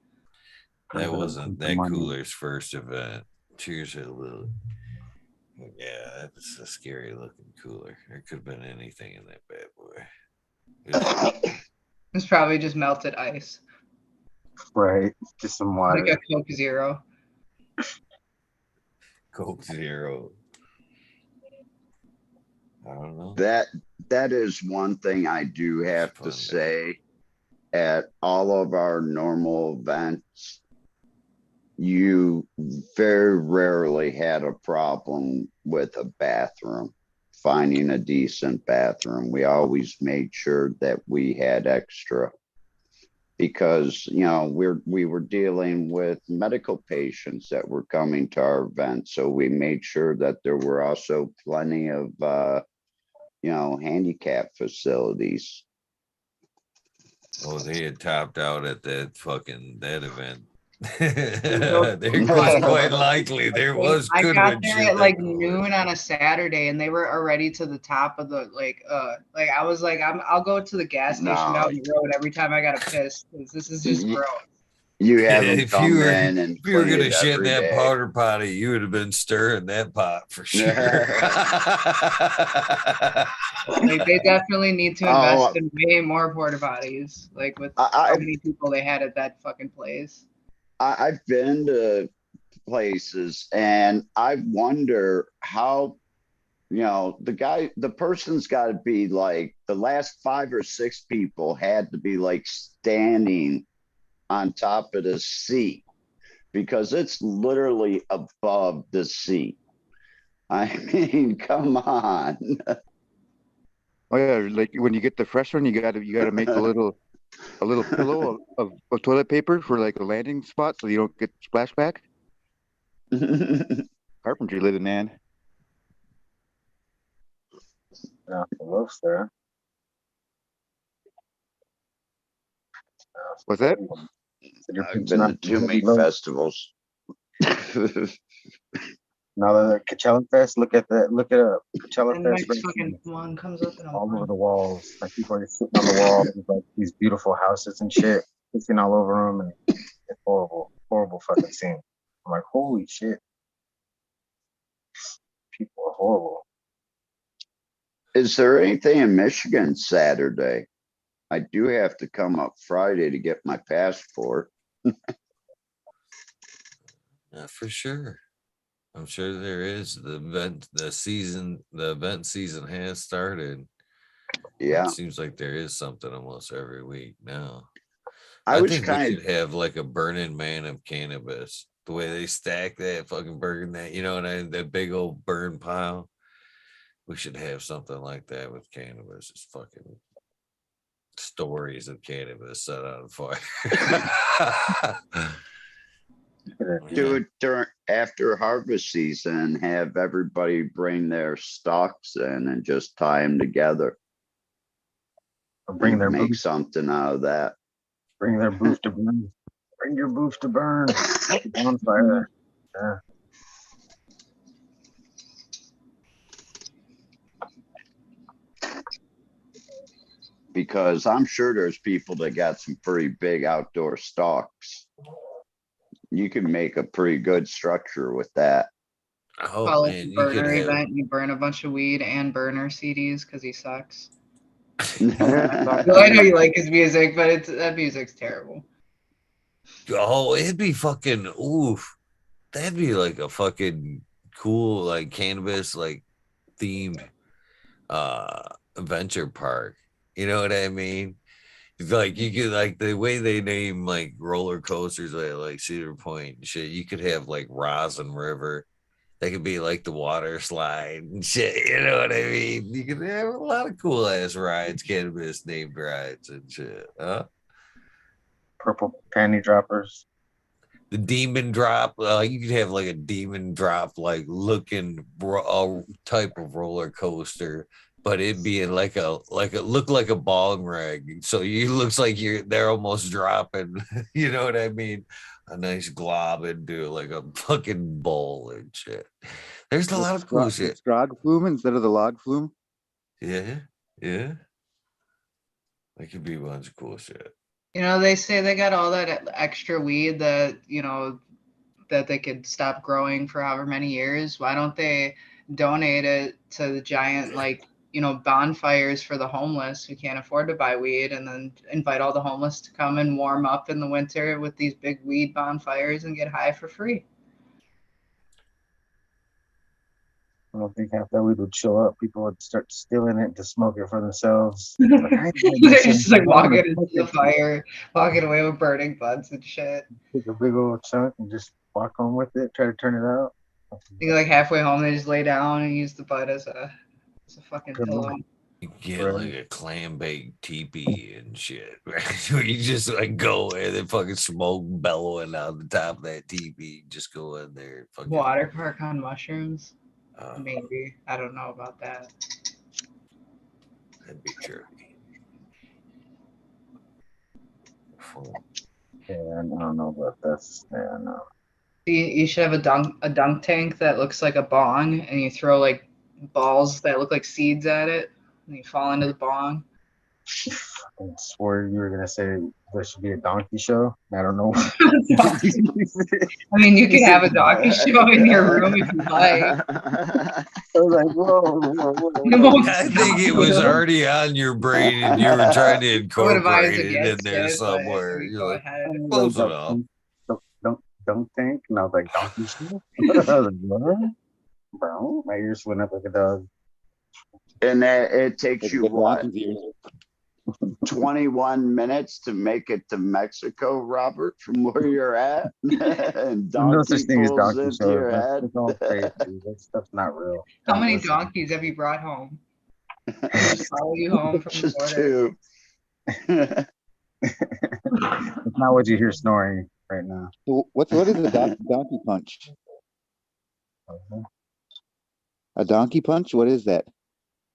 S1: That wasn't that cooler's first event. Cheers a little. Yeah, that's a scary looking cooler. There could have been anything in that bad boy.
S2: It's probably just melted ice.
S3: Right. Just some water.
S2: Like a Coke Zero.
S1: Coke Zero. I don't know.
S5: That is one thing I do have to say. At all of our normal events, you very rarely had a problem with a bathroom, finding a decent bathroom. We always made sure that we had extra because, you know, we were dealing with medical patients that were coming to our event. So we made sure that there were also plenty of, you know, handicap facilities.
S1: Oh, they had topped out at that event. There was quite likely there was.
S2: I got there at like noon on a Saturday, and they were already to the top of the like I was like, I'll go to the gas station out the road every time I got to piss because this is just gross.
S5: You haven't
S1: if you were gonna shit in that powder potty, you would have been stirring that pot for sure.
S2: Like, they definitely need to invest in way more porta potties, like with how many people they had at that fucking place.
S5: I've been to places and I wonder how, you know, the person's got to be like the last 5 or 6 people had to be like standing on top of the seat because it's literally above the seat. I mean, come on.
S4: Oh yeah, like when you get the fresh one, you gotta make a little pillow of toilet paper for like a landing spot so you don't get splashback. Carpentry living, man.
S3: Yeah, the roof's there.
S4: What's that?
S5: I've been to too many festivals.
S3: Now the Coachella Fest, look at Coachella
S2: And
S3: Fest.
S2: next fucking one comes up
S3: all over the walls. Like people are just sitting on the walls, like these beautiful houses and shit, kissing all over them, and it's horrible, horrible fucking scene. I'm like, holy shit, people are horrible.
S5: Is there anything in Michigan Saturday? I do have to come up Friday to get my passport.
S1: For sure. I'm sure there is. The event season has started.
S5: Yeah.
S1: It seems like there is something almost every week now.
S5: I
S1: think we should have like a Burning Man of cannabis. The way they stack that fucking burn that, you know, and that big old burn pile. We should have something like that with cannabis. It's fucking stories of cannabis set on fire.
S5: Do it after harvest season, have everybody bring their stalks in and just tie them together.
S3: Or bring their
S5: make something out of that.
S3: Bring their booth to burn. Bring your booth to burn. Bonfire. Yeah.
S5: Because I'm sure there's people that got some pretty big outdoor stalks. You can make a pretty good structure with that.
S1: Oh man,
S2: burner event. You burn a bunch of weed and burner CDs because he sucks. Well, I know you like his music, but that music's terrible.
S1: Oh, it'd be fucking oof. That'd be like a fucking cool like cannabis like themed adventure park. You know what I mean? It's like you could like the way they name like roller coasters like Cedar Point and shit. You could have like Rosin River They could be like the water slide and shit. You know what I mean? You could have a lot of cool ass rides, cannabis named rides and shit. Huh?
S3: Purple panty droppers.
S1: The demon drop, you could have like a demon drop, like looking type of roller coaster, but it being like a look like a bong rag. So you looks like they're almost dropping. You know what I mean? A nice glob into like a fucking bowl and shit. There's a lot of cool
S4: The
S1: shit.
S4: Strog flume instead of the log flume.
S1: Yeah, yeah. That could be a bunch of cool shit.
S2: You know, they say they got all that extra weed that, that they could stop growing for however many years. Why don't they donate it to the giant, bonfires for the homeless who can't afford to buy weed, and then invite all the homeless to come and warm up in the winter with these big weed bonfires and get high for free?
S3: I don't think half that weed would show up. People would start stealing it to smoke it for themselves. Like, I ain't doing
S2: They're
S3: this shit.
S2: just like
S3: I'm gonna
S2: walking into
S3: smoke
S2: the
S3: it.
S2: fire, walking away with burning buds and shit.
S3: Take a big old chunk and just walk home with it. Try to turn it out.
S2: You like halfway home, they just lay down and use the bud as a fucking
S3: Good
S2: pillow.
S3: morning.
S1: You get
S3: Right.
S1: like a clam baked teepee and shit, right? Where you just like go in and fucking smoke bellowing out the top of that teepee. Just go in there, fucking
S2: Water park on mushrooms?
S1: uh,
S2: Maybe. I don't know about that.
S1: that'd be trippy.
S3: Yeah, I don't know about this. Yeah, no.
S2: You should have a dunk tank that looks like a bong, and you throw like balls that look like seeds at it, and you fall into the bong.
S3: I swore you were gonna say there should be a donkey show. I don't know.
S2: I mean, you can have a donkey show in your room if you like.
S3: I was like, whoa.
S2: It won't
S1: I
S2: stop
S1: think it was
S2: you.
S1: already on your brain and you were trying to
S2: I would advise
S1: incorporate it in
S2: against
S1: there
S2: it, but I
S1: somewhere.
S2: mean,
S1: You're
S2: go
S1: like,
S2: ahead.
S1: close enough.
S3: Don't think. And I was like, donkey show? I was like, what? Bro, my ears went up like a dog.
S5: And it takes
S4: Like
S5: you
S4: big
S5: what,
S4: donkey's ears.
S5: 21 minutes to make it to Mexico, Robert, from where you're at? And
S3: There's no such
S5: donkey
S3: thing as
S5: pulls
S3: donkey
S5: into
S3: shows.
S5: your
S3: That's
S5: head.
S3: it's all fake, dude. That stuff's not real.
S2: How
S3: Don't
S2: many
S3: listen.
S2: donkeys have you brought home? Follow you home from the
S5: Just
S2: border.
S5: two.
S3: It's not what you hear snoring right now.
S4: So what is a donkey punch? A donkey punch? What is that?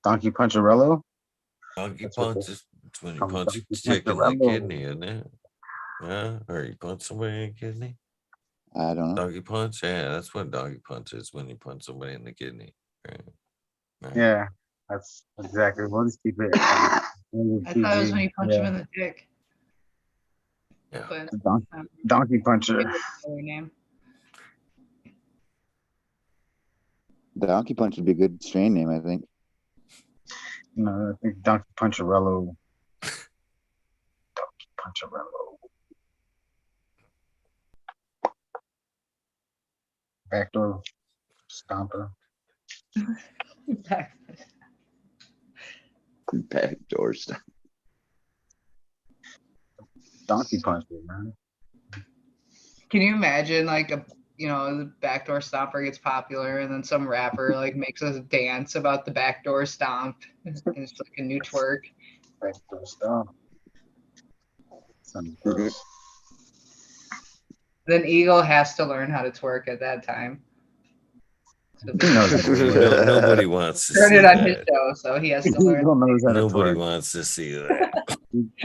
S3: Donkey Puncharello?
S1: Donkey
S3: That's what
S1: punch is it's when you
S3: Donkey
S1: punch a
S3: Punch
S1: chick in the
S3: Puncharello.
S1: kidney, isn't it? Yeah, or you punch somebody in the kidney.
S4: I don't know.
S1: Donkey punch, yeah, that's what donkey punch is when you punch somebody in the kidney. Right. Right.
S3: Yeah, that's exactly. We'll just keep it.
S2: I thought it was when you punch him in the dick.
S1: Yeah.
S2: But
S3: Donkey Puncher.
S2: maybe that's their name.
S4: Donkey punch would be a good strain name, I think.
S3: No, I think Donkey Puncharello. Donkey Puncharello. Backdoor Stomper.
S5: Backdoor stuff.
S3: Donkey Puncher, man.
S2: Can you imagine the backdoor stomper gets popular and then some rapper makes us dance about the backdoor stomp and it's like a new twerk.
S3: Backdoor Stomp. Sounds good.
S2: Then Eagle has to learn how to twerk at that time. So
S1: Nobody wants to
S2: turn
S1: see
S2: it on his
S1: that.
S2: show, so he has to learn.
S3: Eagle knows how to
S1: Nobody
S3: twerk.
S1: wants to see that.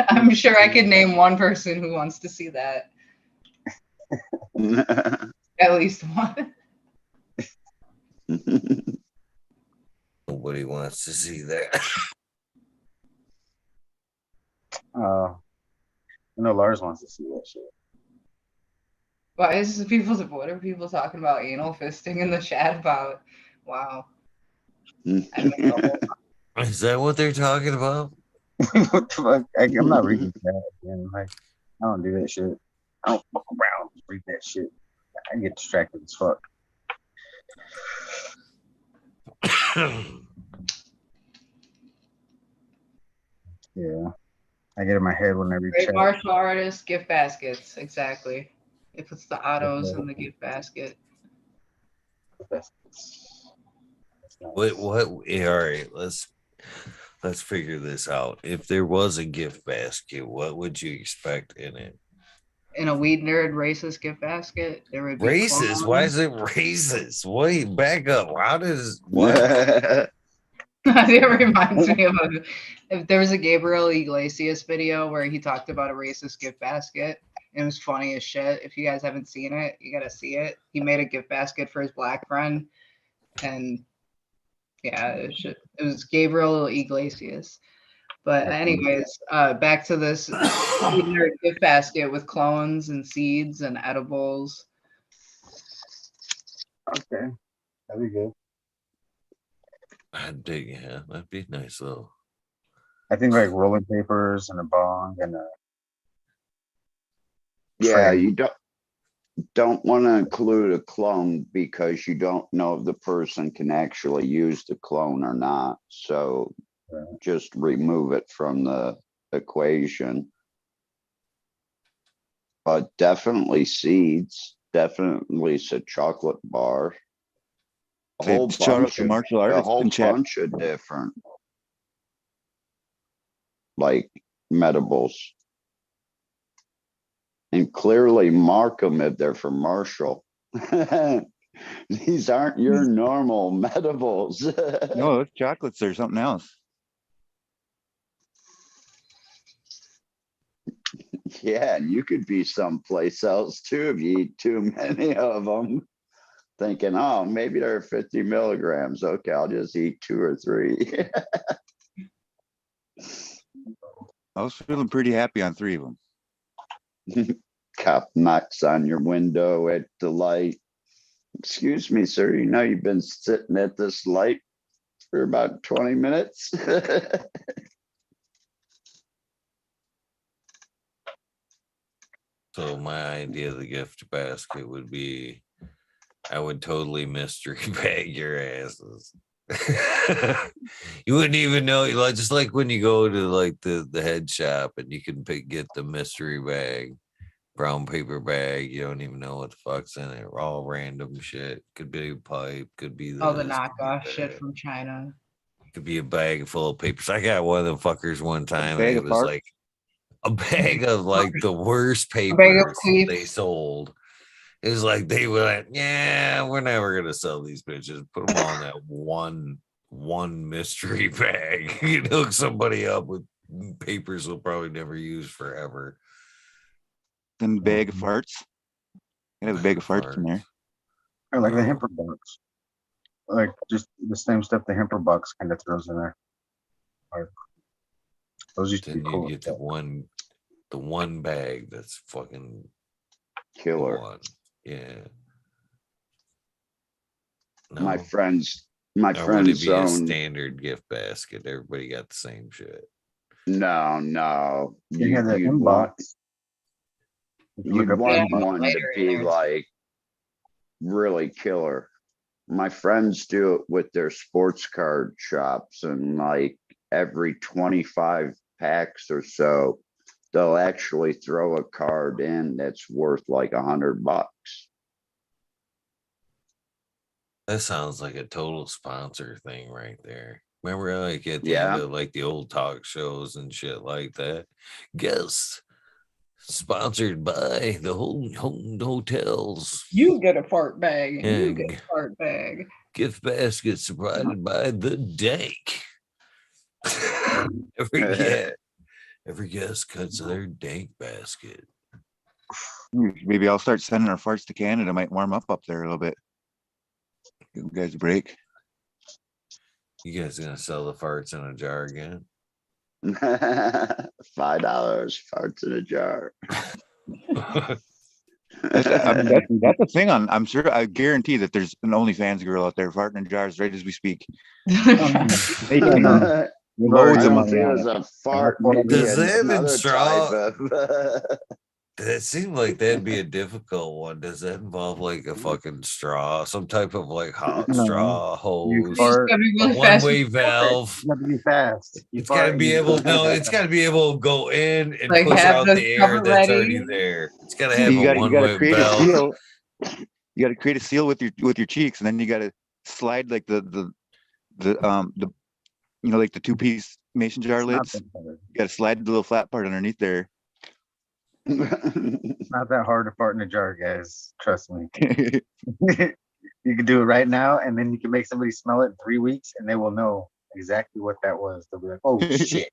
S2: I'm sure I could name one person who wants to see that. At least one.
S1: Nobody wants to see that.
S3: I know Lars wants to see that shit.
S2: What are people talking about anal fisting in the chat about? Wow.
S1: Is that what they're talking about?
S3: What the fuck? I'm not reading that again. I don't do that shit. I don't fuck around. Read that shit. I get distracted as fuck. Yeah. I get in my head when I read
S2: Great
S3: chat.
S2: martial artist gift baskets. Exactly. It puts the autos in the gift basket.
S3: That's
S1: What all right, let's figure this out. If there was a gift basket, what would you expect in it?
S2: In a Weed Nerd racist gift basket, there would be
S1: Racist? Why is
S2: clones.
S1: it racist? Wait, back up. How does what?
S2: It reminds me of if there was a Gabriel Iglesias video where he talked about a racist gift basket. It was funny as shit. If you guys haven't seen it, you gotta see it. He made a gift basket for his black friend, and yeah, it was Gabriel Iglesias. But anyways, back to this Weed Nerd gift basket with clones and seeds and edibles.
S3: okay. That'd be good.
S1: I'd dig, yeah, that'd be nice though.
S3: I think like rolling papers and a bong and a
S5: Yeah,
S3: tray.
S5: you don't want to include a clone because you don't know if the person can actually use the clone or not. So just remove it from the equation. But definitely seeds, definitely a chocolate bar. A
S4: Say,
S5: whole
S4: shout out
S5: bunch
S4: to
S5: of
S4: martial
S5: a
S4: artists
S5: whole
S4: in chat.
S5: bunch of different like medibles. And clearly mark them if they're for Marshall. These aren't your normal medibles.
S4: No, those chocolates are something else.
S5: Yeah, and you could be someplace else too if you eat too many of them. Thinking, oh, maybe they're 50 milligrams. Okay, I'll just eat 2 or 3.
S4: I was feeling pretty happy on 3 of them.
S5: Cop knocks on your window at the light. Excuse me, sir. You know you've been sitting at this light for about 20 minutes.
S1: So my idea of the gift basket would be I would totally mystery bag your asses. You wouldn't even know, like, just like when you go to like the head shop and you can get the mystery bag, brown paper bag. You don't even know what the fuck's in it. All random shit. Could be a pipe. Could be this.
S2: All the
S1: could be
S2: knockoff shit
S1: that.
S2: from China.
S1: Could be a bag full of papers. I got one of them fuckers one time, and
S4: bag
S1: it
S4: of
S1: was
S4: farts?
S1: like a bag of like the worst
S2: bag of
S1: papers
S2: queefs.
S1: they sold. It was like they were like, yeah, we're never gonna sell these bitches. Put them all in that one mystery bag. You hook somebody up with papers we'll probably never use forever.
S4: Then the bag of farts. You have a bag of farts in there.
S3: Or like the Hemper bucks. Like just the same stuff the Hemper bucks kind of throws in there. Like, those used to
S1: Then
S3: be
S1: you
S3: cool.
S1: get the one bag that's fucking
S5: Killer.
S1: one. Yeah.
S5: My
S1: No.
S5: friend's
S1: Or would it
S5: friend's
S1: be a
S5: own.
S1: standard gift basket? Everybody got the same shit.
S5: No.
S3: They had the
S5: You'd want
S3: inbox.
S5: you'd
S3: up
S5: want
S2: inbox.
S5: one to
S2: Later in
S5: be
S2: there.
S5: like really killer. My friends do it with their sports card shops, and like every 25 packs or so, they'll actually throw a card in that's worth like $100.
S1: That sounds like a total sponsor thing right there. Remember, like at the end
S5: Yeah.
S1: of like the old talk shows and shit like that. Guests sponsored by the whole hotels.
S2: You get a fart bag.
S1: Yeah.
S2: You get a fart bag.
S1: Gift basket provided by the dank. Every guest cuts their dank basket.
S4: Maybe I'll start sending our farts to Canada. Might warm up there a little bit. Give you guys a break.
S1: You guys gonna sell the farts in a jar again?
S5: $5 farts in a jar.
S4: That's a thing on. I'm sure. I guarantee that there's an OnlyFans girl out there farting in jars right as we speak. Making loads of
S5: I don't
S4: money
S5: see it
S4: on
S5: as
S4: it.
S5: a fart.
S3: Does
S5: Maybe
S1: that
S5: another
S1: straw-
S5: type of.
S1: That seemed like that'd be a difficult one. Does that involve like a fucking straw, some type of like hot
S3: No.
S1: straw hose,
S3: fart.
S2: Gotta be
S1: a
S2: really fast
S1: one-way
S2: with the fart.
S1: valve?
S3: You have to be fast. You
S1: It's got to
S3: fart,
S1: be
S3: you-
S1: able. No, it's got to be able to go in and
S2: Like,
S1: push
S2: have
S1: out
S2: the
S1: the air
S2: cover
S1: that's
S2: ready.
S1: already there. It's got to have
S4: You
S1: a
S4: got to
S1: one-way
S4: create a
S1: valve.
S4: seal. You got to create a seal with your cheeks, and then you got to slide like the like the 2-piece mason jar
S3: It's not
S4: lids.
S3: that hard.
S4: You got to slide the little flat part underneath there.
S3: It's not that hard to fart in a jar, guys. Trust me. You can do it right now, and then you can make somebody smell it in 3 weeks, and they will know exactly what that was. They'll be like, "Oh shit,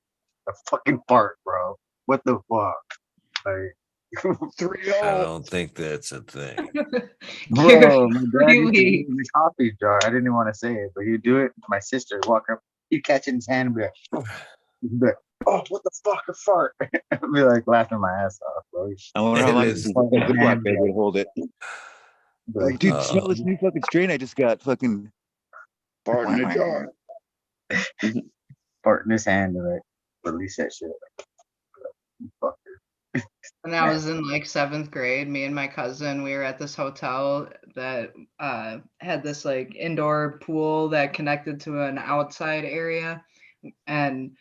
S3: a fucking fart, bro! What the fuck?" Like,
S5: 3-0.
S1: I don't think that's a thing.
S3: bro, my dad used to do it
S2: Really?
S3: in the coffee jar. I didn't even want to say it, but he'd do it. My sister would walk up, he'd catch it in his hand and be like, "Oh." He'd be like, "Oh, what the fuck, a fart!" I'd be like laughing my ass off, bro.
S4: I wonder how
S1: It
S4: long
S1: is-
S4: this Ziploc bag would hold it.
S3: Be like,
S4: Dude, smell this new fucking strain I just got. Fucking
S5: Fart in a jar.
S3: fart in his hand and like release that shit. Fuck.
S2: When I was in like 7th grade, me and my cousin, we were at this hotel that had this like indoor pool that connected to an outside area. And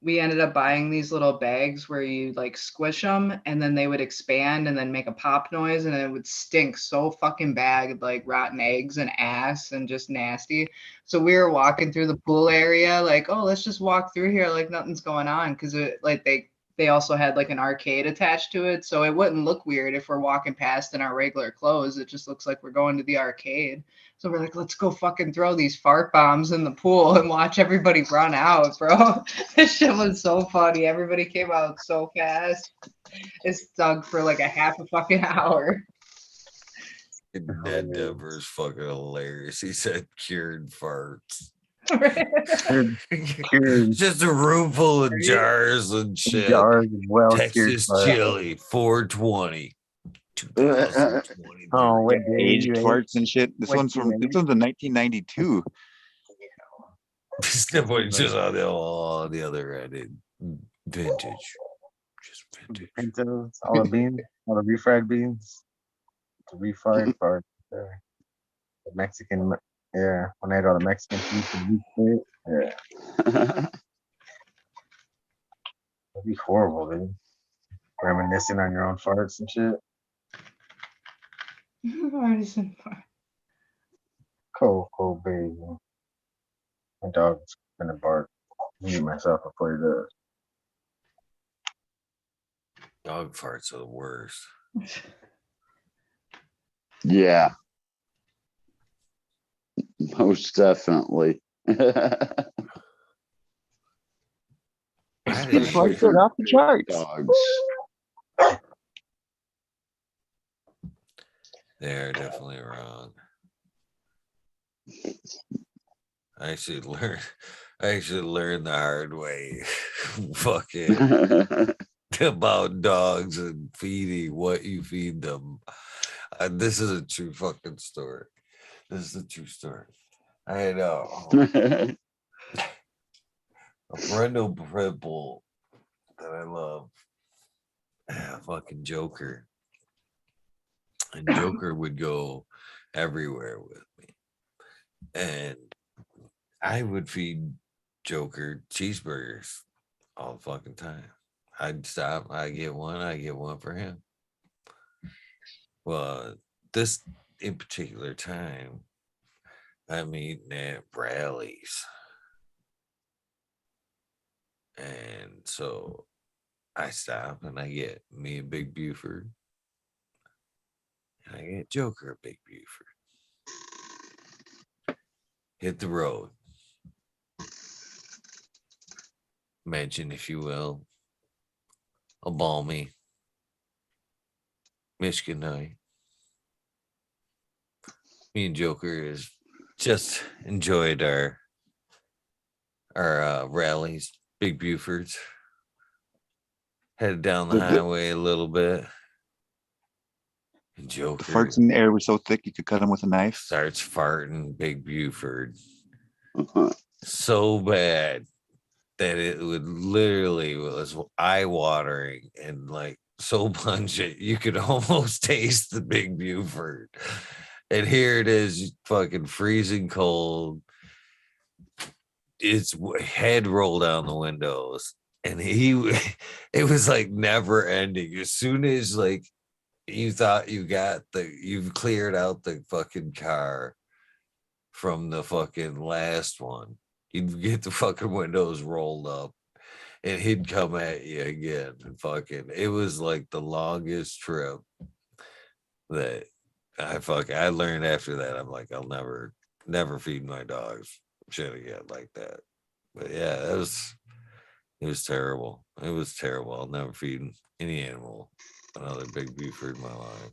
S2: we ended up buying these little bags where you like squish them and then they would expand and then make a pop noise and it would stink so fucking bad, like rotten eggs and ass and just nasty. So we were walking through the pool area, like, oh, let's just walk through here like nothing's going on. Cause it like they also had like an arcade attached to it. So it wouldn't look weird if we're walking past in our regular clothes. It just looks like we're going to the arcade. So we're like, let's go fucking throw these fart bombs in the pool and watch everybody run out, bro. This shit was so funny. Everybody came out so fast. It stunk for like a half a fucking hour.
S1: Dead Denver's fucking hilarious. He said cured farts.
S3: Cured.
S1: Just a room full of jars and shit.
S3: Jars of well
S1: Texas chili, 420. 2020.
S3: Oh, wait, Dave,
S4: aged
S3: you ate?
S4: farts and shit. This
S3: What
S4: one's
S3: you
S4: from
S3: ate?
S4: this one's in 1992.
S1: This was just on the other end. Vintage. Just vintage.
S3: Pintos, all the beans, all the refried beans, the refried part. The Mexican, yeah. When I had all the Mexican food, yeah, it'd be horrible, dude. Reminiscing on your own farts and shit.
S2: Artisan fart.
S3: Cold, baby. My dog's gonna bark. Mute myself before he does.
S1: Dog farts are the worst.
S5: Yeah. Most definitely. Especially
S4: farts are off the charts.
S5: dogs.
S1: They're definitely wrong. I actually learned the hard way. Fucking about dogs and feeding what you feed them. This is a true fucking story. This is a true story. I had a parental pimple that I love. Fucking Joker. And Joker would go everywhere with me. And I would feed Joker cheeseburgers all the fucking time. I'd stop, I get one for him. Well, this in particular time, I'm eating at Rallies. And so I stop and I get me a Big Buford. And I get Joker a Big Buford. Hit the road. Imagine, if you will, a balmy Michigan night. Me and Joker is just enjoyed our rallies, Big Bufords. Headed down the highway a little bit. And
S4: The
S1: Joker
S4: farts in the air were so thick you could cut them with a knife.
S1: starts farting Big Buford
S5: Uh-huh.
S1: so bad that it would literally was eye-watering and like so pungent you could almost taste the Big Buford. And here it is, fucking freezing cold. Its head rolled down the windows, and it was like never ending. As soon as like you thought you've cleared out the fucking car from the fucking last one. You'd get the fucking windows rolled up and he'd come at you again. And fucking, it was like the longest trip that I learned after that. I'm like, I'll never feed my dogs shit again like that. But yeah, it was terrible. It was terrible. I'll never feed any animal another big beaver in my life.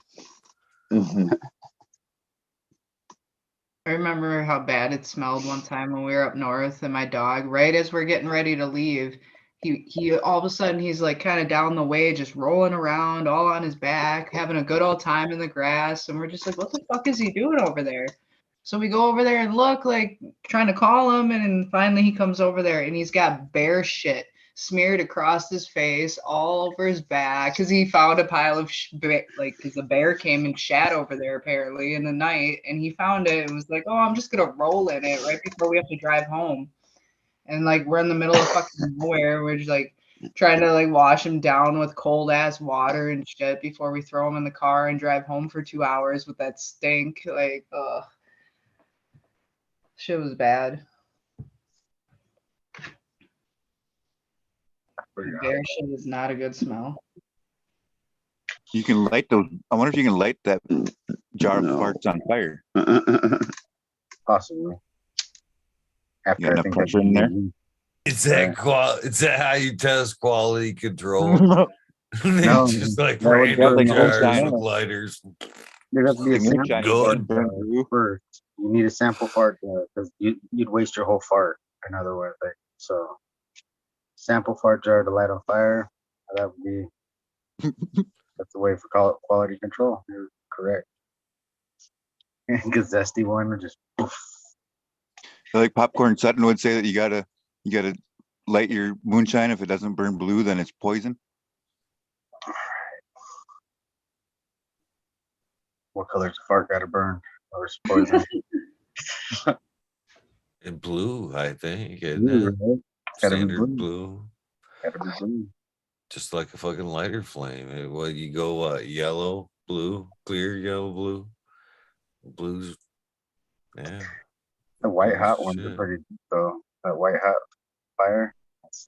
S2: I remember how bad it smelled one time when we were up north, and my dog, right as we're getting ready to leave, he all of a sudden he's like kind of down the way, just rolling around, all on his back, having a good old time in the grass, and we're just like, what the fuck is he doing over there? So we go over there and look, like trying to call him, and then finally he comes over there, and he's got bear shit smeared across his face, all over his back, because he found a pile of because a bear came and shat over there apparently in the night, and he found it and was like, "Oh, I'm just gonna roll in it right before we have to drive home." And like we're in the middle of fucking nowhere, we're just like trying to like wash him down with cold ass water and shit before we throw him in the car and drive home for 2 hours with that stink. Like, ugh, shit was bad. Bear shit is not a good smell.
S4: You can light those. I wonder if you can light that jar of
S5: No.
S4: farts on fire.
S3: Possibly.
S4: You
S3: After
S4: got
S3: I
S4: enough
S3: think
S4: pressure in there?
S1: Is that how you test quality control?
S3: No,
S1: Just like
S3: that would
S1: random
S4: like
S3: definitely
S1: jars
S3: no.
S1: with lighters.
S3: There'd have to be a
S4: The moonshine
S3: sample
S1: Good.
S3: fart
S4: burn through.
S3: first. You need a sample fart because you'd waste your whole fart. In other words, like, so sample fart jar to light on fire. That would be that's the way for quality control. You're correct. Get zesty one and just poof.
S4: Like Popcorn Sutton would say that you gotta light your moonshine. If it doesn't burn blue, then it's poison.
S3: What color's the fart got to burn? Or it's poison?
S1: In blue, I think, isn't
S3: Blue,
S1: it?
S3: right? It's gotta be
S1: Standard
S3: blue.
S1: blue.
S3: Gotta be blue.
S1: Just like a fucking lighter flame. Well, you go yellow, blue, clear, yellow, blue. Blues. Yeah.
S3: The white
S1: Blues
S3: hot ones are
S1: shit.
S3: pretty deep, though. That white hot fire. That's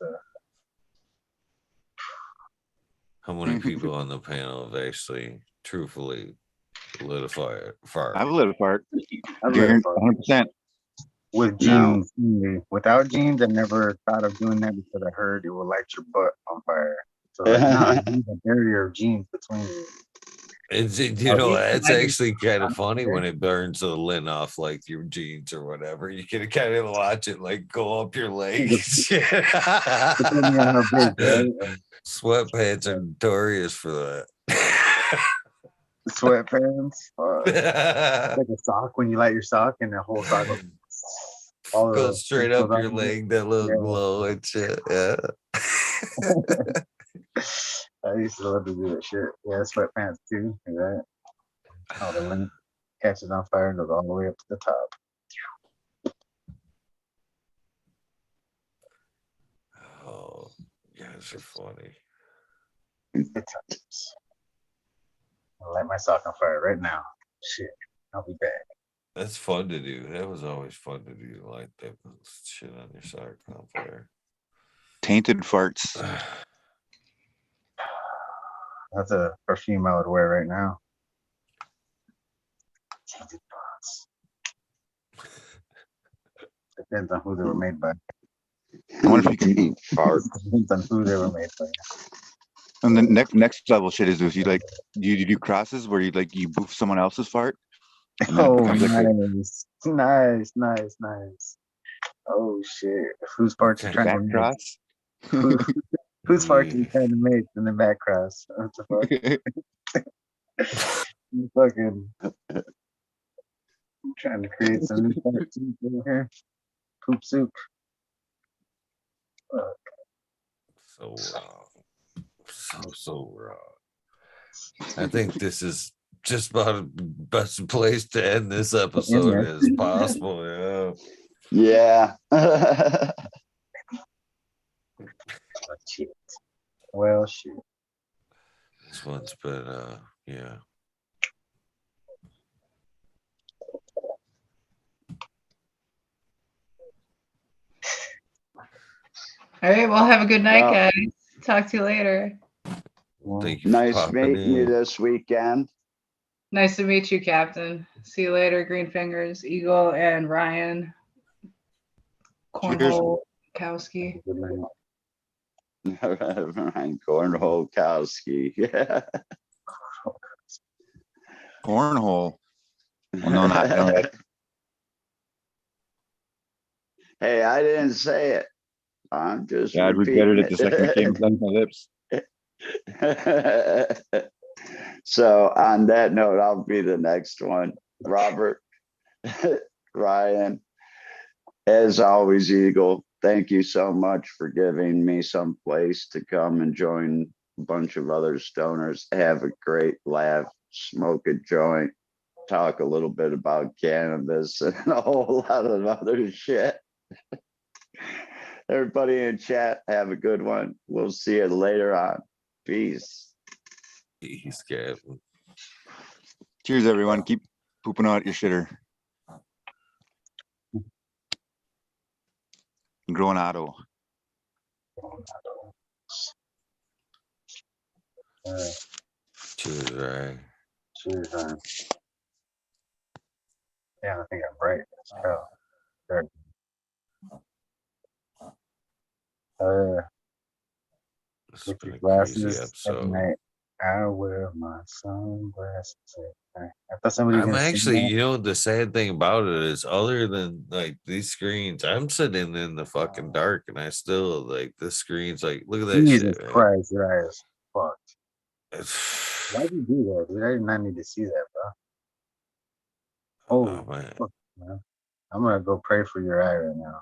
S1: How many people on the panel have actually truthfully lit a fire?
S4: I've lit a fart.
S3: I've lit a fart.
S4: 100%.
S3: With
S1: No.
S3: jeans. only. Without jeans, I never thought of doing that because I heard it will light your butt on fire. So like, no, you need a barrier of jeans between you.
S1: It's actually kind of funny when it burns the lint off like your jeans or whatever. You can kind of watch it like go up your legs.
S3: Depending on how big, right?
S1: Sweatpants are notorious for that.
S3: Sweatpants. It's like a sock when you light your sock and the whole sock
S1: goes straight up your leg, that little glow and shit. Yeah.
S3: I used to love to do that shit. Yeah, sweatpants too, right? Oh, the lint catches on fire and goes all the way up to the top.
S1: Oh, you guys are funny.
S3: Good times. I'll light my sock on fire right now. Shit, I'll be back.
S1: That's fun to do. That was always fun to do, like that shit on your sock on fire.
S4: Tainted farts.
S3: That's a perfume I would wear right now. Tainted farts. Depends on who they were made by.
S4: I wonder if you can.
S3: Depends on who they were made by.
S4: And the next level shit is if you like you do crosses where you boof someone else's fart. And then it
S3: Oh,
S4: becomes like
S3: nice. Oh shit! Whose parts you
S1: Okay.
S3: trying
S4: back
S3: to make?
S4: cross.
S3: Whose parts are you trying to make in the back cross? What the fuck? You fucking I'm trying to create some new parts in here. Poop soup.
S1: So wrong. So wrong. I think this is just about the best place to end this episode as possible.
S5: Yeah.
S3: Shit. Well, shit.
S1: This one's been Yeah.
S2: All right. Well, have a good night,
S5: Well,
S2: guys. Talk to you later.
S1: Thank you for
S5: nice
S1: popping
S5: meeting you
S1: in.
S5: this weekend.
S2: Nice to meet you, Captain. See you later, Green Fingers, Eagle, and Ryan
S4: Cheers.
S2: Cornhole Kowski.
S3: Good night.
S5: Ryan Cornholkowski.
S4: Cornhole. Well, no, not no.
S5: Hey, I didn't say it. I'm just
S4: Yeah, I'd regretted
S5: repeating
S4: it the second it came off my lips.
S5: it. So on that note, I'll be the next one. Robert, Ryan, as always, Eagle, thank you so much for giving me some place to come and join a bunch of other stoners, have a great laugh, smoke a joint, talk a little bit about cannabis and a whole lot of other shit. Everybody in chat, have a good one. We'll see you later on. Peace.
S1: He's Captain.
S4: Cheers, everyone. Keep pooping out your shitter. Gronado.
S1: Cheers, right?
S3: Cheers, man. Yeah, I think I'm right. Let's go. There.
S1: This has
S3: With
S1: been
S3: your
S1: a crazy
S3: glasses at
S1: episode.
S3: night. I wear my sunglasses at night. I thought somebody was
S1: I'm
S3: gonna sing
S1: actually,
S3: that.
S1: you know, the sad thing about it is, other than like these screens, I'm sitting in the fucking dark and I still like the screens. Like, look at that
S3: Jesus
S1: shit, man.
S3: Christ, your eye is fucked.
S1: It's-
S3: Why'd you do that, dude? I did not need to see that, bro.
S1: oh
S3: Oh,
S1: man,
S3: fuck, man. I'm gonna go pray for your eye right now.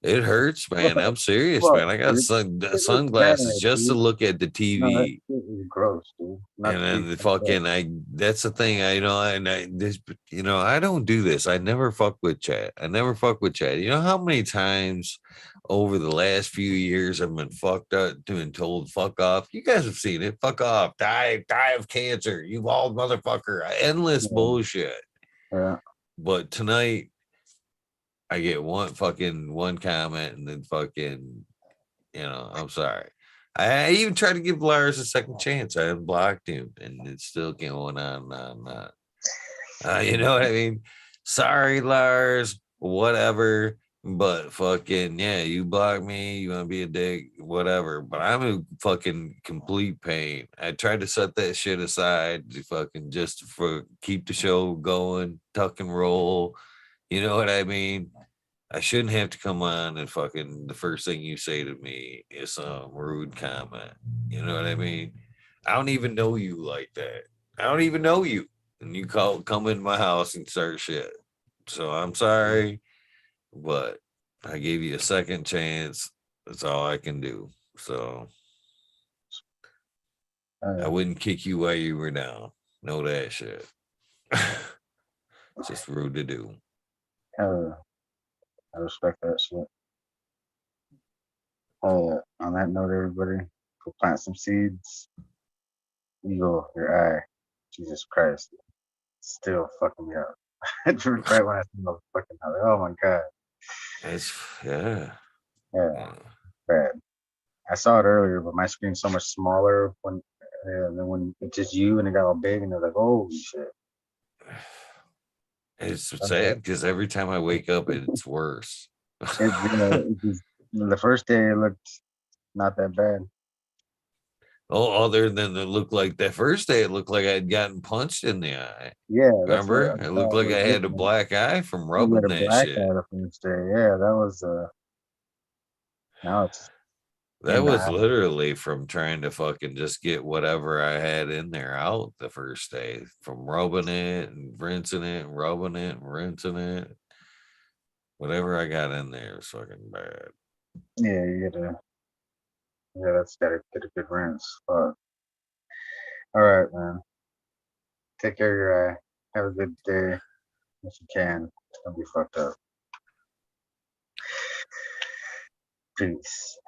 S1: it hurts, man. I'm serious,
S3: Fuck,
S1: man. I got
S3: dude. It looks
S1: sunglasses
S3: bad,
S1: just to
S3: dude.
S1: look at the
S3: No, that
S1: TV.
S3: shit is gross, dude. Not
S1: And
S3: to be
S1: then the
S3: fucked up.
S1: fucking that's the thing, I don't do this. I never fuck with chat. I never fuck with chat. You know how many times over the last few years I've been fucked up and told fuck off? You guys have seen it. Fuck off. Die of cancer. You bald motherfucker. Endless
S3: Yeah.
S1: bullshit.
S3: Yeah.
S1: But tonight I get one comment and then fucking, I'm sorry. I even tried to give Lars a second chance. I unblocked him, and it's still going on. You know what I mean? Sorry, Lars. Whatever. But fucking yeah, you block me. You want to be a dick, whatever. But I'm a fucking complete pain. I tried to set that shit aside to fucking just for keep the show going, tuck and roll. You know what I mean? I shouldn't have to come on and fucking the first thing you say to me is some rude comment. You know what I mean? I don't even know you like that. I don't even know you. And you come in my house and start shit. So I'm sorry, but I gave you a second chance. That's all I can do. So I wouldn't kick you while you were down. Know that shit. It's just rude to do.
S3: I respect that shit. On that note, everybody, go plant some seeds. Eagle, your eye. Jesus Christ. Still fucking me up. Right when I see the fucking eye, like, oh my God.
S1: It's yeah.
S3: Yeah, bad. I saw it earlier, but my screen's so much smaller than when it's just you and it got all big and they're like, holy shit.
S1: It's sad because every time I wake up, it's worse.
S3: The first day it looked not that bad.
S1: Oh, other than it looked like that first day, it looked like I'd gotten punched in the eye.
S3: Yeah, that's what
S1: Remember? It looked like I had a black eye from
S3: you
S1: rubbing
S3: had a
S1: that
S3: black
S1: shit.
S3: eye the first day. Yeah, that was now it's
S1: That
S3: in the
S1: was
S3: eye.
S1: literally from trying to fucking just get whatever I had in there out the first day, from rubbing it and rinsing it and rubbing it and rinsing it. Whatever I got in there was fucking bad.
S3: Yeah, that's gotta get a good rinse. But all right, man. Take care of your eye. Have a good day if you can. Don't be fucked up. Peace.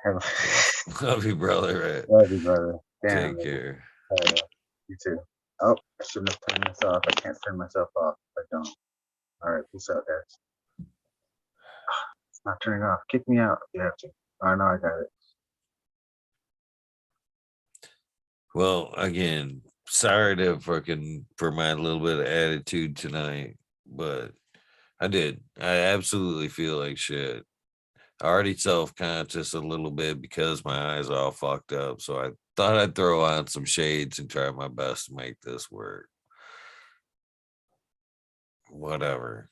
S1: Love you, brother.
S3: Love you, brother. Damn.
S1: Take care.
S3: You too. Oh, I shouldn't have turned this off. I can't turn myself off if I don't. All right, peace out, guys. It's not turning off. Kick me out if you have to. Oh, no, I got it.
S1: Well, again, sorry to fucking for my little bit of attitude tonight, but I did. I absolutely feel like shit. I already self-conscious a little bit because my eyes are all fucked up. So I thought I'd throw on some shades and try my best to make this work. Whatever.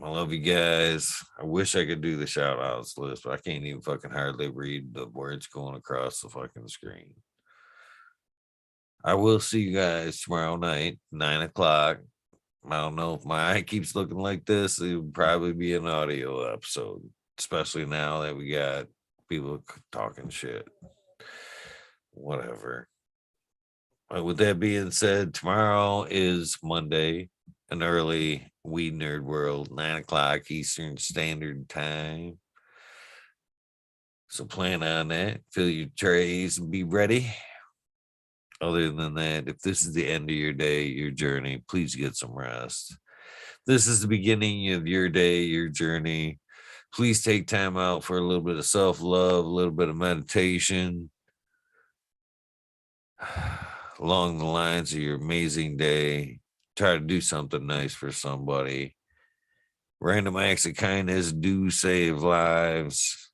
S1: I love you guys. I wish I could do the shout outs list, but I can't even fucking hardly read the words going across the fucking screen. I will see you guys tomorrow night, 9 o'clock. I don't know if my eye keeps looking like this. It would probably be an audio episode, especially now that we got people talking shit. Whatever. But with that being said, tomorrow is Monday, an early Weed Nerd World, 9 o'clock Eastern Standard Time. So plan on that. Fill your trays and be ready. Other than that, if this is the end of your day, your journey, please get some rest. This is the beginning of your day, your journey. Please take time out for a little bit of self love, a little bit of meditation along the lines of your amazing day. Try to do something nice for somebody. Random acts of kindness do save lives.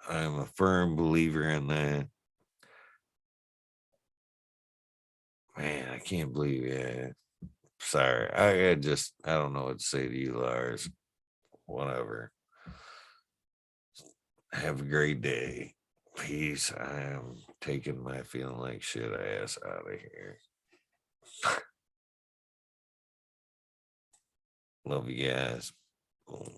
S1: I'm a firm believer in that. Man, I can't believe it. Sorry. I don't know what to say to you, Lars. Whatever. Have a great day. Peace. I am taking my feeling like shit ass out of here. Love you guys. Boom.